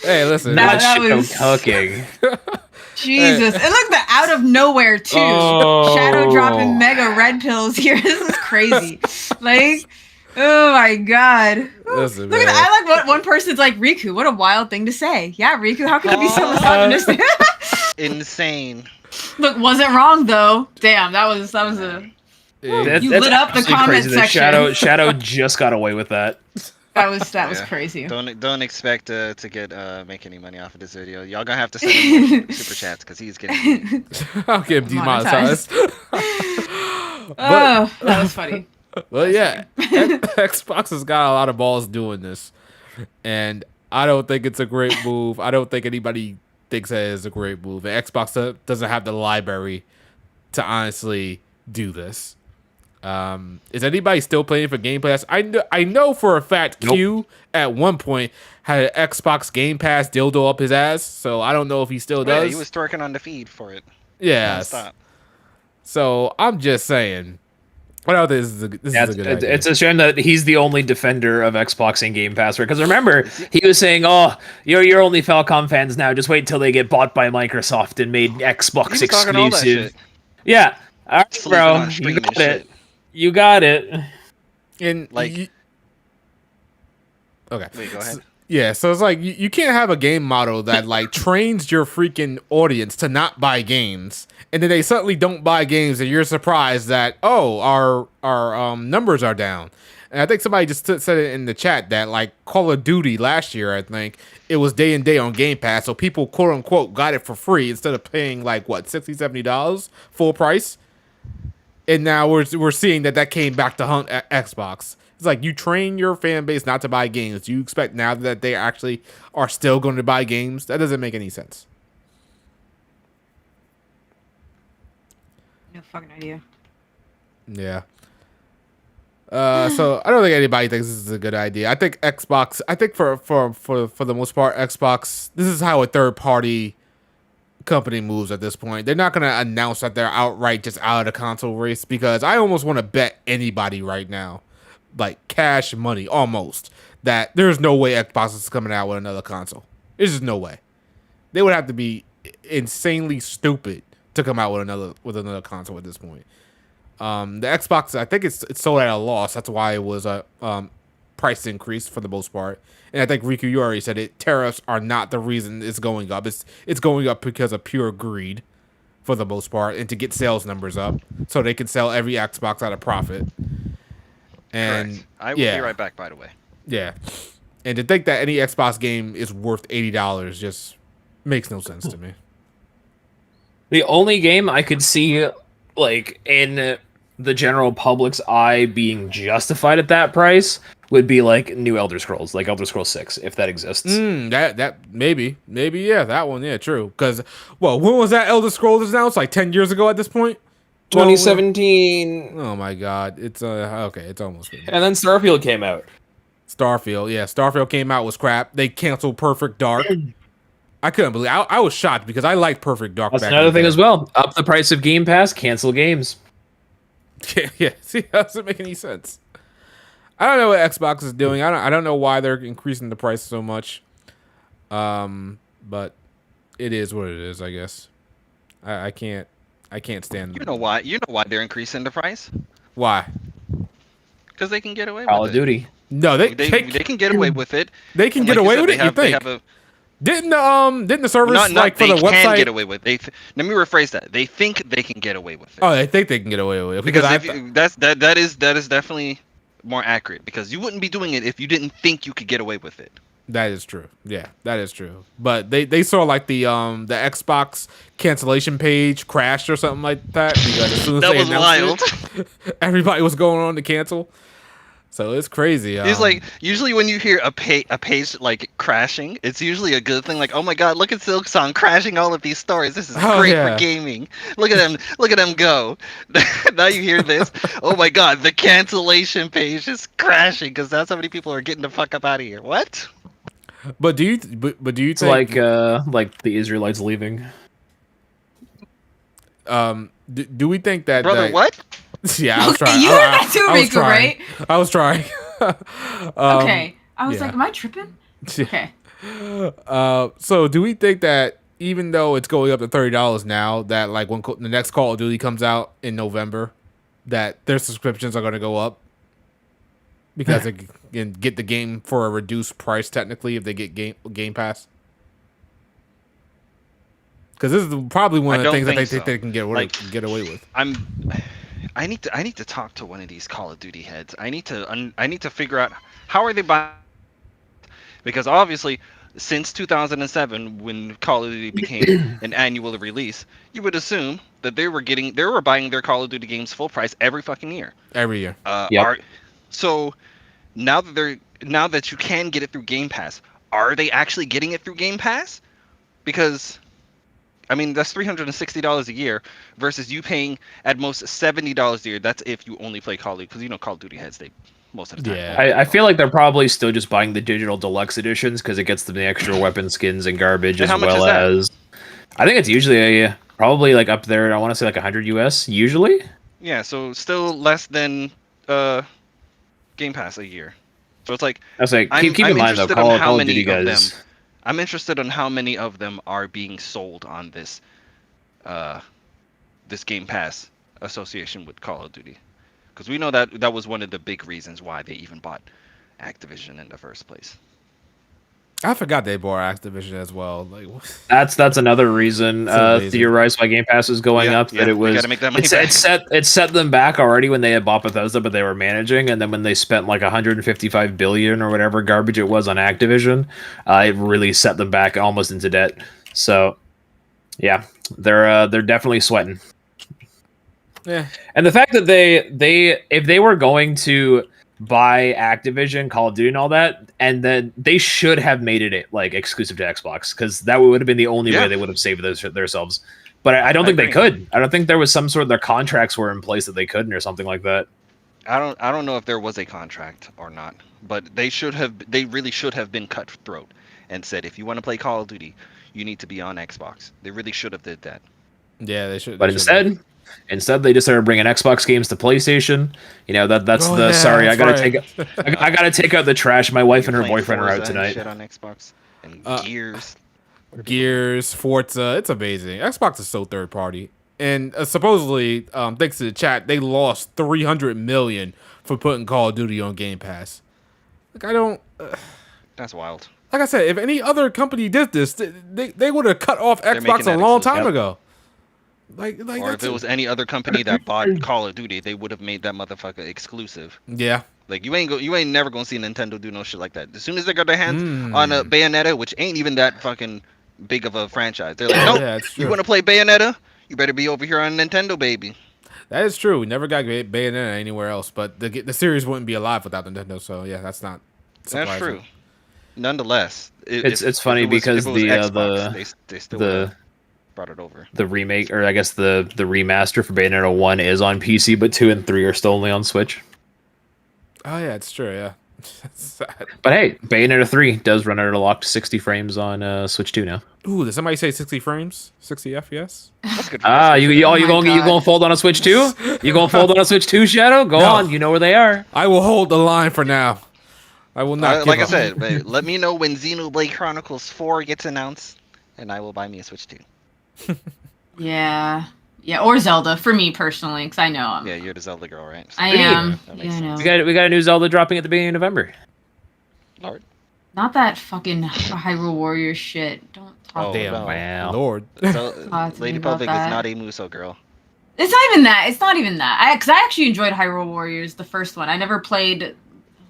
Hey, listen. That- Not shit was- cooking. Jesus. And look, the out of nowhere, too. Oh. Shadow dropping mega red pills here. This is crazy. Like, oh my god. Listen, Look at man. that. I like what one person's like, Riku, what a wild thing to say. Yeah, Riku, how can you be so misogynistic? Insane. Look, wasn't wrong though. Damn, that was a That- You that's lit up the absolutely comment crazy that section. Shadow just got away with that. that was Yeah. crazy. Don't expect to get make any money off of this video. Y'all gonna have to send him more super chats because he's getting. I'll get demonetized. Oh, that was funny. Well, yeah, Xbox has got a lot of balls doing this, and I don't think it's a great move. I don't think anybody thinks that is a great move. And Xbox doesn't have the library to honestly do this. Is anybody still playing for Game Pass? I know for a fact Nope. Q at one point had an Xbox Game Pass dildo up his ass, so I don't know if he still Yeah, does. he was twerking on the feed for it. Yeah. Stop. So I'm just saying. I don't think this is a good idea. It's a shame that he's the only defender of Xbox and Game Pass, because remember, he was saying, "Oh, you're only Falcom fans now. Just wait till they get bought by Microsoft and made Xbox He was talking all that exclusive." shit. Yeah, all right, Sleeping bro, on you streaming got shit. it. You got it. And Like- okay. Wait, go ahead. Yeah, so it's like you can't have a game model that like trains your freaking audience to not buy games, and then they suddenly don't buy games, and you're surprised that our numbers are down. And I think somebody just said it in the chat that like Call of Duty last year, I think it was day and day on Game Pass, so people quote unquote got it for free instead of paying like what $60-$70 full price. And now we're seeing that came back to hunt Xbox. It's like you train your fan base not to buy games. You expect now that they actually are still going to buy games? That doesn't make any sense. No fucking idea. Yeah. So I don't think anybody thinks this is a good idea. I think Xbox. I think for the most part, Xbox. This is how a third party company moves at this point. They're not going to announce that they're outright just out of the console race, because I almost want to bet anybody right now, like cash money almost, that there's no way Xbox is coming out with another console. There's just no way. They would have to be insanely stupid to come out with another console at this point. The Xbox, I think it's sold at a loss. That's why it was a price increase for the most part. And I think Riku, you already said it. Tariffs are not the reason it's going up. It's going up because of pure greed, for the most part, and to get sales numbers up so they can sell every Xbox at a profit. And Correct. I will be right back, by the way. yeah, and to think that any Xbox game is worth $80 just makes no sense to me. The only game I could see, like, in the general public's eye being justified at that price would be like new Elder Scrolls, like Elder Scrolls 6, if that exists. That maybe yeah, that one, yeah, true. Because when was that Elder Scrolls announced? Like 10 years ago at this point. 2017. Oh my God, it's okay, it's almost been. And then Starfield came out. Starfield came out, was crap. They canceled Perfect Dark. I couldn't believe. I was shocked because I liked Perfect Dark. That's back another in the thing day. as well. Up the price of Game Pass, cancel games. Yeah, see, that doesn't make any sense. I don't know what Xbox is doing. I don't know why they're increasing the price so much. But it is what it is, I guess. I can't stand. You know why? You know why they're increasing the price? Why? Because they can get away Call with of it. Duty. No, they can get away with it. They can And get like away said, with they it. have- You they think? have a- Didn't the servers Not like for they the can website? get away with it. Let me rephrase that. They think they can get away with it. Oh, they think they can get away with it because I if you, that is definitely more accurate, because you wouldn't be doing it if you didn't think you could get away with it. That is true. Yeah, that is true. But they saw like the Xbox cancellation page crashed or something like that, because as soon as That they was announced wild. it, everybody was going on to cancel. So it's crazy. It's like usually when you hear a page like crashing, it's usually a good thing. Like, oh my god, look at Silksong crashing all of these stories. This is great for gaming. Look at them go. Now you hear this. Oh my god, the cancellation page is crashing because that's how many people are getting the fuck up out of here. What? But do you think like the Israelites leaving? do we think that Brother, that, what? Yeah, I was trying. You heard that too, I was Riku, trying. right? I was trying. Okay. I was yeah. like, am I tripping? Okay. So do we think that even though it's going up to $30 now, that like when the next Call of Duty comes out in November, that their subscriptions are going to go up because they can get the game for a reduced price technically if they get Game Pass? Because this is probably one of the things that they think they can get away with. I need to talk to one of these Call of Duty heads. I need to figure out how are they buying, because obviously since 2007, when Call of Duty became an annual release, you would assume that they were buying their Call of Duty games full price every fucking year. Every year. Yep. So now that you can get it through Game Pass, are they actually getting it through Game Pass? Because I mean, that's $360 a year versus you paying at most $70 a year. That's if you only play Call of Duty, because Call of Duty heads, they most of the time. Yeah. I feel like they're probably still just buying the digital deluxe editions because it gets them the extra weapon skins and garbage, And as how much well is that? as I think it's usually Probably like up there. I want to say like 100 US usually. Yeah, so still less than Game Pass a year. So it's like I was like, I'm keep in mind though, interested on how Call of Duty many of them. guys. I'm interested on how many of them are being sold on this this Game Pass association with Call of Duty, because we know that was one of the big reasons why they even bought Activision in the first place. I forgot they bought Activision as well. Like, That's another reason So amazing. theorized why Game Pass is going Yeah, up. That yeah, it they was gotta make that money it set them back already when they had bought Bethesda, but they were managing, and then when they spent like 155 billion or whatever garbage it was on Activision, it really set them back almost into debt. So yeah, they're definitely sweating. yeah, And the fact that they if they were going to buy Activision, Call of Duty, and all that, and then they should have made it like exclusive to Xbox, because that would have been the only way they would have saved themselves. But I don't think they could. I don't think there was some sort of their contracts were in place that they couldn't or something like that. I don't know if there was a contract or not, but they really should have been cutthroat and said, if you want to play Call of Duty, you need to be on Xbox. They really should have did that. yeah, they should. But instead they just started bringing Xbox games to PlayStation. You know, that's Oh, the yeah, sorry, I that's gotta right. I gotta take out the trash. My wife and her Playing boyfriend are out Forza and tonight. shit on Xbox and Gears. Gears, Forza, it's amazing. Xbox is so third party, and supposedly, thanks to the chat, they lost 300 million for putting Call of Duty on Game Pass. Like, I don't. That's wild. Like I said, if any other company did this, they would have cut off making Xbox a that long exclusive. time Yep. ago. Like Or that's if it was any other company that bought Call of Duty, they would have made that motherfucker exclusive. yeah, Like you ain't never gonna see Nintendo do no shit like that. As soon as they got their hands on a Bayonetta, which ain't even that fucking big of a franchise, they're like, nope. Yeah, it's true. You want to play Bayonetta? You better be over here on Nintendo, baby. that is true. We never got Bayonetta anywhere else, but the series wouldn't be alive without Nintendo. So yeah, that's not surprising. That's true. Nonetheless, It's funny because they still the would've brought it over. the remake, or I guess the remaster for Bayonetta 1 is on PC, but 2 and 3 are still only on Switch. Oh yeah, it's true. Yeah, That's sad. But hey, Bayonetta 3 does run at a locked 60 frames on Switch 2 now. Ooh, did somebody say 60 frames? 60 FPS? That's good. You Oh my gonna God. fold on a Switch 2? You gonna fold on a Switch 2, Shadow? Go No. on, you know where they are. I will hold the line for now. I will not. Like I give up. said, babe, let me know when Xenoblade Chronicles 4 gets announced, and I will buy me a Switch 2. Yeah. Yeah, or Zelda for me personally, because I know I'm. Yeah, you're the Zelda girl, right? So I What do you- am. that makes Yeah, I know. We got a new Zelda dropping at the beginning of November. Lord. Not that fucking Hyrule Warriors shit. Don't talk. Oh, Damn, no. Wow. Lord. Talk to Lady me about Public is that. not a Muso girl. It's not even that. It's not even that. Because I actually enjoyed Hyrule Warriors, the first one. I never played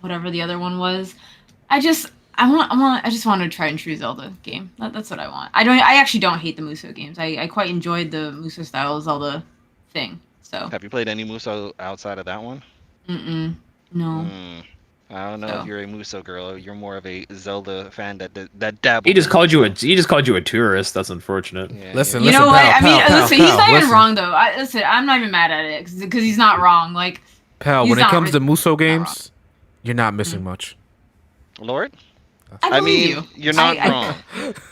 whatever the other one was. I just wanted to try and true Zelda game. That's what I want. I actually don't hate the Muso games. I quite enjoyed the Muso style Zelda thing. So. Have you played any Muso outside of that one? No. I don't know So. if you're a Muso girl. You're more of a Zelda fan that dabbles. He just in called you Muso. a tourist. That's unfortunate. Yeah, Listen, yeah. You know what? pal, I mean, pal, listen, pal, he's not even listen. wrong though. Listen, I'm not even mad at it because he's not wrong. Like, Pal, He's when it not comes to really- Muso games, you're not missing much. Lord. I I believe mean, you're you're not wrong.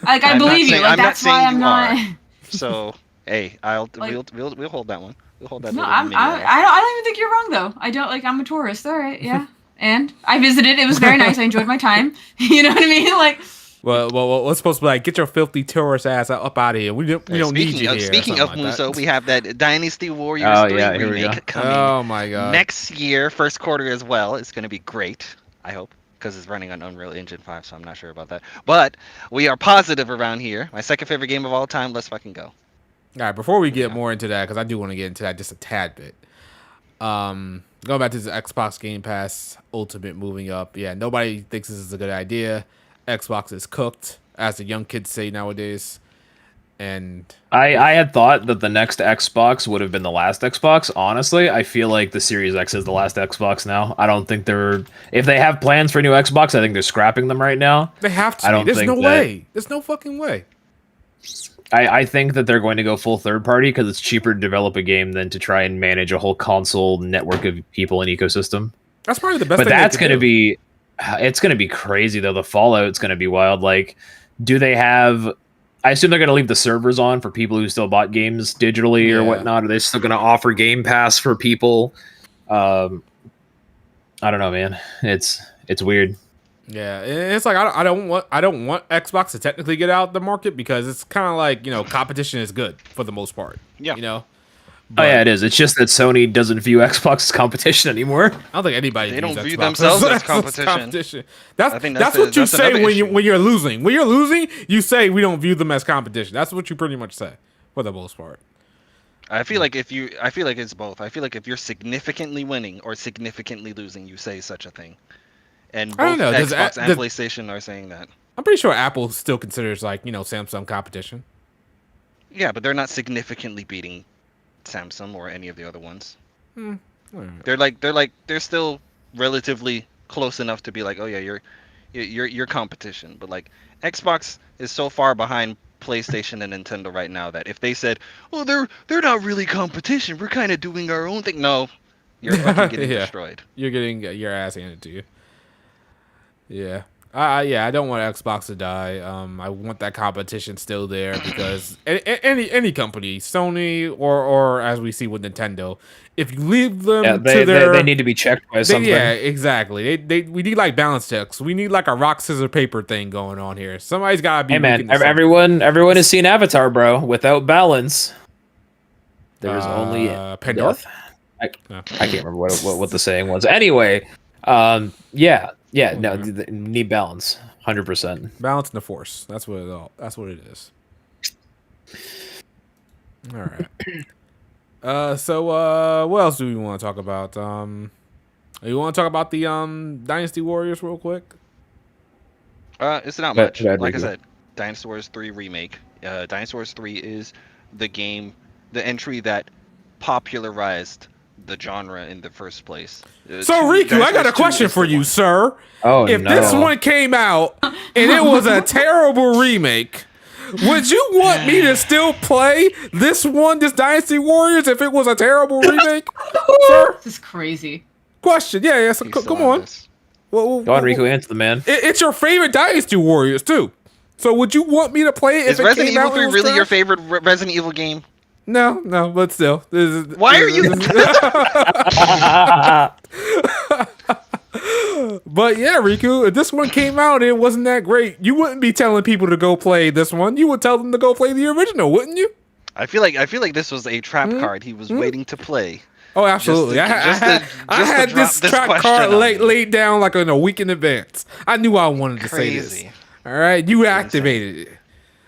Like, I I'm not believe you. saying- Like, I'm not that's why saying I'm you not. are. So, hey, Like- we'll hold that one. We'll hold that. No, little mini I laugh. don't even think you're wrong though. I don't like. I'm a tourist. All right, yeah. And I visited. It was very nice. I enjoyed my time. You know what I mean? Like, Well, we're supposed to be like, get your filthy tourist ass up out of here. We don't need you here. or Speaking something of like Muso, that. we have that Dynasty Warriors Oh, 3 yeah, here we remake go. coming Oh my god. next year, first quarter as well. It's going to be great, I hope, because it's running on Unreal Engine 5, so I'm not sure about that. But we are positive around here. My second favorite game of all time. Let's fucking go. All right, before we get more into that, because I do want to get into that just a tad bit. Going back to this Xbox Game Pass Ultimate moving up. Yeah, nobody thinks this is a good idea. Xbox is cooked, as the young kids say nowadays. And I had thought that the next Xbox would have been the last Xbox. Honestly, I feel like the Series X is the last Xbox now. I don't think if they have plans for a new Xbox, I think they're scrapping them right now. they have to. I don't There's think no that- way. There's no fucking way. I think that they're going to go full third party because it's cheaper to develop a game than to try and manage a whole console network of people and ecosystem. That's probably the best But thing that's going going to be, it's going to be crazy though. The Fallout's going to be wild. Like, do they have I assume they're going to leave the servers on for people who still bought games digitally or whatnot. Are they still going to offer Game Pass for people? I don't know, man. It's weird. Yeah, it's like I don't want Xbox to technically get out the market because it's kind of like competition is good for the most part. Yeah. But Oh yeah, it is. It's just that Sony doesn't view Xbox as competition anymore. I don't think anybody They don't views view Xbox themselves as competition. I think That's what you that's say another issue. when you're losing. When you're losing, you say we don't view them as competition. That's what you pretty much say for the most part. I feel like it's both. I feel like if you're significantly winning or significantly losing, you say such a thing. And I don't both know. Xbox and PlayStation are saying that. I'm pretty sure Apple still considers Samsung competition. Yeah, but they're not significantly beating Samsung or any of the other ones. All right. They're still relatively close enough to be like, oh yeah, you're competition. But like Xbox is so far behind PlayStation and Nintendo right now that if they said, oh they're not really competition, we're kind of doing our own thing. No, you're fucking getting destroyed. You're getting your ass handed to you. Yeah. I don't want Xbox to die. I want that competition still there because any company, Sony or as we see with Nintendo, if you leave them they need to be checked by something. Yeah, exactly. We need like balance checks. We need like a rock scissors paper thing going on here. Somebody's gotta be. Hey man, everyone has seen Avatar, bro. Without balance, there's only Pandora. I can't remember what the saying was. Anyway, no, need balance, 100%. Balance in the force. That's what it is. All right. So what else do we want to talk about? You want to talk about the Dynasty Warriors real quick? It's not much. Like I said, Dynasty Warriors 3 remake. Dynasty Warriors 3 is the entry that popularized the genre in the first place. So Riku, I got a question for you, sir. Oh, if this one came out and it was a terrible remake, would you want me to still play this Dynasty Warriors, if it was a terrible remake, sir? This is crazy. Question, yeah. So, come on. Go on, Riku, answer the man. It's your favorite Dynasty Warriors too. So would you want me to play it if is it Resident came out? Evil 3 really your favorite Resident Evil game? No, but still. Why are you? But yeah, Riku, if this one came out and it wasn't that great, you wouldn't be telling people to go play this one. You would tell them to go play the original, wouldn't you? I feel like this was a trap card he was waiting to play. Oh, absolutely. I had this trap card laid down like in a week in advance. I knew I wanted to say this. All right, you activated it.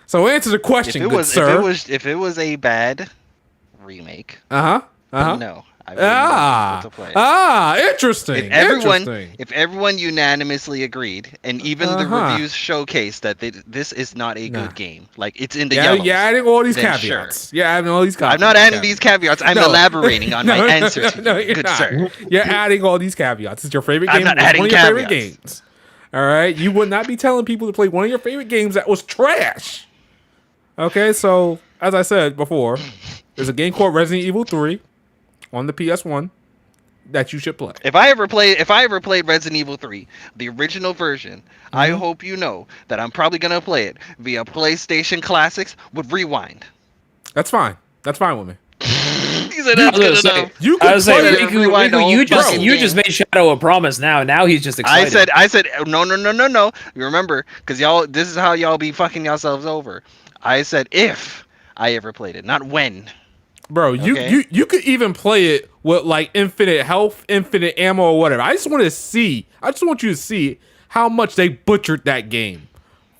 So answer the question, good sir. If it was a bad remake, no, I wouldn't to play. Interesting. If everyone unanimously agreed, and even the reviews showcase that this is not a good game, like it's in the yellows. Yeah, adding all these caveats. Sure. Yeah, adding all these caveats. I'm not adding these caveats. I'm elaborating on my answer to you, good sir. You're adding all these caveats. It's your favorite game. I'm not adding one of your caveats. favorite games. All right, you would not be telling people to play one of your favorite games that was trash. Okay, so as I said before, there's a game called Resident Evil 3 on the PS1 that you should play. If I ever played Resident Evil 3, the original version, I hope you know that I'm probably gonna play it via PlayStation Classics with Rewind. That's fine. That's fine with me. He said that's good enough. You can play Riku, you just made Shadow a promise now. Now he's just excited. I said no. You remember, because this is how y'all be fucking yourselves over. I said if I ever played it, not when. Bro, you could even play it with like infinite health, infinite ammo, or whatever. I just want you to see how much they butchered that game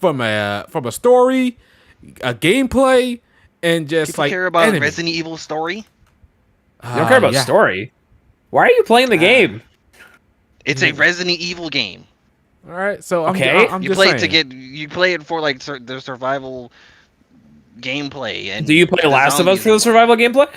from a story, a gameplay, and just People care about Resident Evil story. You don't care about story. Why are you playing the game? It's a Resident Evil game. All right, so I'm you just play saying. you play it for like the survival gameplay. And do you play Last of Us for the survival gameplay?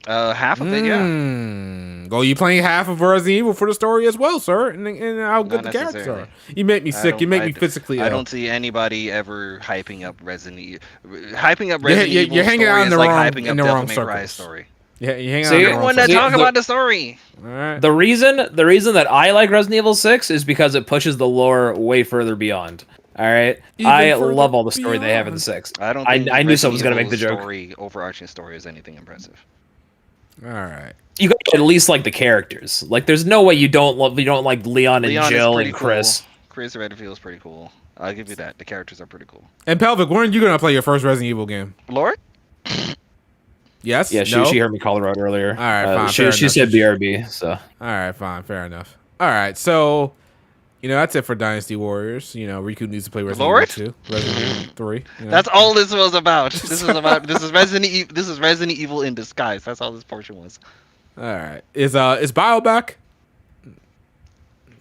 Half of it, yeah. Well, you playing half of Resident Evil for the story as well, sir, and how good the characters are. You make me sick. You make me physically ill. I don't see anybody ever hyping up Resident Evil. Hyping up Resident Evil. You're hanging out in the wrong Devil May Cry circles. Story. Yeah, you hang out. You're the one that talk about the story. All right. The reason that I like Resident Evil 6 is because it pushes the lore way further beyond. All right, Even I further love all the story they have in the beyond. 6. I don't I think knew Resident someone was gonna make Evil's the joke. overarching story is anything impressive. All right. You got to at least like the characters. Like, there's no way you don't like Leon and Leon is Jill pretty and Chris. cool. Chris Redfield is pretty cool. I'll give you that. The characters are pretty cool. And Pelvic, when are you gonna play your first Resident Evil game? Lord? Yes. Yeah, No? she heard me call her out earlier. All right, fine, fair she enough. said BRB. So All right, fine, fair enough. All right, so that's it for Dynasty Warriors. Riku needs to play Resident Lord? Evil 2, Resident Evil 3. That's all this was about. This is Resident Evil in disguise. That's all this portion was. All right. Is Bio back?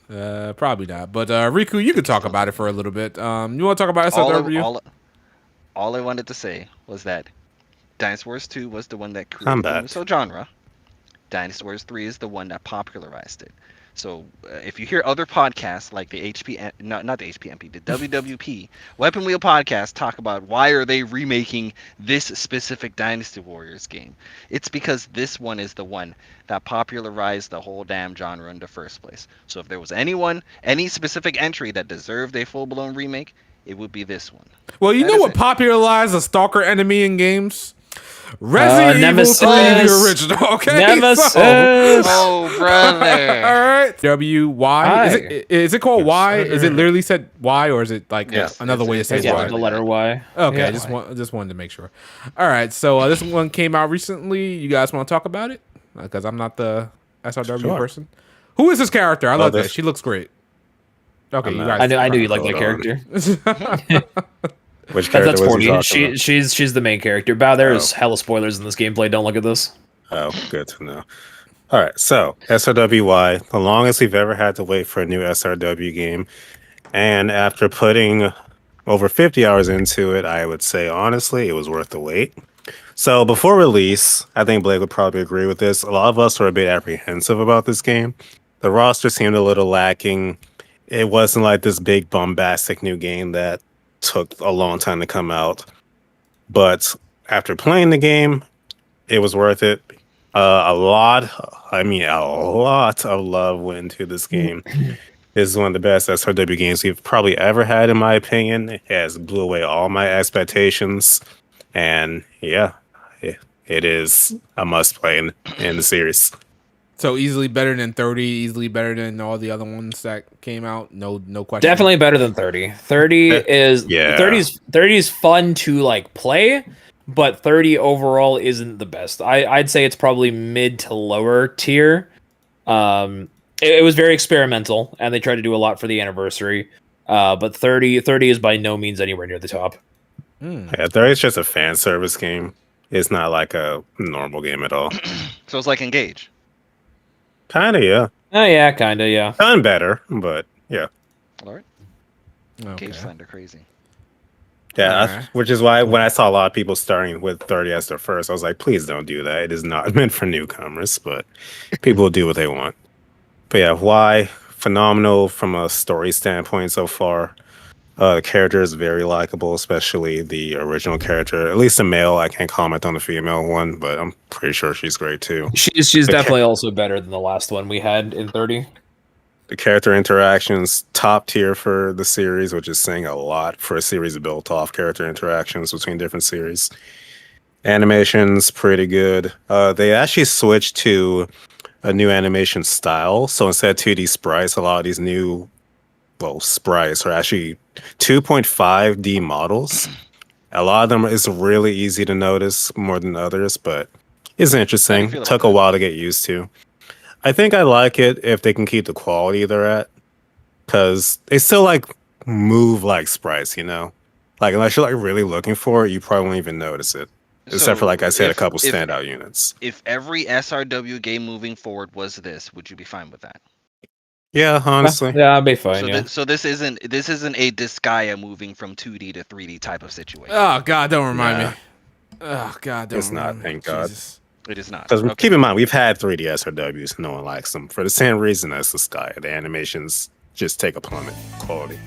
Probably not. But Riku, you could talk about it for a little bit. You want to talk about SLW? All I wanted to say was that Dynasty Wars 2 was the one that created I'm the back. Musou genre. Dynasty Wars 3 is the one that popularized it. So if you hear other podcasts like the not the HPMP, the WWP Weapon Wheel podcast talk about why are they remaking this specific Dynasty Warriors game, it's because this one is the one that popularized the whole damn genre in the first place. So if there was any specific entry that deserved a full-blown remake, it would be this one. Well, you That know is what it. popularized a stalker enemy in games? Resident Evil Nemesis. 3, the original. Okay. Nemesis. Oh, brother. All right. WY. Is it called Y? sir. Is it literally said Y, or is it like Yes, another way to say it's yeah, Y? like the letter Y. Okay, Yeah. just wanted to make sure. All right, so this one came out recently. You guys want to talk about it? Because I'm not the SRW Sure. person. Who is this character? I love that. this- She looks great. Okay, I'm you not- guys. I knew you liked that Hold on. character. Which That's character was he 40. talking She's the main character. Bow, there's Oh. hella spoilers in this gameplay. Don't look at this. about? Oh, good to know. All right, so SRWY, the longest we've ever had to wait for a new SRW game. And after putting over 50 hours into it, I would say honestly, it was worth the wait. So before release, I think Blake would probably agree with this. A lot of us were a bit apprehensive about this game. The roster seemed a little lacking. It wasn't like this big bombastic new game that took a long time to come out. But after playing the game, it was worth it. A lot of love went into this game. This is one of the best SRW games we've probably ever had, in my opinion. It has blew away all my expectations. And yeah, it is a must play in the series. So easily better than 30, easily better than all the other ones that came out. No question. Definitely better than 30. 30 is Yeah. 30's fun to like play, but 30 overall isn't the best. I'd say it's probably mid to lower tier. It was very experimental, and they tried to do a lot for the anniversary. But 30 is by no means anywhere near the top. Yeah, 30 is just a fan service game. It's not like a normal game at all. So it's like Engage. Kinda, yeah. Oh yeah, kinda, yeah. Done better, but yeah. Lord? Okay. Engage Slender crazy. Yeah, Alright. which is why when I saw a lot of people starting with 30 as their first, I was like, please don't do that. It is not meant for newcomers, but people will do what they want. But yeah, why? Phenomenal from a story standpoint so far. The character is very likable, especially the original character. At least the male. I can't comment on the female one, but I'm pretty sure she's great too. She's definitely also better than the last one we had in 30. The character interactions top tier for the series, which is saying a lot for a series built off character interactions between different series. Animations pretty good. They actually switched to a new animation style. So instead of 2D sprites, a lot of these new sprites are actually 2.5D models. A lot of them is really easy to notice more than others, but it's How do interesting. you feel Took about a while to get used to. I think I like it if they can keep the quality they're at, because they still like move like sprites, you know? Like unless you're like really looking for it, you probably won't even notice it. Except for, like I said, a couple standout units. If every SRW game moving forward was this, would you be fine with that? Yeah, honestly. Yeah, I'll be fine, So, yeah. so this isn't a Disgaea moving from 2D to 3D type of situation. Oh God, don't remind Yeah. me. Oh God, don't It's not, remind me. thank God. Jesus. It is not. Because Okay. keep in mind, we've had 3D SRWs. No one likes them. For the same reason as the Sky. The animations just take a plummet quality.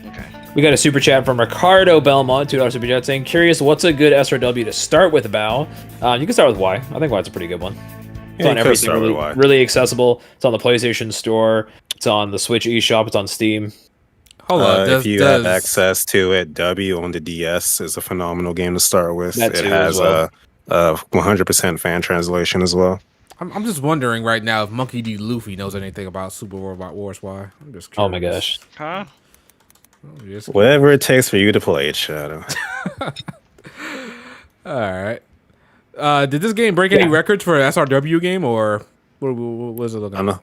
Okay. We got a super chat from Ricardo Belmont, $2 super chat, saying, curious, what's a good SRW to start with, Bao? You can start with Y. I think Y's a pretty good one. It's Yeah, on you could everything, start with really, Y. really accessible. It's on the PlayStation Store. It's on the Switch eShop. It's on Steam. Hold on. If Does you have does access to it, W on the DS is a phenomenal game to start with. That It too, as has well. a 100% fan translation as well. I'm just wondering right now if Monkey D. Luffy knows anything about Super Robot Wars. Why? I'm just curious. Oh my gosh. Huh? I'm just Whatever it takes for you to play it, Shadow. All right. Did this game break any Yeah. records for an SRW game, or what was it looking I like?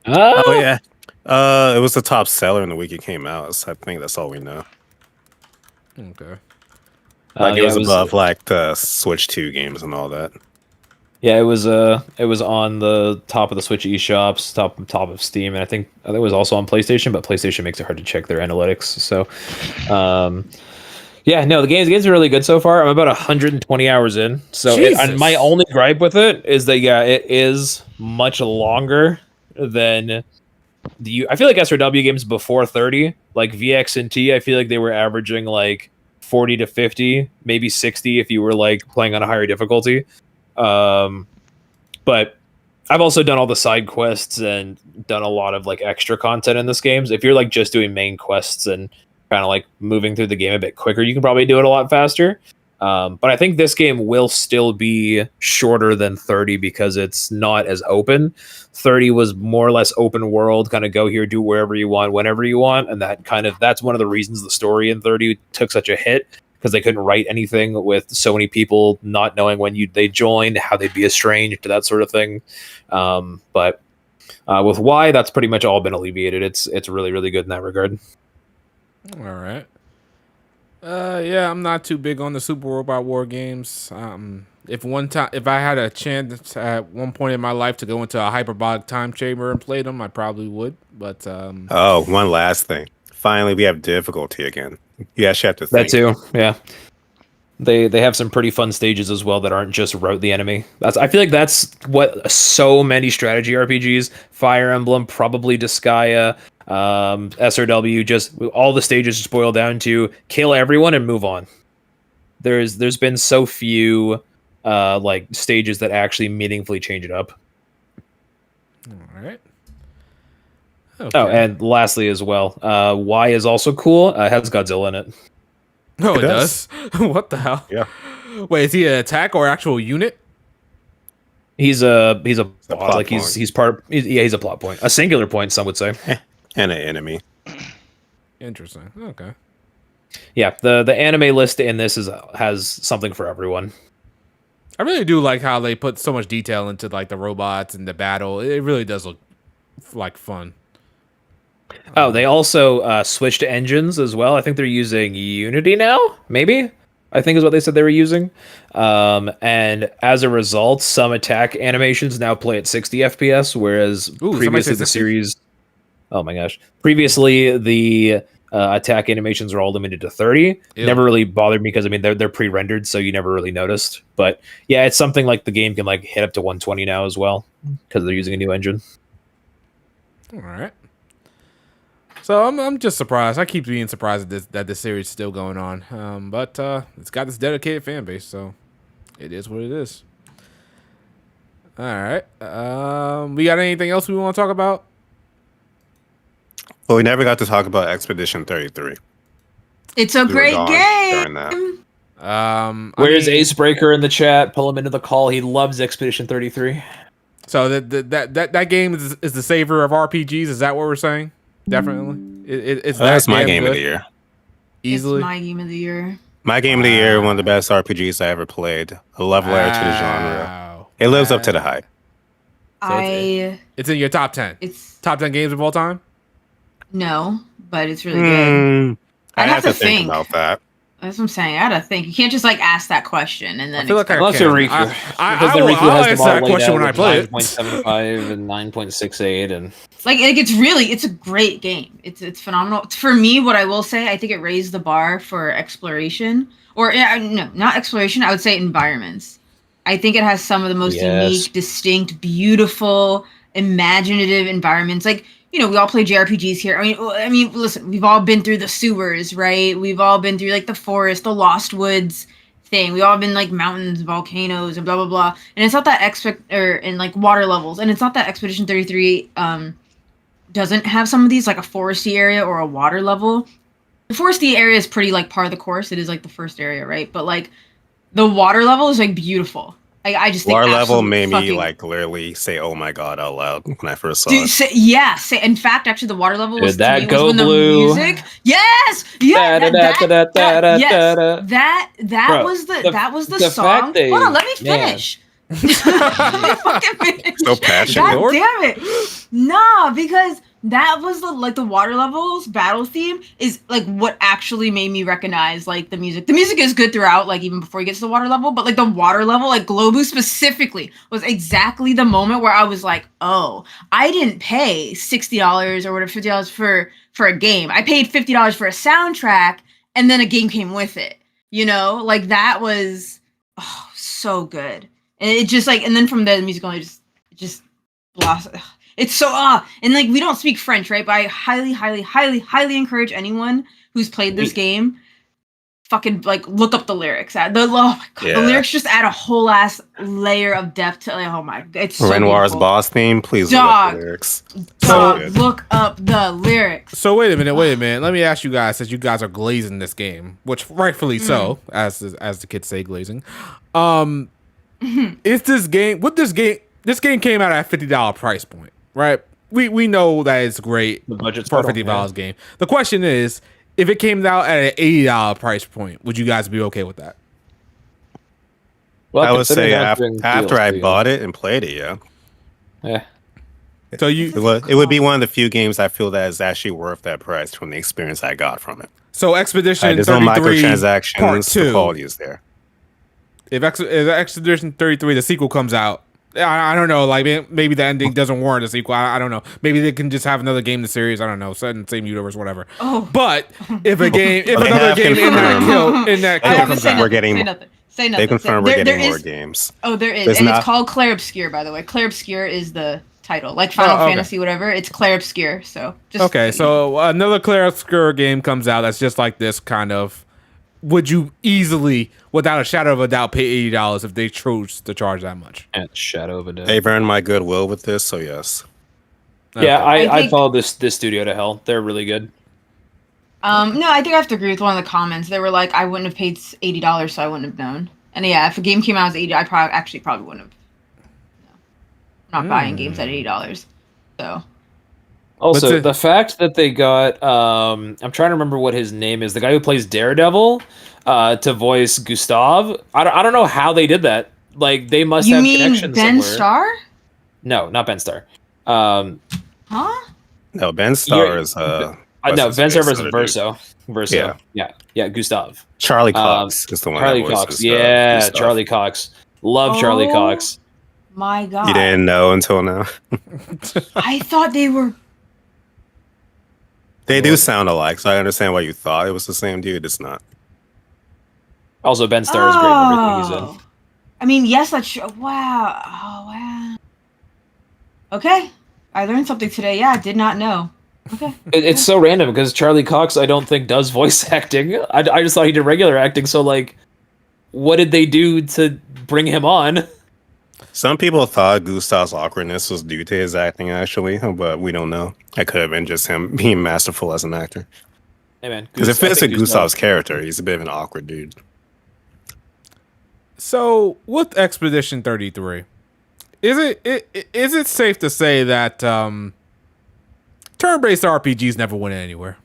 don't know. Oh yeah. It was the top seller in the week it came out. So I think that's all we know. Okay. Like it yeah, was above like the Switch 2 games and all that. Yeah, it was on the top of the Switch eShops, top of Steam, and I think it was also on PlayStation, but PlayStation makes it hard to check their analytics. So, yeah, no, the game's really good so far. I'm about 120 hours in. So, and my Jesus. only gripe with it is that it is much longer than I feel like SRW games before 30, like VX and T, I feel like they were averaging like 40 to 50, maybe 60 if you were like playing on a higher difficulty. But I've also done all the side quests and done a lot of like extra content in this game. If you're like just doing main quests and kind of like moving through the game a bit quicker, you can probably do it a lot faster. But I think this game will still be shorter than 30 because it's not as open. 30 was more or less open world, kind of go here, do wherever you want, whenever you want, and that's one of the reasons the story in 30 took such a hit, because they couldn't write anything with so many people not knowing when they joined, how they'd be estranged, that sort of thing. But with Y, that's pretty much all been alleviated. It's really, really good in that regard. All right. Yeah, I'm not too big on the Super Robot War games. If I had a chance at one point in my life to go into a hyperbolic time chamber and play them, I probably would. But Oh, one last thing. Finally, we have difficulty again. You actually have to think. That too, yeah. They have some pretty fun stages as well that aren't just route the enemy. I feel like that's what so many strategy RPGs, Fire Emblem, probably Disgaea, SRW, just all the stages just boil down to kill everyone and move on. There's been so few like stages that actually meaningfully change it up. all right. Oh, and lastly as well, Y is also cool. It has Godzilla in it. Oh, it It does. What the hell? Yeah. Wait, is he an attack or actual unit? He's a plot boss. Like point. he's a plot point, a singular point. Some would say. And an enemy. Interesting. Okay. Yeah, the anime list in this has something for everyone. I really do like how they put so much detail into like the robots and the battle. It really does look like fun. Oh, they also switched to engines as well. I think they're using Unity now, maybe? I think is what they said they were using. And as a result, some attack animations now play at 60 FPS, whereas Ooh, somebody previously said the 60? series... Oh my gosh. Previously, the attack animations were all limited to 30. Ew. Never really bothered me because, I mean, they're pre-rendered, so you never really noticed. But yeah, it's something like the game can like hit up to 120 now as well, because they're using a new engine. All right. So I'm just surprised. I keep being surprised that this series is still going on. But it's got this dedicated fan base, so it is what it is. All right. We got anything else we want to talk about? Well, we never got to talk about Expedition 33. It's a We were great gone game. during that. Where's I mean, Acebreaker in the chat? Pull him into the call. He loves Expedition 33. So that game is the savior of RPGs. Is that what we're saying? Definitely. It's That's my damn game of good. the year. Easily. It's my game of the year. My game of the year, one of the best RPGs I ever played. A love letter to the genre. Wow. It lives up to the hype. So it's in your top 10. It's Top 10 games of all time? no, but it's really good. I I'd have to think think. about that. That's what I'm saying. I gotta think. You can't just like ask that question and then. I feel like I Unless can. you're Riku. I will answer that question when I play it. 9.75 and 9.68 and like it's a great game. It's phenomenal. For me, what I will say, I think it raised the bar for exploration, or no, not exploration. I would say environments. I think it has some of the most unique, distinct, beautiful, imaginative environments. Like, you know, we all play JRPGs here. I mean, listen, we've all been through the sewers, right? We've all been through like the forest, the Lost Woods thing. We all been like mountains, volcanoes, and blah blah blah. And it's not that in like water levels, and it's not that Expedition 33 doesn't have some of these, like a foresty area or a water level. The foresty area is pretty like part of the course. It is like the first area, right? But like the water level is like beautiful. I just think Water level absolute made me fucking- like literally say, "Oh my god!" out loud when I first saw Dude, it. in fact, actually, the water level was Did that to me go was when blue? the music. Yes, yeah, that Bro, was the that was the fact song. they- Hold on, let me man. finish. Let me fucking finish. So passionate. God Lord. damn it! Nah, because that was the water levels battle theme is like what actually made me recognize like the music. The music is good throughout, like even before you get to the water level, but like the water level, like Globus specifically, was exactly the moment where I was like, oh, I didn't pay $60 or whatever, $50 for a game. I paid $50 for a soundtrack, and then a game came with it. You know, like that was so good. And it just like, and then from there, the music only just blossomed. It's so and like we don't speak French, right? But I highly encourage anyone who's played this game, fucking like look up the lyrics. Oh my god, Yeah. the lyrics just add a whole ass layer of depth to. Like, oh my, it's so Renoir's beautiful. boss theme. Please look up Dog. the lyrics. Dog, good. look up the lyrics. So wait a minute. Let me ask you guys, since you guys are glazing this game, which rightfully so, as the kids say, glazing. Is this game? This game came out at $50 price point, right? We know that it's great The budget's for a settled, $50 game. The question is, if it came out at an $80 price point, would you guys be okay with that? Well, I would say considering that's after doing I DLC, bought it and played it, yeah. yeah. So you, It would be one of the few games I feel that is actually worth that price from the experience I got from it. so Expedition There's no 33 Part microtransactions. The 2. quality is there. If Expedition 33, the sequel comes out, I don't know. Like maybe the ending doesn't warrant a sequel. I don't know. Maybe they can just have another game in the series. I don't know. Set in the same universe, whatever. Oh. But if They another have game confirmed. in that They kill have comes confirmed out, we're getting. Say nothing. Say nothing. They confirm we're getting more games. Oh, there is, There's and not- it's called Clair Obscure, by the way. Clair Obscure is the title, like Final okay. Fantasy, whatever. It's Clair Obscure. So just okay. So another Clair Obscure game comes out that's just like this kind of. Would you easily, without a shadow of a doubt, pay $80 if they chose to charge that much? And Shadow of a Doubt. They've earned my goodwill with this, so yes. Yeah, Okay. I I think- follow this studio to hell. They're really good. no, I think I have to agree with one of the comments. They were like, I wouldn't have paid $80, so I wouldn't have known. And yeah, if a game came out as 80, I probably wouldn't have. I'm not buying games at $80. So Also, But the fact that they got I'm trying to remember what his name is, the guy who plays Daredevil, to voice Gustav. I don't know how they did that. Like they must you have mean connections Ben somewhere. Starr? No, not Ben Starr. Huh? No, Ben Starr You're- is no, what's Ben his Starr face, versus other dude? Verso. Verso. Yeah, Gustav. Charlie Cox is the one. Charlie that voices, Cox. Yeah, Gustav. Charlie Cox. Love Charlie Oh. Cox. My God. You didn't know until now. I thought they were. They do sound alike, so I understand why you thought it was the same dude. It's not. Also, Ben Starr is great in everything he's in. I mean, yes, that's true. Wow. Oh, wow. Okay. I learned something today. Yeah, I did not know. Okay. It's so random because Charlie Cox, I don't think does voice acting. I just thought he did regular acting. So like, what did they do to bring him on? Some people thought Gustav's awkwardness was due to his acting, actually, but we don't know. It could have been just him being masterful as an actor. Hey man, Because it Gus- I fits think with Gustav's character. He's a bit of an awkward dude. So with Expedition 33, is it safe to say that turn-based RPGs never went anywhere?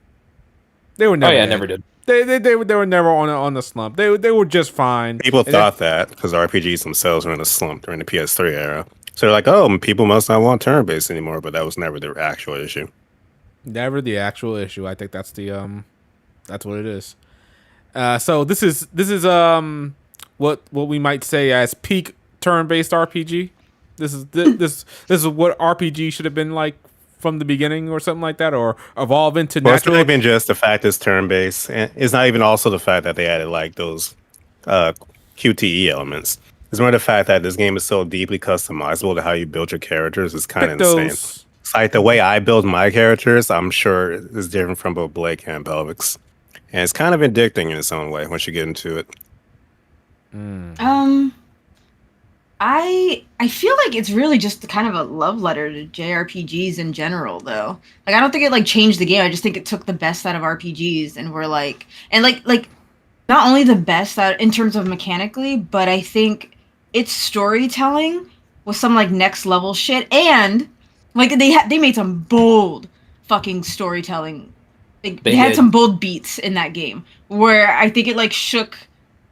They were never. Oh yeah, dead. never did. They were never on the slump. They were just fine. People And thought that because RPGs themselves were in a slump during the PS3 era. So they're like, oh, people must not want turn-based anymore, but that was never the actual issue. Never the actual issue. I think that's that's what it is. So this is what we might say as peak turn-based RPG. This is what RPG should have been like from the beginning, or something like that, or evolve into Well, it's natural. really been just the fact it's turn-based. And it's not even also the fact that they added like those QTE elements. It's more the fact that this game is so deeply customizable to how you build your characters is kind of Pick insane. those- It's like the way I build my characters, I'm sure is different from both Blake and Belvix. And it's kind of addicting in its own way once you get into it. I feel like it's really just kind of a love letter to JRPGs in general, though. Like I don't think it like changed the game. I just think it took the best out of RPGs, and we're like not only the best out in terms of mechanically, but I think its storytelling was some like next level shit, and like they made some bold fucking storytelling. They had did. some bold beats in that game where I think it like shook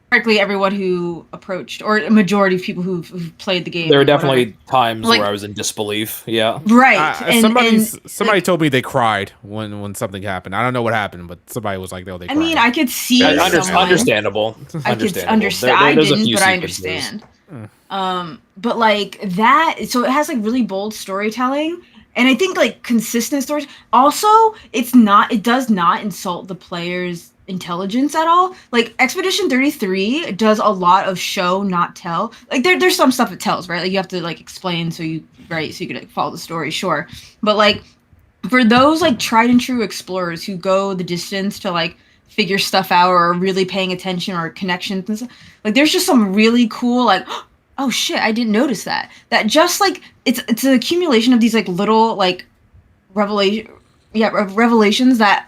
practically everyone who approached, or a majority of people who've played the game. There were and whatever. definitely times Like- where I was in disbelief. Yeah. Right. Somebody like, told me they cried when something happened. I don't know what happened, but somebody was like, "Oh, they I cried." mean, I could see someone. Understandable. I could Understandable. understand. I There's a didn't, few but I sequences. understand. But like that, so it has like really bold storytelling, and I think like consistent stories. Also, it does not insult the player's intelligence at all. Like Expedition 33 does a lot of show, not tell. Like there's some stuff it tells, right? Like you have to like explain so you can like follow the story, sure. But like for those like tried and true explorers who go the distance to like figure stuff out or are really paying attention or connections and stuff, like there's just some really cool like oh shit, I didn't notice that just like it's an accumulation of these like little like revelations that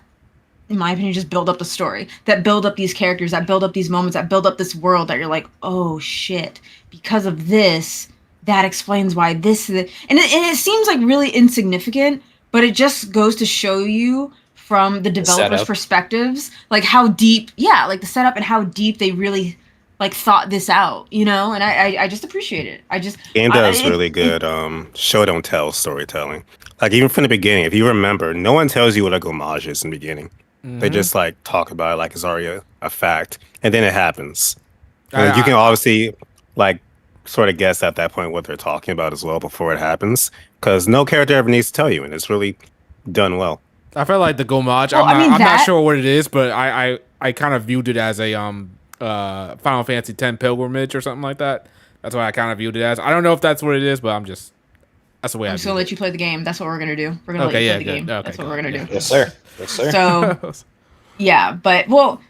in my opinion just build up the story, that build up these characters, that build up these moments, that build up this world that you're like, oh shit, because of this that explains why this is and it seems like really insignificant, but it just goes to show you from the developers' perspectives, like how deep, like the setup and how deep they really like thought this out, you know. And I just appreciate it. Game does really good show don't tell storytelling. Like even from the beginning, if you remember, no one tells you what a homage is in the beginning. They just like talk about it like it's already a fact, and then it happens. And you can obviously like sort of guess at that point what they're talking about as well before it happens, because no character ever needs to tell you, and it's really done well. I felt like the homage. Well, I'm not sure what it is, but I kind of viewed it as a Final Fantasy X pilgrimage or something like that. That's why I kind of viewed it as. I don't know if that's what it is, but that's the way I'm just gonna let you play the game. That's what we're gonna do. We're gonna Okay, let you yeah, play the good. game. Okay, That's what cool. we're gonna do. Yes, sir. Yes, sir. So yeah, but well,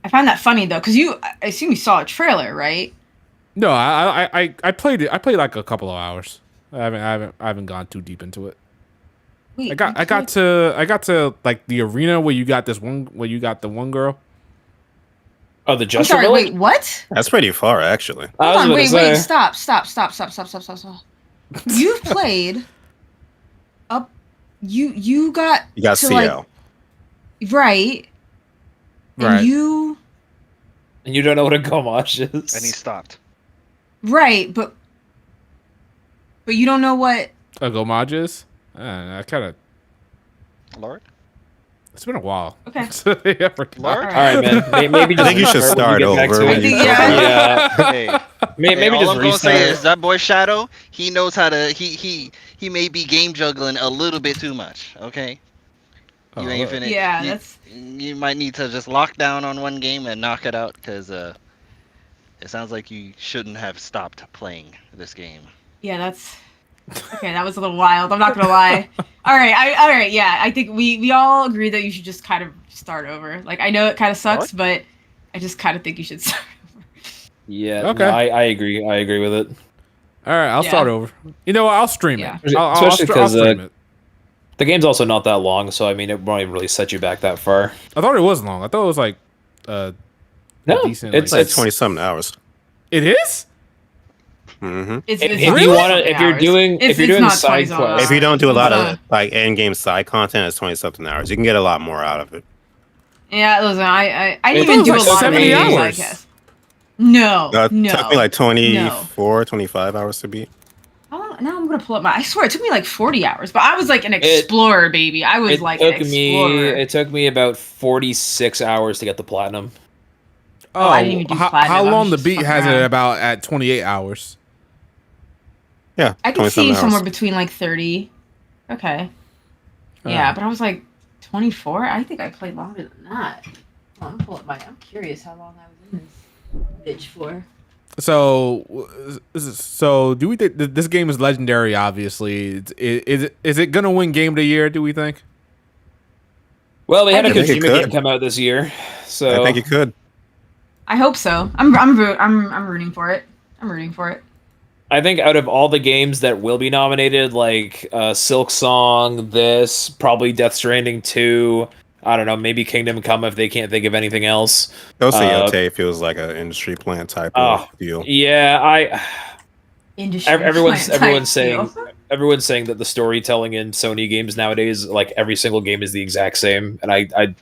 I find that funny though, because I assume you saw a trailer, right? No, I played it. I played like a couple of hours. I haven't gone too deep into it. Wait, I got to like the arena where you got the one girl. Oh, the I'm Just sorry. Village? Wait, what? That's pretty far, actually. I Hold was on. gonna Wait. say. Stop. You've played up. You got You got to, CL. like, right. And Right. And you don't know what a homage is. And he stopped. Right, but you don't know what. A homage is. I kind of. Lord? It's been a while. Okay. Yeah, I forgot. Lord? All right, man. Maybe just I think you should restart when start get back over to when it. you Yeah. Hey, Maybe all just I'm gonna say is restart. that boy Shadow, he knows how to he may be game juggling a little bit too much, okay? You Oh, ain't finna Yeah, you, you might need to just lock down on one game and knock it out, because it sounds like you shouldn't have stopped playing this game. Yeah, that's okay. That was a little wild. I'm not gonna lie. All right. Yeah, I think we all agree that you should just kind of start over. Like I know it kind of sucks, but I just kind of think you should start over. Yeah. Okay. No, I agree. I agree with it. All right, I'll Yeah. start over. You know what? I'll stream Yeah. it. I'll Especially because stream it. the game's also not that long, so I mean, it won't even really set you back that far. I thought it was long. I thought it was like No, decent, it's like- It's like 20-something hours. it is. Mm-hmm. It's if not you 20 want to, if you're hours. doing, It's- if you're it's doing not side 20 quests, If you don't do a lot Uh, of like in-game side content, it's 20-something hours. You can get a lot more out of it. Yeah, listen, I didn't It even do a was lot 70 of hours. podcasts. No, It no. took me like 24, 25 hours to beat. Now I'm gonna pull up I swear it took me like 40 hours, but I was like an explorer, baby. I was like an explorer. It took me about 46 hours to get the platinum. Oh, I didn't even do how platinum. I was long the just beat fucking has it around. about at 28 hours? Yeah, I could see 20-something somewhere hours. between like 30. Okay. Yeah, but I was like 24. I think I played longer than that. Hold on, I'm curious how long I was in this bitch for. So do we think this game is legendary? Obviously, is it gonna win Game of the Year? Do we think? Well, they had a I think it Kojima could. game come out this year, so I think you could. I hope so. I'm rooting for it. I'm rooting for it. I think out of all the games that will be nominated, like Silk Song, this, probably Death Stranding 2, I don't know, maybe Kingdom Come if they can't think of anything else. Ghost of Uh, Yote feels like an industry plant type of oh, deal. yeah, Industry everyone's plant everyone's type deal. saying everyone's saying that the storytelling in Sony games nowadays, like every single game is the exact same, and I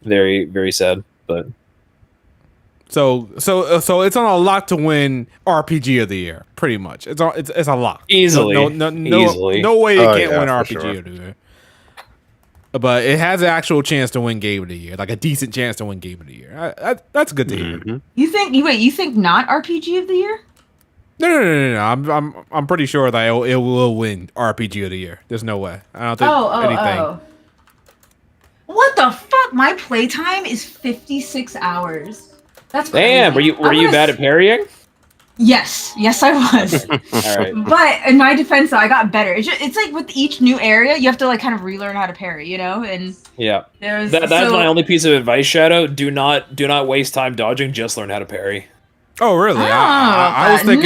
very, very sad, but So it's on a lock to win RPG of the year, pretty much. It's a lock. Easily. Easily. No way it Oh, can't yeah, win for RPG sure. of the year. But it has an actual chance to win Game of the Year, like a decent chance to win Game of the Year. That's good to hear. Mhm. You think not RPG of the year? No. I'm pretty sure that it will win RPG of the Year. There's no way. I don't think anything. Oh. What the fuck? My playtime is 56 hours. That's crazy. damn, were you bad at parrying? Yes, I was. All right. But in my defense, though, I got better. It's like with each new area, you have to like kind of relearn how to parry, you know. And Yeah. there's That's my only piece of advice, Shadow. Do not waste time dodging. Just learn how to parry. Oh really? I was thinking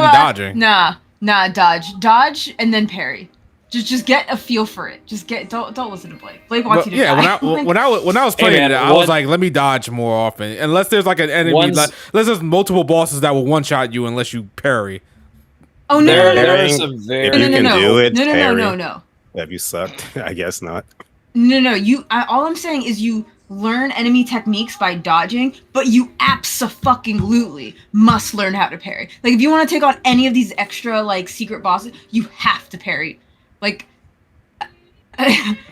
dodging. Nah, dodge, and then parry. Just get a feel for it. Don't listen to Blake. Blake wants But, you to yeah, die. when I was playing man, it, I was like, let me dodge more often. Unless there's like an enemy, unless there's multiple bosses that will one shot you unless you parry. Oh no, There no. are some very. If you can do it, No. Have you sucked? I guess not. No. All I'm saying is you learn enemy techniques by dodging, but you abso-fucking-lutely must learn how to parry. Like if you want to take on any of these extra like secret bosses, you have to parry. Like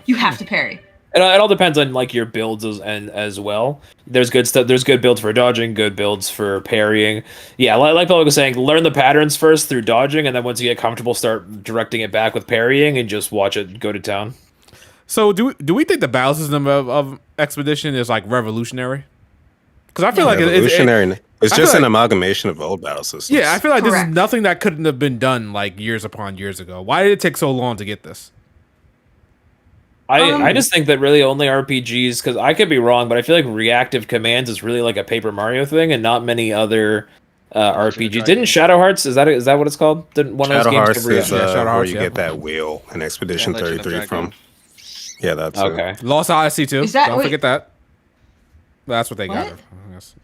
you have to parry. It all depends on like your builds as well. There's good stuff. There's good builds for dodging, good builds for parrying. Yeah, like Paul was saying, learn the patterns first through dodging, and then once you get comfortable, start directing it back with parrying, and just watch it go to town. So do we think the battle system of Expedition is like revolutionary? Because I feel like Revolutionary. It's I just feel an like- amalgamation of old battle systems. yeah, I feel like this Correct. is nothing that couldn't have been done like years upon years ago. Why did it take so long to get this? I just think that really only RPGs, because I could be wrong, but I feel like reactive commands is really like a Paper Mario thing, and not many other RPGs. Didn't Shadow Hearts, is that what it's called? Didn't one Shadow of those Hearts games? is Shadow where Hearts, you yeah. get that wheel in Expedition Yeah, Legend of 33 Dragon. from. Yeah, that's it. Okay. Lost Odyssey too. Is that- Don't wait. forget that. That's what they got. What? I guess.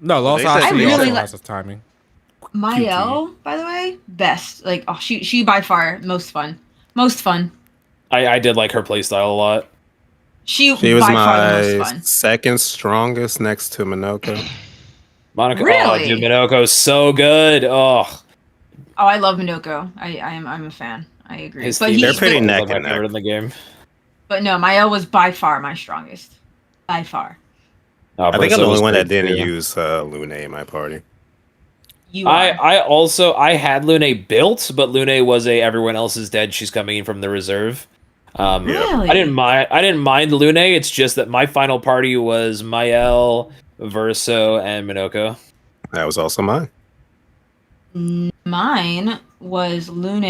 No, Lost They said Odyssey I really also like- has its timing. Mael, by the way, best. Like she by far most fun. I did like her playstyle a lot. She She was by far the my most fun. second strongest next to Minoko. Monica, Really? oh, dude, Minoko's so good. Oh, Oh, I love Minoko. I'm a fan. I agree. his But theme They're is pretty one neck of my and neck. favorite in the game. But no, Mael was by far my strongest. By far. Oh, I think I'm Broso the only was one that great, didn't too. use Lune in my party. You are. I had Lune built, but Lune was everyone else is dead. She's coming in from the reserve. Really? I didn't mind Lune. It's just that my final party was Mael, Verso, and Minoko. That was also mine. Mine was Lune.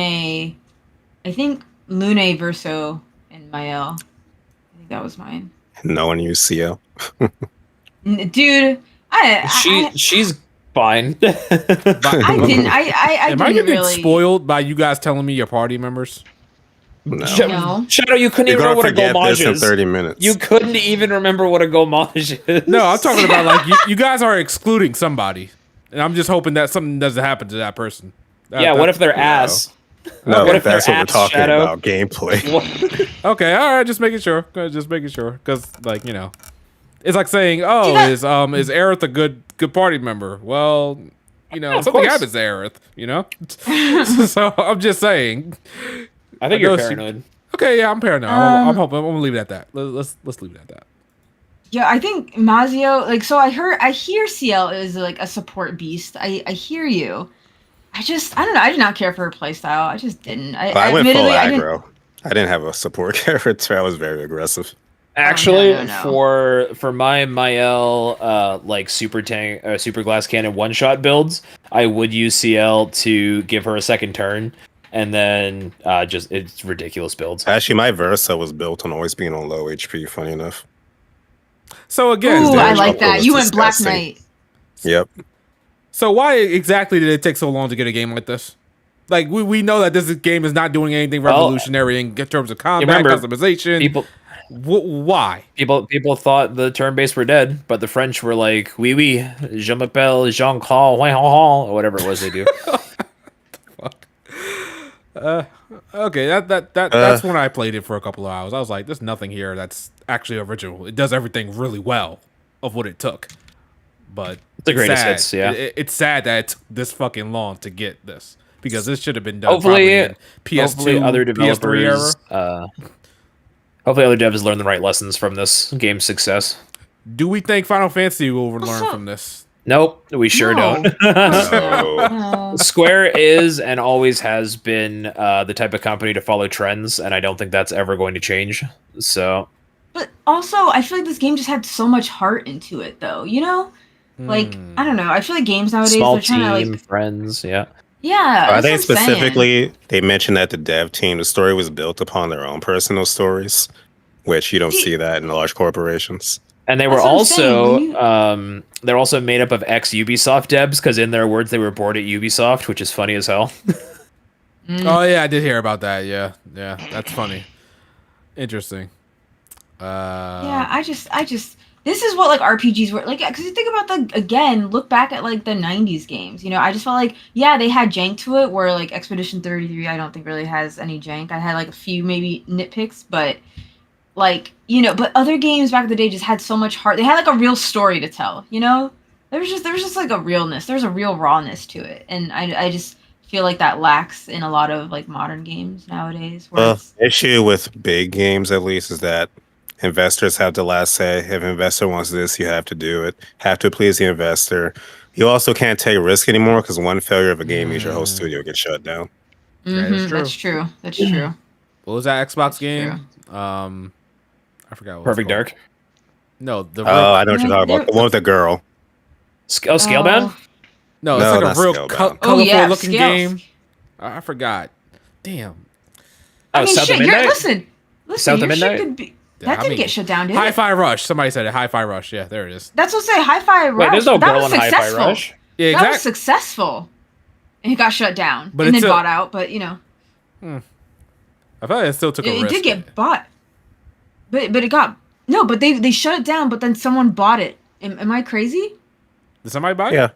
I think Lune, Verso, and Mael. I think that was mine. No one used CL. Dude, She's fine. I didn't. I Am I didn't getting really. spoiled by you guys telling me your party members? No. No. Shadow, you couldn't You're even remember gonna what a forget gomage this in is. 30 minutes. You couldn't even remember what a gomage is. No, I'm talking about like you guys are excluding somebody, and I'm just hoping that something doesn't happen to that person. Yeah, what if they're No. ass? No, What if that's they're what we're ass, talking Shadow? about. Gameplay. What? Okay, all right, just making sure. Because like it's like saying, oh, See that- is Aerith a good party member? Well, of something course. happens to Aerith, so I'm just saying. I think you're know she- paranoid. Okay, yeah, I'm paranoid. I'm hoping. I'm gonna leave it at that. Let's leave it at that. Yeah, I think Mazio. Like, so I hear CL is like a support beast. I hear you. I don't know. I did not care for her playstyle. I just didn't. I went full admittedly, I didn't- aggro. I didn't have a support character. I was very aggressive. Actually, no. for my Mael like super glass cannon one shot builds, I would use CL to give her a second turn, and then just it's ridiculous builds. Actually, my Versa was built on always being on low HP, funny enough. So again, Ooh, I damage like output that. was You went Black disgusting. Knight. Yep. So why exactly did it take so long to get a game like this? Like we know that this game is not doing anything revolutionary in terms of combat customization. Why? People thought the turn-based were dead, but the French were like, "Oui, oui, je m'appelle Jean Claude," or whatever it was they do. Okay, that's when I played it for a couple of hours. I was like, "There's nothing here that's actually original. It does everything really well of what it took." But The greatest sad. hits, yeah. It's sad that it took this fucking long to get this because this should have been done Hopefully, probably in PS2, other PS3 era. developers, hopefully other devs learn the right lessons from this game's success. Do we think Final Fantasy will learn Also- from this? Nope, we sure No. don't. No. Square is and always has been the type of company to follow trends, and I don't think that's ever going to change. So, But also, I feel like this game just had so much heart into it, though. You know, like I don't know. I feel like games nowadays small they're trying team, to friends, yeah. yeah. I that's think what I'm saying. specifically they mentioned that the dev team, the story was built upon their own personal stories, which you don't see that in large corporations. And they were That's what I'm saying, also they're also made up of ex Ubisoft devs because in their words they were bored at Ubisoft, which is funny as hell. Oh yeah, I did hear about that. Yeah, that's funny. Interesting. Yeah, I just this is what like RPGs were like because you think about look back at like the 90s games, you know. I just felt like yeah, they had jank to it where like Expedition 33 I don't think really has any jank. I had like a few maybe nitpicks, but like, you know, but other games back in the day just had so much heart. They had like a real story to tell, you know? There was just like a realness. There's a real rawness to it. And I just feel like that lacks in a lot of like modern games nowadays. Where The issue with big games, at least, is that investors have the last say. If an investor wants this, you have to do it. Have to please the investor. You also can't take risk anymore because one failure of a game means your whole studio gets shut down. That is true. That's true. That's true. What was that Xbox That's game? I forgot. What Perfect it was called. Dark. No, the Oh, I know what you're talking about. The one with the girl. Scalebound? no, it's No, like not a real Scalebound. colorful yeah, looking Scales. game. I forgot. Damn. I mean, South of shit, you're, Midnight? listen, South of your shit Midnight? could be, Yeah, that I didn't mean, get shut down, did it? Hi-Fi Rush. Somebody said it. Hi-Fi Rush. Yeah, there it is. That's what I say, Hi-Fi Rush. Wait, there's no that girl was in Hi-Fi successful. Rush. Yeah, That was exactly. successful. And it got shut down. But and it's then a- bought out, but you know. I felt like it still took a It risk. did get bought. But it got no, but they shut it down, but then someone bought it. Am I crazy? Did somebody buy it? Yeah.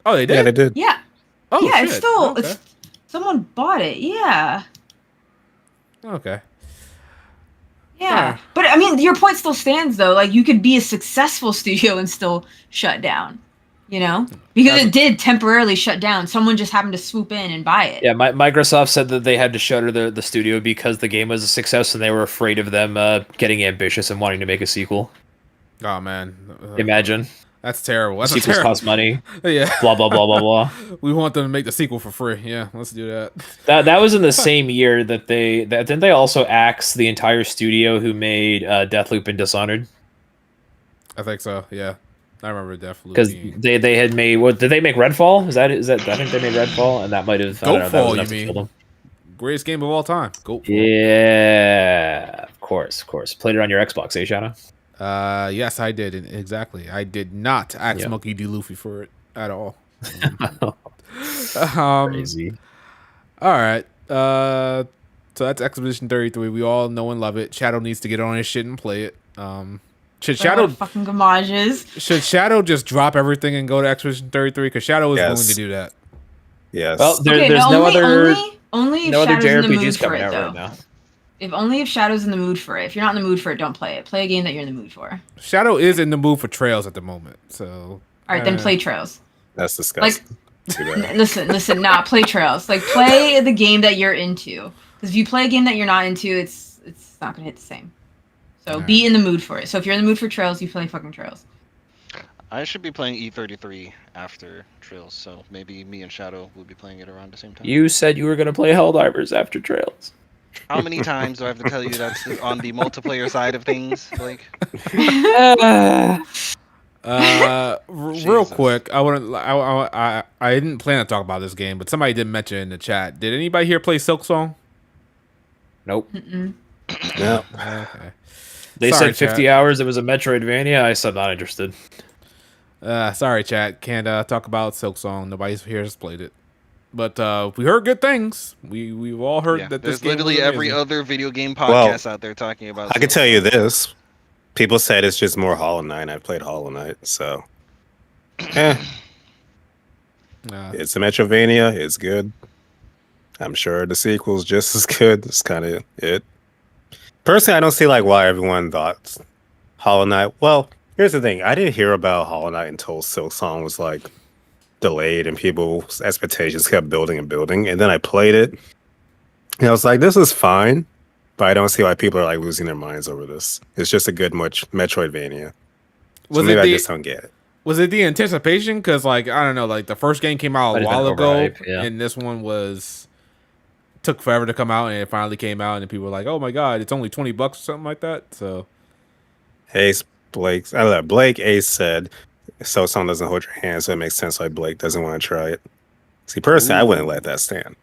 Oh, they did. Yeah, they did. Yeah. Oh, yeah, shit. it's still Okay. it's someone bought it. Yeah. Okay. Yeah. Huh. But I mean your point still stands though. Like you could be a successful studio and still shut down. You know? Because it did temporarily shut down. Someone just happened to swoop in and buy it. Yeah, Microsoft said that they had to shutter the studio because the game was a success and they were afraid of them getting ambitious and wanting to make a sequel. Oh man. Imagine. That's terrible. That's a Sequels terrible. cost money. Yeah. Blah, blah, blah, blah, blah. We want them to make the sequel for free. Yeah, let's do that. That was in the same year that didn't they also axe the entire studio who made Deathloop and Dishonored? I think so. Yeah, I remember Deathloop. Because being- they had made what did they make Redfall? Is that I think they made Redfall and that might have I don't know, that was Goatfall, enough you to mean? kill them. greatest game of all time. Goatfall. Yeah, of course. Played it on your Xbox, eh, Shadow? Yes, I did. Exactly. I did not ask Yep. Monkey D. Luffy for it at all. Crazy. All right. So that's Expedition 33. We all know and love it. Shadow needs to get on his shit and play it. Should Shadow fucking gamages. should Shadow just drop everything and go to Expedition 33? Because Shadow is Yes. willing to do that. Yes. Well, there's only if no other Shadow's in the mood JRPGs for coming it, out though. right now. If Shadow's in the mood for it. If you're not in the mood for it, don't play it. Play a game that you're in the mood for. Shadow is in the mood for Trails at the moment. So All right, then play Trails. That's disgusting. Too bad. Listen, nah, play Trails. Like play the game that you're into. Because if you play a game that you're not into, it's not gonna hit the same. So be in the mood for it. So if you're in the mood for Trails, you play fucking Trails. I should be playing E33 after Trails, so maybe me and Shadow will be playing it around the same time. You said you were going to play Helldivers after Trails. How many times do I have to tell you that's on the multiplayer side of things? Like, real Jesus. quick, I didn't plan to talk about this game, but somebody did mention in the chat. Did anybody here play Silk Song? Nope. No. Okay. They Sorry, said 50 chat. hours. It was a Metroidvania. I said not interested. Sorry, chat. Can't talk about Silk Song. Nobody's here has played it. But we heard good things. We've all heard Yeah, that this there's game was literally every amazing. other video game Well, podcast out there talking about. I can Silk tell you Song. this: people said it's just more Hollow Knight. I've played Hollow Knight, so it's a Metrovania. It's good. I'm sure the sequel's just as good. It's kind of it. Personally, I don't see like why everyone thought Hollow Knight. Well, here's the thing: I didn't hear about Hollow Knight until Silk Song was like delayed, and people's expectations kept building and building. And then I played it, and I was like, "This is fine," but I don't see why people are like losing their minds over this. It's just a good Metroidvania. So maybe I just don't get it. Was it the anticipation? Because like I don't know, like the first game came out a Might have been while ago, overhype, yeah. and this one took forever to come out, and it finally came out, and people were like, "Oh my god, it's only $20 or something like that." So, Ace Blake, I don't know, Blake Ace said, "So song doesn't hold your hand, so it makes sense why Blake doesn't want to try it." See, personally, I wouldn't let that stand.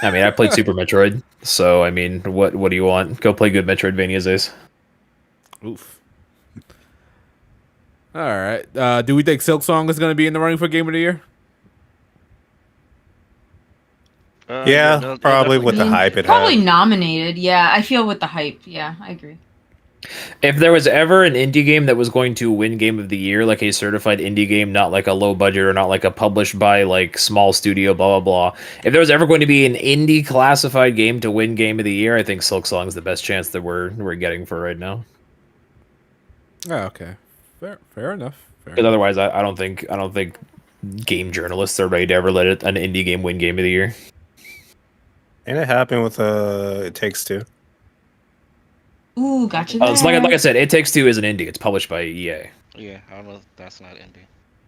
I mean, I played Super Metroid, so I mean, what do you want? Go play good Metroidvanias, Ace. oof. All right. Do we think Silk Song is going to be in the running for Game of the Year? Yeah, they'll probably definitely with the be. hype it Probably had. nominated. Yeah, I feel with the hype. Yeah, I agree. If there was ever an indie game that was going to win Game of the Year, like a certified indie game, not like a low budget or not like a published by like small studio, blah blah blah. If there was ever going to be an indie classified game to win Game of the Year, I think Silk Song is the best chance that we're getting for right now. Oh, okay. Fair enough. Because otherwise, I don't think game journalists are ready to ever let an indie game win Game of the Year. And it happened with It Takes Two. Ooh, gotcha. So like there. I said, It Takes Two is an indie. It's published by EA. Yeah, I don't know. That's not indie.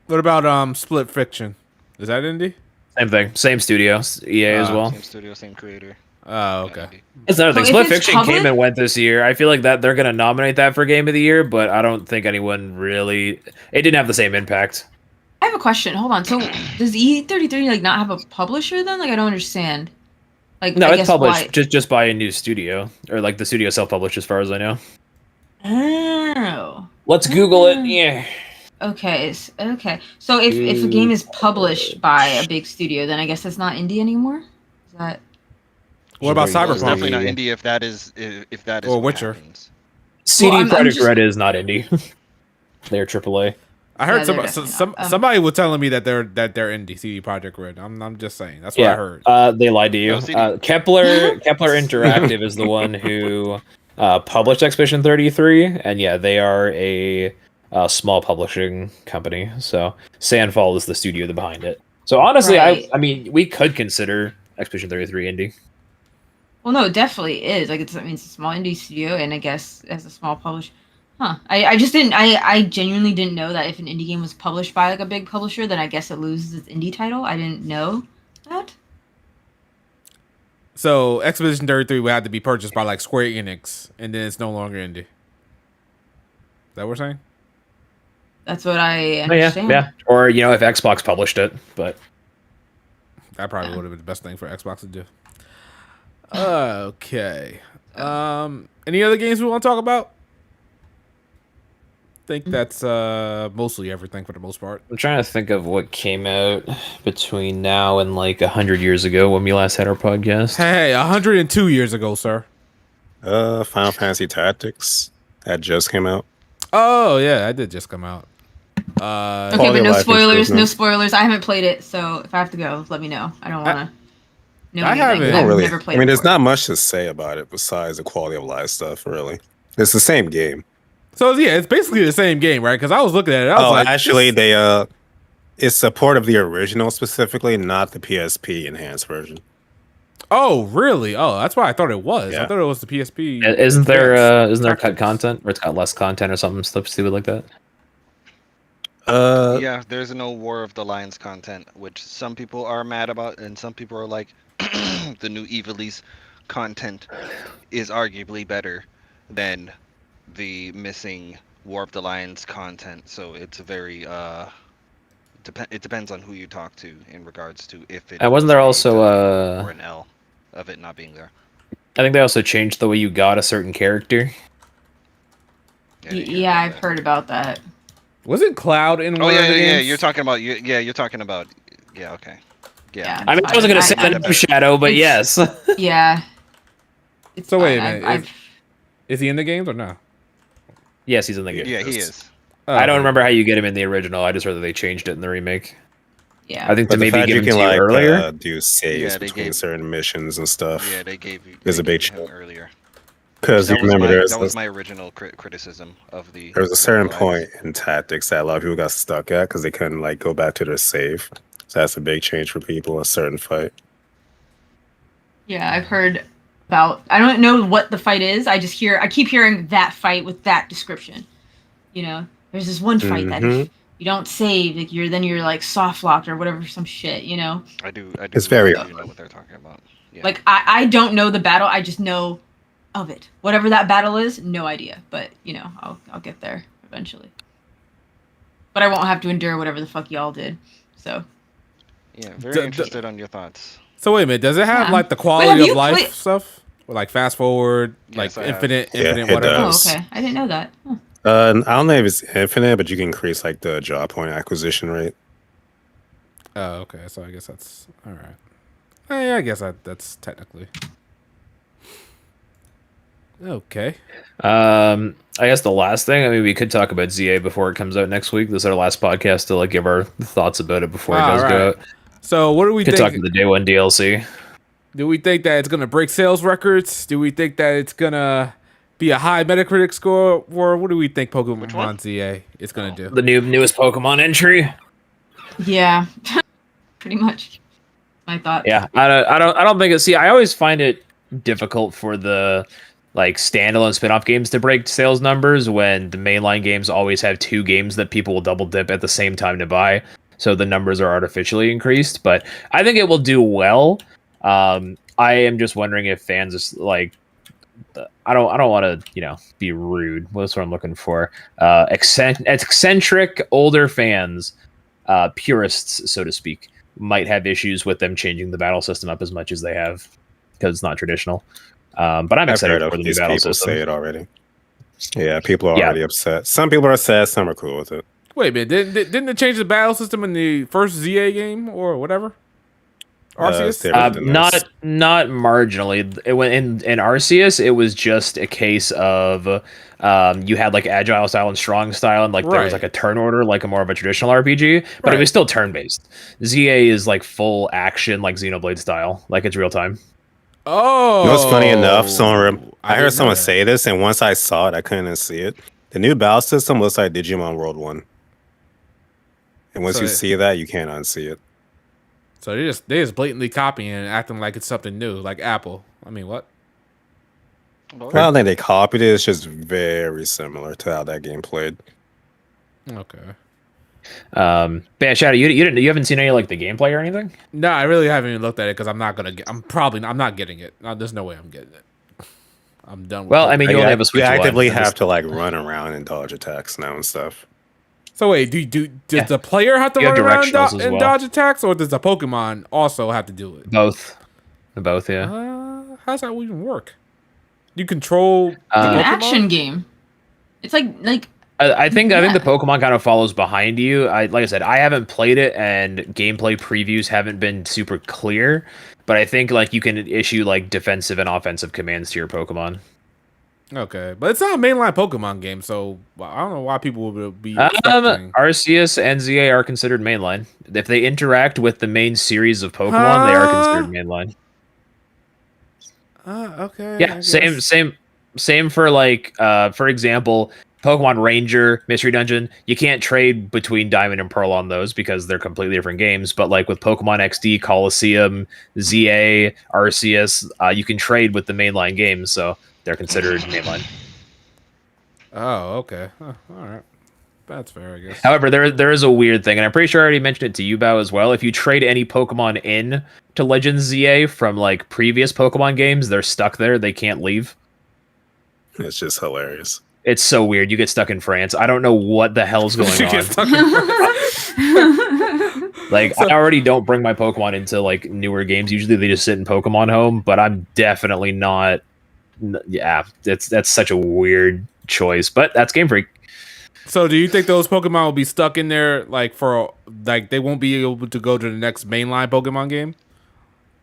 What about Split Fiction? Is that indie? Same thing, same studio, EA as well. Same studio, same creator. Oh, not okay. indie. That's another thing. So if Split it's Fiction public- came and went this year. I feel like that they're gonna nominate that for Game of the Year, but I don't think anyone really. It didn't have the same impact. I have a question. Hold on. So does E33 like not have a publisher then? Like I don't understand. Like No, I it's guess published why? just by a new studio, or like the studio self-published, as far as I know. Oh. Let's Google it. Yeah. Okay. Okay. So if a game is published by a big studio, then I guess it's not indie anymore. Is that? What about Well, it's Cyberpunk? definitely not indie if that is Or what Witcher. happens. CD I'm Projekt just- Red is not indie. They're AAA. I heard Yeah, they're definitely not. somebody was telling me that they're indie. CD Projekt Red. I'm just saying. That's what I heard. They lied to you. No, CD. Kepler Interactive is the one who published Expedition 33, and yeah, they are a small publishing company. So Sandfall is the studio behind it. So honestly, Right. I mean, we could consider Expedition 33 indie. Well, no, it definitely is. Like it's a small indie studio, and I guess as a small publisher. Huh. I just didn't. I genuinely didn't know that if an indie game was published by like a big publisher, then I guess it loses its indie title. I didn't know that. So Expedition 33 would have to be purchased by like Square Enix, and then it's no longer indie. Is that what we're saying? That's what I Oh, yeah, understand. yeah. Or if Xbox published it, but That probably would have been the best thing for Xbox to do. Okay. Any other games we want to talk about? I think that's mostly everything for the most part. I'm trying to think of what came out between now and like 100 years ago when we last had our podcast. Hey, 102 years ago, sir. Final Fantasy Tactics that just came out. Oh yeah, that did just come out. Okay, Quality but of no life spoilers. No improvement. spoilers. I haven't played it, so if I have to go, let me know. I don't want to know I anything. haven't- I've Not really. never played. I mean, it there's before. not much to say about it besides the quality of life stuff. Really, it's the same game. So yeah, it's basically the same game, right? Because I was looking at it. I was like, actually, this- it's a port of the original specifically, not the PSP enhanced version. Oh really? Oh, that's why I thought it was. I Yeah. thought it was the PSP. Isn't there Yes. cut content or it's got less content or something stuff stupid like that? Yeah, there's no War of the Lions content, which some people are mad about, and some people are like, the new Evilise content is arguably better than the missing War of the Lions content. So it's a very it depends on who you talk to in regards to if it. And wasn't there was a also or an L of it not being there? I think they also changed the way you got a certain character. I didn't hear Yeah, about I've that. heard about that. Wasn't Cloud in Oh one yeah, of the yeah, yeah. games? You're talking about You're talking about. Yeah. Okay. Yeah. Yeah. I mean, I wasn't gonna say I- that name Shadow, but It's- yes. Yeah. It's So wait fine. a minute, I've is he in the games or no? Yes, he's in the game. Yeah, he is. Oh, I don't okay. remember how you get him in the original. I just heard that they changed it in the remake. yeah. I think But to the maybe fact give you him can to you like earlier. do saves Yeah, they between gave- certain missions and stuff. Yeah, they gave There's a big him change. earlier. Because you remember That was my original criticism of the. there was a certain Black point in tactics that a lot of people got stuck at because they couldn't like go back to their save. So that's a big change for people. A certain fight. Yeah, I've heard about. I don't know what the fight is. I keep hearing that fight with that description. You know, there's this one fight that if you don't save, like you're like soft locked or whatever, some shit. You know. I do. It's very I do know what they're talking about. Yeah. Like I don't know the battle. I just know of it. Whatever that battle is, no idea. But you know, I'll get there eventually. But I won't have to endure whatever the fuck y'all did. So. Yeah, very interested on your thoughts. So wait a minute, does it have Yeah. like the Wait, quality have of you life played- stuff? Or, like fast forward, Yes, like I have. infinite, Yeah, it whatever. Oh, does. okay. I didn't know that. Huh. I don't know if it's infinite, but you can increase like the draw point acquisition rate. Oh, okay. So I guess that's all right. Yeah, I guess that's technically okay. I guess the last thing. I mean, we could talk about ZA before it comes out next week. This is our last podcast to like give our thoughts about it before it does go out. So what do we Could think? talk about the day one DLC. Do we think that it's gonna break sales records? Do we think that it's gonna be a high Metacritic score? Or what do we think Which one? Pokemon ZA is gonna do? The newest Pokemon entry. Yeah. Pretty much. My thought. Yeah, I don't think it. See, I always find it difficult for the like standalone spin-off games to break sales numbers when the mainline games always have two games that people will double dip at the same time to buy, so the numbers are artificially increased. But I think it will do well. I am just wondering if fans is like, I don't want to be rude. What's what I'm looking for? Eccentric older fans, purists so to speak, might have issues with them changing the battle system up as much as they have because it's not traditional. But I'm I've excited heard for of the new these battle people system. say it already. Yeah, people are Yeah. already upset. Some people are sad, some are cool with it. Wait a minute, didn't it change the battle system in the first ZA game or whatever? Arceus? different than Not this. not marginally. It went in Arceus. It was just a case of you had like agile style and strong style, and like there was Right. like a turn order, like a more of a traditional RPG, but it Right. was still turn based. ZA is like full action, like Xenoblade style, like it's real time. Oh, You know what's funny enough? I didn't heard know someone that. say this, and once I saw it, I couldn't see it. The new battle system looks like Digimon World 1. And once So you it- see that, you can't unsee it. So they just blatantly copying and acting like it's something new, like Apple. I mean, what? Well, I don't think they copied it. It's just very similar to how that game played. Okay. But yeah, Shadow, you haven't seen any like the gameplay or anything? No, I really haven't even looked at it because I'm not gonna get. I'm not getting it. No, there's no way I'm getting it. I'm done. With Well, Pokemon. I mean, you only have a You Switch One. actively I'm have just- to like run around and dodge attacks now and stuff. So wait, does Yeah. the player have to You have run around directionals as and well. dodge attacks, or does the Pokemon also have to do it? both. Both, yeah. How's that even work? You control the It's like an Pokemon? action game. It's like I think Yeah. the Pokemon kind of follows behind you. Like I said, I haven't played it, and gameplay previews haven't been super clear. But I think like you can issue like defensive and offensive commands to your Pokemon. Okay, but it's not a mainline Pokemon game, so I don't know why people would be expecting. Arceus and ZA are considered mainline. If they interact with the main series of Pokemon, they are considered mainline. Okay. Yeah, I same guess. same for like for example, Pokemon Ranger, Mystery Dungeon, you can't trade between Diamond and Pearl on those because they're completely different games. But like with Pokemon XD, Coliseum, ZA, Arceus, you can trade with the mainline games, so they're considered mainline. Oh, okay. Huh, all right. That's fair, I guess. However, there is a weird thing, and I'm pretty sure I already mentioned it to you, Bao, as well. If you trade any Pokemon in to Legends ZA from like previous Pokemon games, they're stuck there. They can't leave. It's just hilarious. It's so weird. You get stuck in France. I don't know what the hell's going You get on. stuck in- Like, I already don't bring my Pokemon into like newer games. Usually they just sit in Pokemon Home, but I'm definitely not. Yeah, that's such a weird choice, but that's Game Freak. So do you think those Pokemon will be stuck in there like they won't be able to go to the next mainline Pokemon game?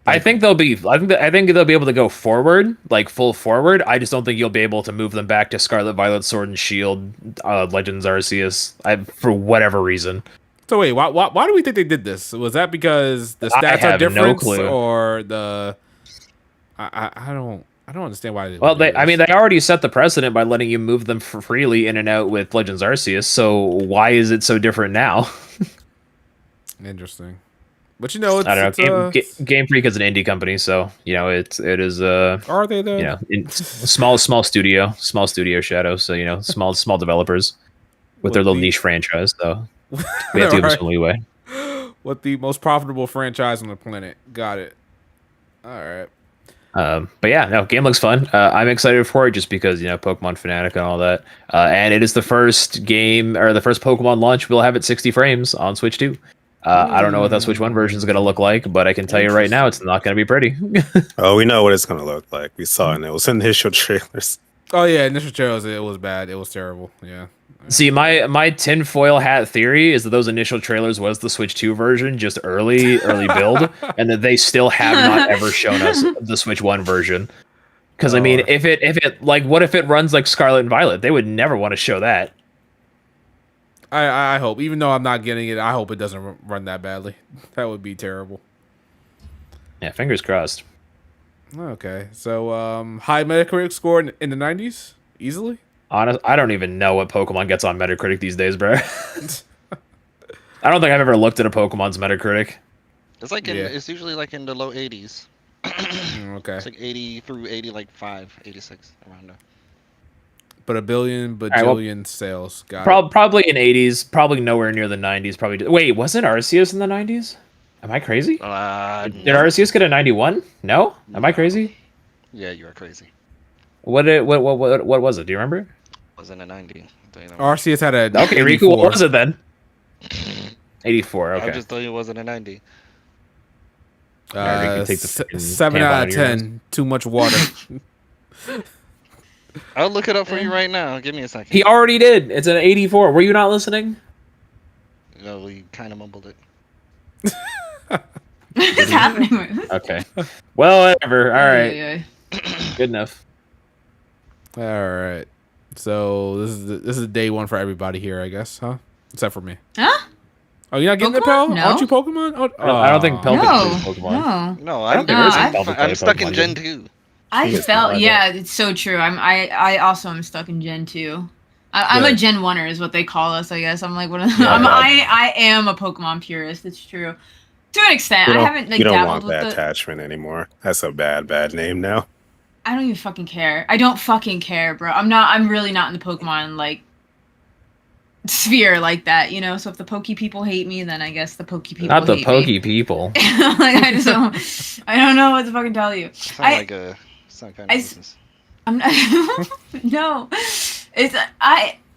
I think they'll be. I think they'll be able to go forward, like full forward. I just don't think you'll be able to move them back to Scarlet Violet, Sword and Shield, Legends Arceus. For whatever reason. So wait, why do we think they did this? Was that because the I stats are have no different, clue. or the? I don't understand why. Well, they already set the precedent by letting you move them freely in and out with Legends Arceus. So why is it so different now? Interesting. But it's, I don't know. Game Freak is an indie company, so it is. Are they though? Small studio Shadow. So small developers with their little niche franchise. So we have to give them some leeway. What the most profitable franchise on the planet? Got it. All right. But yeah, no, game looks fun. I'm excited for it just because Pokemon Fanatic and all that. And it is the first game or the first Pokemon launch we'll have at 60 frames on Switch 2. I don't know what that Switch 1 version is going to look like, but I can tell you right now, it's not going to be pretty. Oh, we know what it's going to look like. We saw it in those initial trailers. Oh yeah, initial trailers. It was bad. It was terrible. Yeah. See, my tinfoil hat theory is that those initial trailers was the Switch 2 version, just early build, and that they still have not ever shown us the Switch 1 version. Because I mean, if it like, what if it runs like Scarlet and Violet? They would never want to show that. I hope, even though I'm not getting it, I hope it doesn't run that badly. That would be terrible. Yeah, fingers crossed. Okay, so high Metacritic score in the 90s, easily. Honest, I don't even know what Pokemon gets on Metacritic these days, bro. I don't think I've ever looked at a Pokemon's Metacritic. It's like it's usually like in the low 80s. Okay. It's like 80 through 80, like 86 around there. But a billion bajillion sales. Got it. Probably in 80s, probably nowhere near the 90s. Probably. Wait, wasn't Arceus in the 90s? Am I crazy? Did Arceus get a 91? No? Am I crazy? Yeah, you are crazy. What was it? Do you remember? It wasn't a 90. Arceus had a okay, 84. Riku, what was it then? 84. Okay. I'm just telling you, it wasn't a 90. 7 out of 10. Too much water. I'll look it up for you right now. Give me a second. He already did. It's an 84. Were you not listening? No, we kind of mumbled it. What's happening? Okay. Well, whatever. All right. Yeah. Good enough. All right. So this is day one for everybody here, I guess, huh? Except for me. Huh? Oh, you're not getting the Pokemon? Pel? No. Aren't you Pokemon? Oh, I don't think Pelvic plays No, Pokemon. No, I don't think No, I'm stuck in Gen 2. I felt, yeah, it's so true. I also am stuck in Gen 2. I'm a Gen 1er is what they call us, I guess. I'm like one of them. I am a Pokemon purist. It's true. To an extent. I haven't like you don't dabbled want with that attachment anymore. That's a bad name now. I don't even fucking care. I don't fucking care, bro. I'm really not in the Pokemon like sphere like that, So if the Poke people hate me, then I guess the Poke people Not the hate Poke me. people. Like I don't know what to fucking tell you. Some kind of business. I'm not, no. It's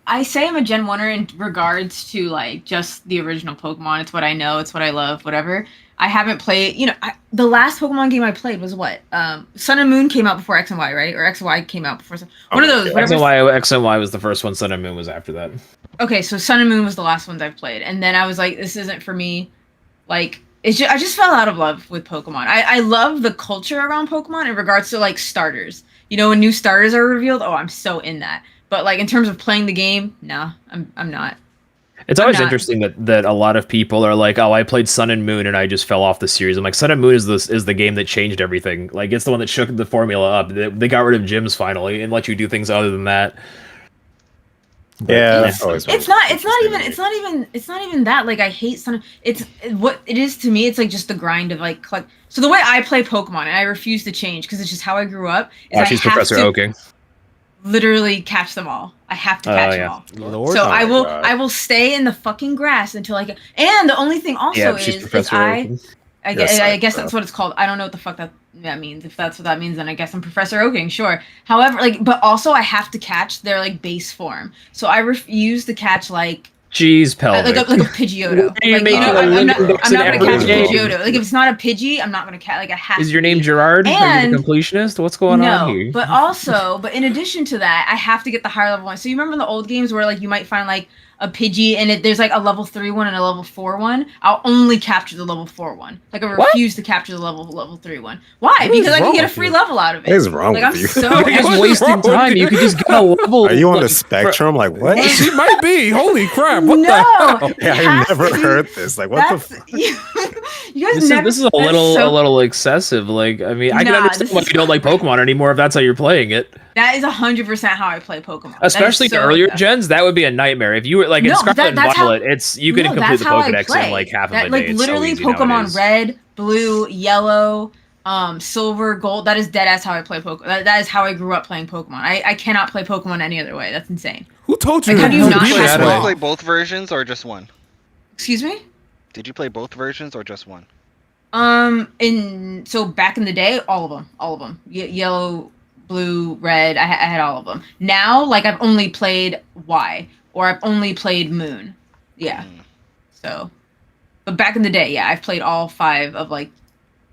I say I'm a Gen 1er in regards to like just the original Pokemon. It's what I know, it's what I love, whatever. I haven't played, the last Pokemon game I played was what? Sun and Moon came out before X and Y, right? Or X and Y came out before one of those. X and Y was the first one. Sun and Moon was after that. Okay, so Sun and Moon was the last ones I've played, and then I was like, this isn't for me. Like, I just fell out of love with Pokemon. I love the culture around Pokemon in regards to like starters. When new starters are revealed, I'm so in that. But like in terms of playing the game, nah, I'm not. It's always interesting that a lot of people are like, oh, I played Sun and Moon and I just fell off the series. I'm like, Sun and Moon is the game that changed everything. Like, it's the one that shook the formula up. They got rid of gyms finally and let you do things other than that. Yeah, it's not even that. Like, I hate Sun. It's what it is to me. It's like just the grind of like collect. So the way I play Pokemon, and I refuse to change because it's just how I grew up. She's Professor Oaking. Literally catch them all. I have to catch them all. Lord. So I will stay in the fucking grass until I get. And the only thing also is I guess that's what it's called. I don't know what the fuck that means. If that's what that means, then I guess I'm Professor Oaking, sure. However, but also I have to catch their like base form. So I refuse to catch like Jeez, Pelvic. like a Pidgeotto. What are you Like, making know, a I'm not Windex gonna in catch a every game? Pidgeotto. Like if it's not a Pidgey, I'm not gonna catch. Like I have. Is to your name be. Gerard? Are you And the completionist? What's going on here? but in addition to that, I have to get the higher level one. So you remember in the old games where like you might find like a Pidgey and there's like a level 3 one and a level 4 one. I'll only capture the level 4 one. Like I refuse to capture the level 3 one. Why? What is Because I can wrong get a with free you? level out of it. What is wrong Like with I'm you? so You're just What's wasting wrong with time. You you? could just get a level. Are you on the like, spectrum? Like what? She might be. Holy crap! What No, the hell? it Yeah, has I've never to be- heard this. Like what the? That's Fuck? you guys This never. is a that's little so- a little excessive. Like, I mean, I can Nah, understand this why is- you don't like Pokemon anymore if that's how you're playing it. That is 100% how I play Pokemon. That is Especially so in earlier excessive. gens, that would be a nightmare. If you were like in No, Scarlet and that's how- Violet, it's you can No, complete that's the how I Pokedex play. in like half of That, a like day. It's literally so easy Pokemon nowadays. Red, Blue, Yellow, Silver, Gold. That is dead ass how I play Pokemon. That is how I grew up playing Pokemon. I cannot play Pokemon any other way. That's insane. Who told you Like, how to do you be not this have Did you Shadow? way? play both versions or just one? Excuse me. Did you play both versions or just one? So back in the day, all of them. Yellow, Blue, Red. I had all of them. Now, like I've only played Y or I've only played Moon. Yeah. So, but back in the day, yeah, I've played all 5 of like.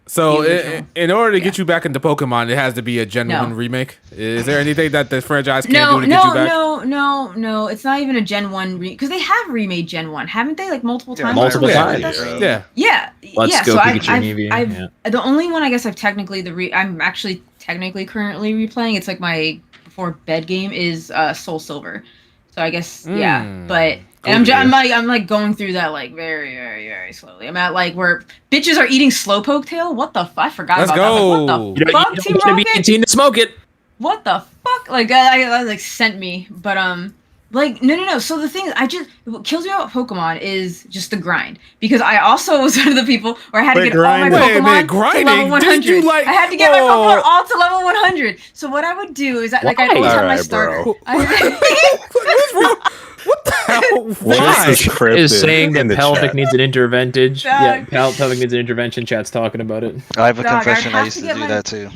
So, The original. in order to get you back into Pokemon, it has to be a Gen No. 1 remake. Is there anything that the franchise can't No, do to get you back? no. It's not even a Gen 1 because they have remade Gen 1, haven't they? Like multiple Yeah, times. multiple or times. something like that? Yeah. Yeah. Let's yeah, go so Pikachu I've, and Eevee, I've, yeah. the only one I guess I've technically I'm actually technically currently replaying. It's like my before bed game is Soul Silver. So I guess yeah, but and I'm like going through that like very very very slowly. I'm at like where bitches are eating slowpoke tail. What the fuck? I forgot Let's about go. that. Like, You what the don't, fuck, you Team don't gotta be Rocket? 18 to smoke it. What the fuck? Like that like sent me, but like no. So the thing is, what kills me about Pokemon is just the grind because I also was one of the people where I had to Wait, get all my grinding? Wait a minute, Pokemon to level grinding? 100. Did you, like- I had to get my Oh. Pokemon all to level 100. So what I would do is that like I'd Why? always have my Alright, starter. bro. What's wrong? What the hell? What Why? is this cryptid Is saying in that the Pelvic chat? needs an intervention. Yeah, Dog. Pelvic needs an intervention. Chat's talking about it. I have a Dog, I confession. I have used to to get do my- that too.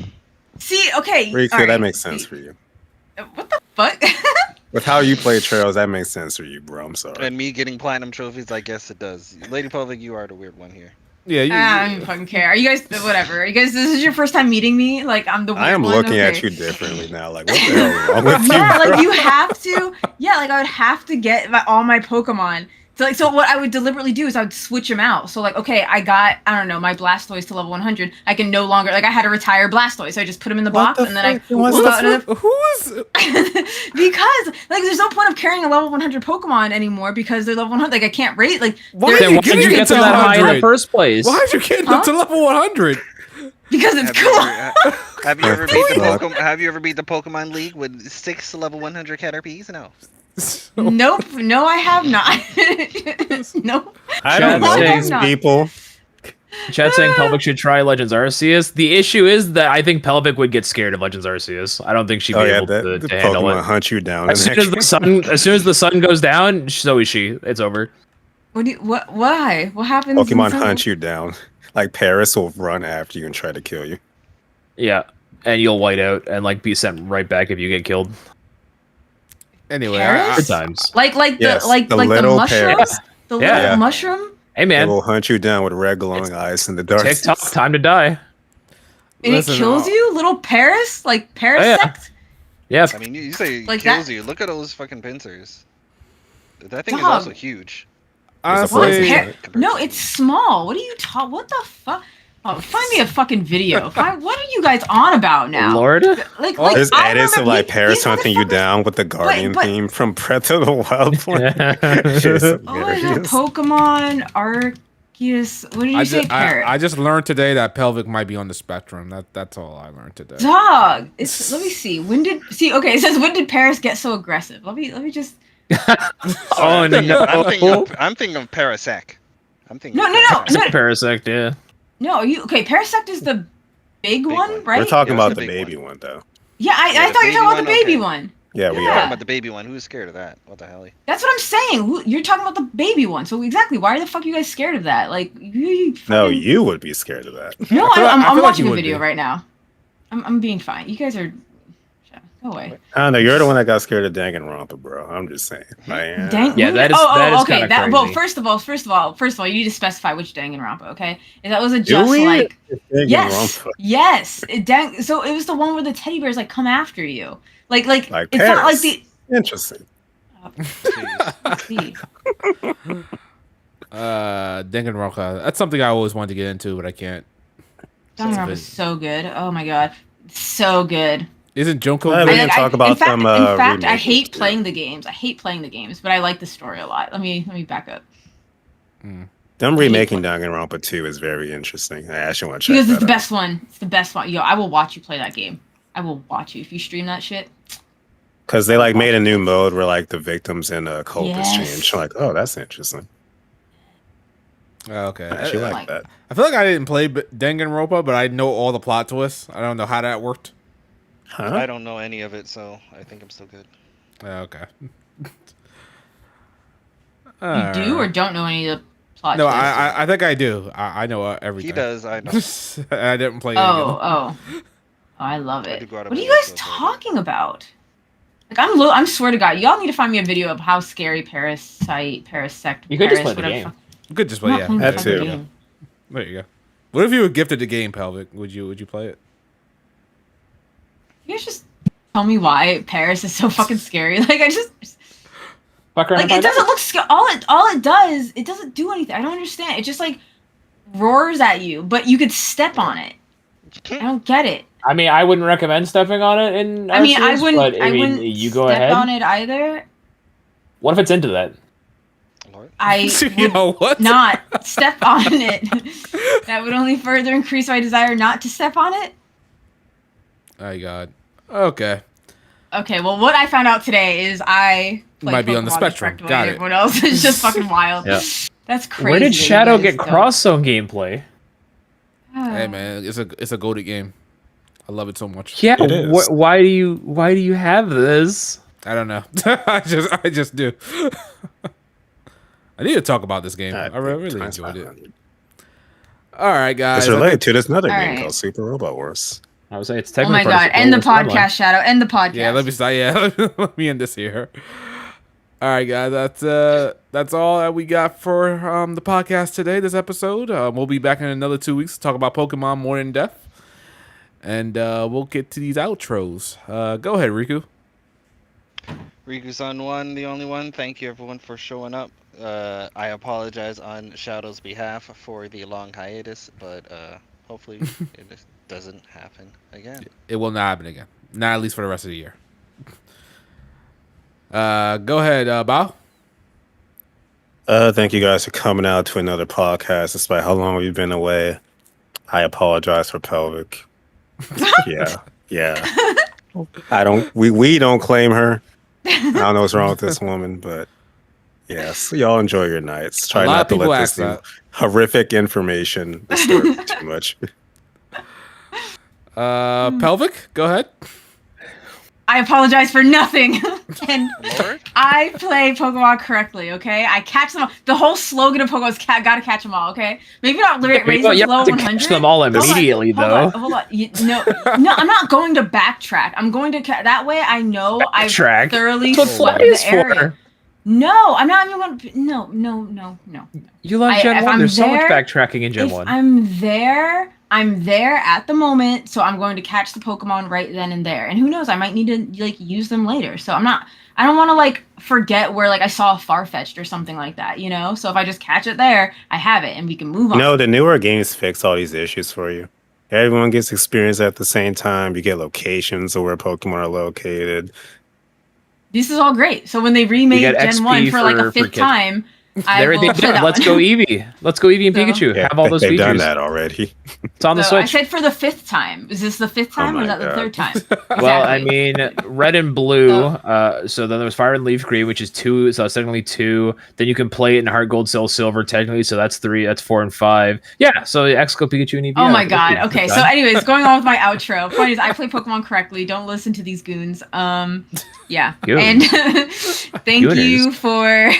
See, okay. Riku, alright, that makes sense see. for you. What the fuck? With how you play Trails, that makes sense for you, bro. I'm sorry. And me getting platinum trophies, I guess it does. Lady Public, you are the weird one here. Yeah, I don't even fucking care. Are you guys whatever? Are you guys this is your first time meeting me? Like I'm the weird I am one? looking at Okay. you differently now. Like, what the hell is wrong with you? Yeah, bro? like you have to. Yeah, like I would have to get all my Pokemon. So what I would deliberately do is I would switch them out. So like, okay, I got I don't know my Blastoise to level 100. I can no longer like I had to retire Blastoise. So I just put him in the What box the and then I fuck? What's pull the out another. Who is? Because like there's no point of carrying a level 100 Pokemon anymore because they're level 100. Like I can't rate like Why they're- are Then you why did getting you it get to them that high in 100? the first place? Why did you get Huh? up to level 100? because it's Have you cool. ever, have you ever beat the Fuck. Pokemon? Have you ever beat the Pokemon League with 6 level 100 Caterpies? No. Nope, no, I have not. Nope. I Chat don't know saying- these people. Chat saying Pelvic should try Legends Arceus. The issue is that I think Pelvic would get scared of Legends Arceus. I don't think she'd be Oh yeah, able the to handle Pokemon it. hunt you down. As in soon that as the game. sun goes down, so is she. It's over. Why? What happens? Pokemon in some- hunt you down. Like Paris will run after you and try to kill you. Yeah, and you'll white out and like be sent right back if you get killed. Anyway, Paris? Good times. Like Yes, the like the the little mushroom, Paris. the Yeah. little mushroom, Hey It man, will hunt you down with red glowing eyes in the dark. TikTok, time to die. and Listen, it kills you, little Paris, like Parasect. Yeah, I mean, you say it Like kills that- you. Look at those fucking pincers. That thing is Dog. also huge. honestly, What? No, it's small. What are you talking? What the fuck? Oh, find me a fucking video. What are you guys on about now? Lord. Like, There's I edits of remember like these Paris hunting you motherfuckers- down with the Guardian but- theme from Breath of the Wild. Shit's Oh, I have hilarious. Pokemon Arceus. What did you say, Parrot? I just learned today that pelvic might be on the spectrum. That's all I learned today. Dog. It's let me see. Okay, it says when did Paris get so aggressive? Let me just Oh no. I'm thinking of Parasect. I'm thinking. No, of no, no. Parasect. It's a Parasect, yeah. No, are you okay? Parasect is the big one, one. right? We're talking Yeah, about it's the the big baby one though. Yeah, I Yeah, the thought you were baby talking about the one? baby Okay. one. Yeah, we Yeah. are. Talking about the baby one. Who's scared of that? What the hell? That's what I'm saying. You're talking about the baby one. So exactly, why are the fuck you guys scared of that? Like, No, fucking- you would be scared of that. No, I feel like I'm you watching a would video be. right now. I'm being fine. You guys are. No way. I don't know. You're the one that got scared of Danganronpa, bro. I'm just saying. Yeah, that is okay. kinda That well, crazy. first of all, you need to specify which Danganronpa. Okay, if that was a Do just we? like Danganronpa. yes, so it was the one where the teddy bears like come after you, like Like it's Paris. not like the. Interesting. Jeez. Danganronpa. That's something I always wanted to get into, but I can't. Danganronpa is so good. Oh my god, so good. Isn't Junko Well, good? we didn't talk about in fact, some, in fact, I remakes, hate too. playing the games. I hate playing the games, but I like the story a lot. Let me back up. Them remaking Danganronpa 2 is very interesting. I actually want to check Because that it's the out. best one. It's the best one. Yo, I will watch you play that game. I will watch you if you stream that shit. Because they like made a new mode where like the victims and cultists Yes. change. Like, oh, that's interesting. Oh, okay. I actually like- like that. I feel like I didn't play Danganronpa, but I know all the plot twists. I don't know how that worked. Huh? I don't know any of it, so I think I'm still good. Okay. You do or don't know any of the plot No, twists? I think I do. I know everything. He does, I know. I didn't play any of them. Oh, I love I it. do go out of What are my you way guys to avoid it. talking about? Like I'm swear to God, y'all need to find me a video of how scary Parasect. You could just play Paris, the whatever game. fuck- Good, just I'm play. not Yeah, playing the That fucking too. game. There you go. What if you were gifted the game, Pelvic? Would you play it? You guys just tell me why Paris is so fucking scary. Like I just Fuck around like and it find doesn't out. look scary. All it does, it doesn't do anything. I don't understand. It just like roars at you, but you could step on it. I don't get it. I mean, I wouldn't recommend stepping on it in I mean, I Arceus, wouldn't. but I wouldn't you go step ahead. on it either. What if it's into that? Lord. I would Yo, what? not step on it. That would only further increase my desire not to step on it. Oh God. Okay. Okay, well, what I found out today is I play Might be on the Pokemon spectrum. correct way. Got it. Everyone else is just fucking wild. Yeah. That's crazy. Where did that you Shadow guys get don't. cross zone gameplay? Hey man, it's a goated game. I love it so much. Yeah, It is. why do you have this? I don't know. I just do. I need to talk about this game. I really Times enjoyed it. 500. All right, guys. It's related to this another All game right. called Super Robot Wars. I would say it's Oh technically my part god! of End the Star Wars timeline. podcast, Shadow. End the podcast. Yeah, let me start. Yeah, let me end this here. All right, guys. That's all that we got for the podcast today. This episode. We'll be back in another 2 weeks to talk about Pokemon more in depth, and we'll get to these outros. Go ahead, Riku. Riku's on one, the only one. Thank you everyone for showing up. I apologize on Shadow's behalf for the long hiatus, but hopefully it just doesn't happen again. It will not happen again. Not at least for the rest of the year. Go ahead, Bao. Thank you guys for coming out to another podcast, despite how long we've been away. I apologize for Pelvic. Yeah. We don't claim her. I don't know what's wrong with this woman, but yes, y'all enjoy your nights. Try A lot not of to people let ask this that. horrific information disturb you too much. Pelvic, go ahead. I apologize for nothing. And Lord? I play Pokemon correctly, okay? I catch them all. The whole slogan of Pokemon is gotta catch them all, okay? Maybe not raise them You below have to 100. catch them all immediately, though. Hold on. No, I'm not going to backtrack. I'm going to that way. I know I've Backtrack? thoroughly That's what swept play is the area. for. No, I'm not even going to. No. You love If Gen 1. I'm There's so much there- backtracking in Gen If 1. I'm there at the moment, so I'm going to catch the Pokemon right then and there. And who knows, I might need to like use them later. So I don't want to like forget where like I saw a Farfetch'd or something like that, you know? So if I just catch it there, I have it and we can move on. No, the newer games fix all these issues for you. Everyone gets experience at the same time. You get locations of where Pokemon are located. This is all great. So when they remade get Gen XP 1 for like for a fifth kids. time, I There will they play done. that Let's one. go Eevee. Let's go Eevee and So- Pikachu. Yeah, Have all those they've done features. that already. It's on the So I Switch. said for the fifth time. Is this the fifth time or my is that the God. third time? Well, I Exactly. mean, red and blue. So then there was fire and leaf green, which is 2. So that's technically 2. Then you can play it in heart gold, soul silver, technically. So that's 3. That's 4 and 5. Yeah. So Exo, Pikachu, and Eevee. Oh yeah, my that's god. good. Okay, Good so time. anyways, going on with my outro. Point is I play Pokemon correctly. Don't listen to these goons. Yeah. Goons. And thank you Gooners. for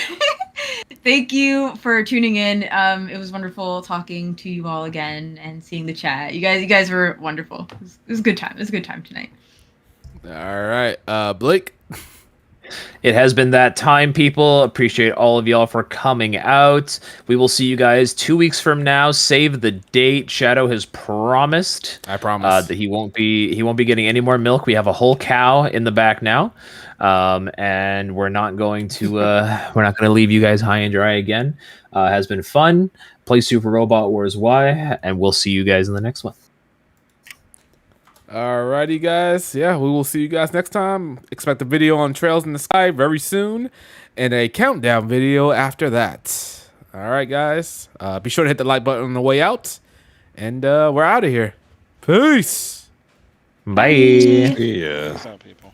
thank you for tuning in. It was wonderful talking to you all again and seeing the chat. You guys were wonderful. It was a good time. It was a good time tonight. All right, Blake. It has been that time, people. Appreciate all of y'all for coming out. We will see you guys 2 weeks from now. Save the date. Shadow has promised. I promise. That he won't be getting any more milk. We have a whole cow in the back now, and we're not going to leave you guys high and dry again. Has been fun. Play Super Robot Wars Y, and we'll see you guys in the next one. Alrighty, guys. Yeah, we will see you guys next time. Expect a video on Trails in the Sky very soon, and a countdown video after that. All right, guys. Be sure to hit the like button on the way out, and we're out of here. Peace. Bye. Yeah. What's up, people?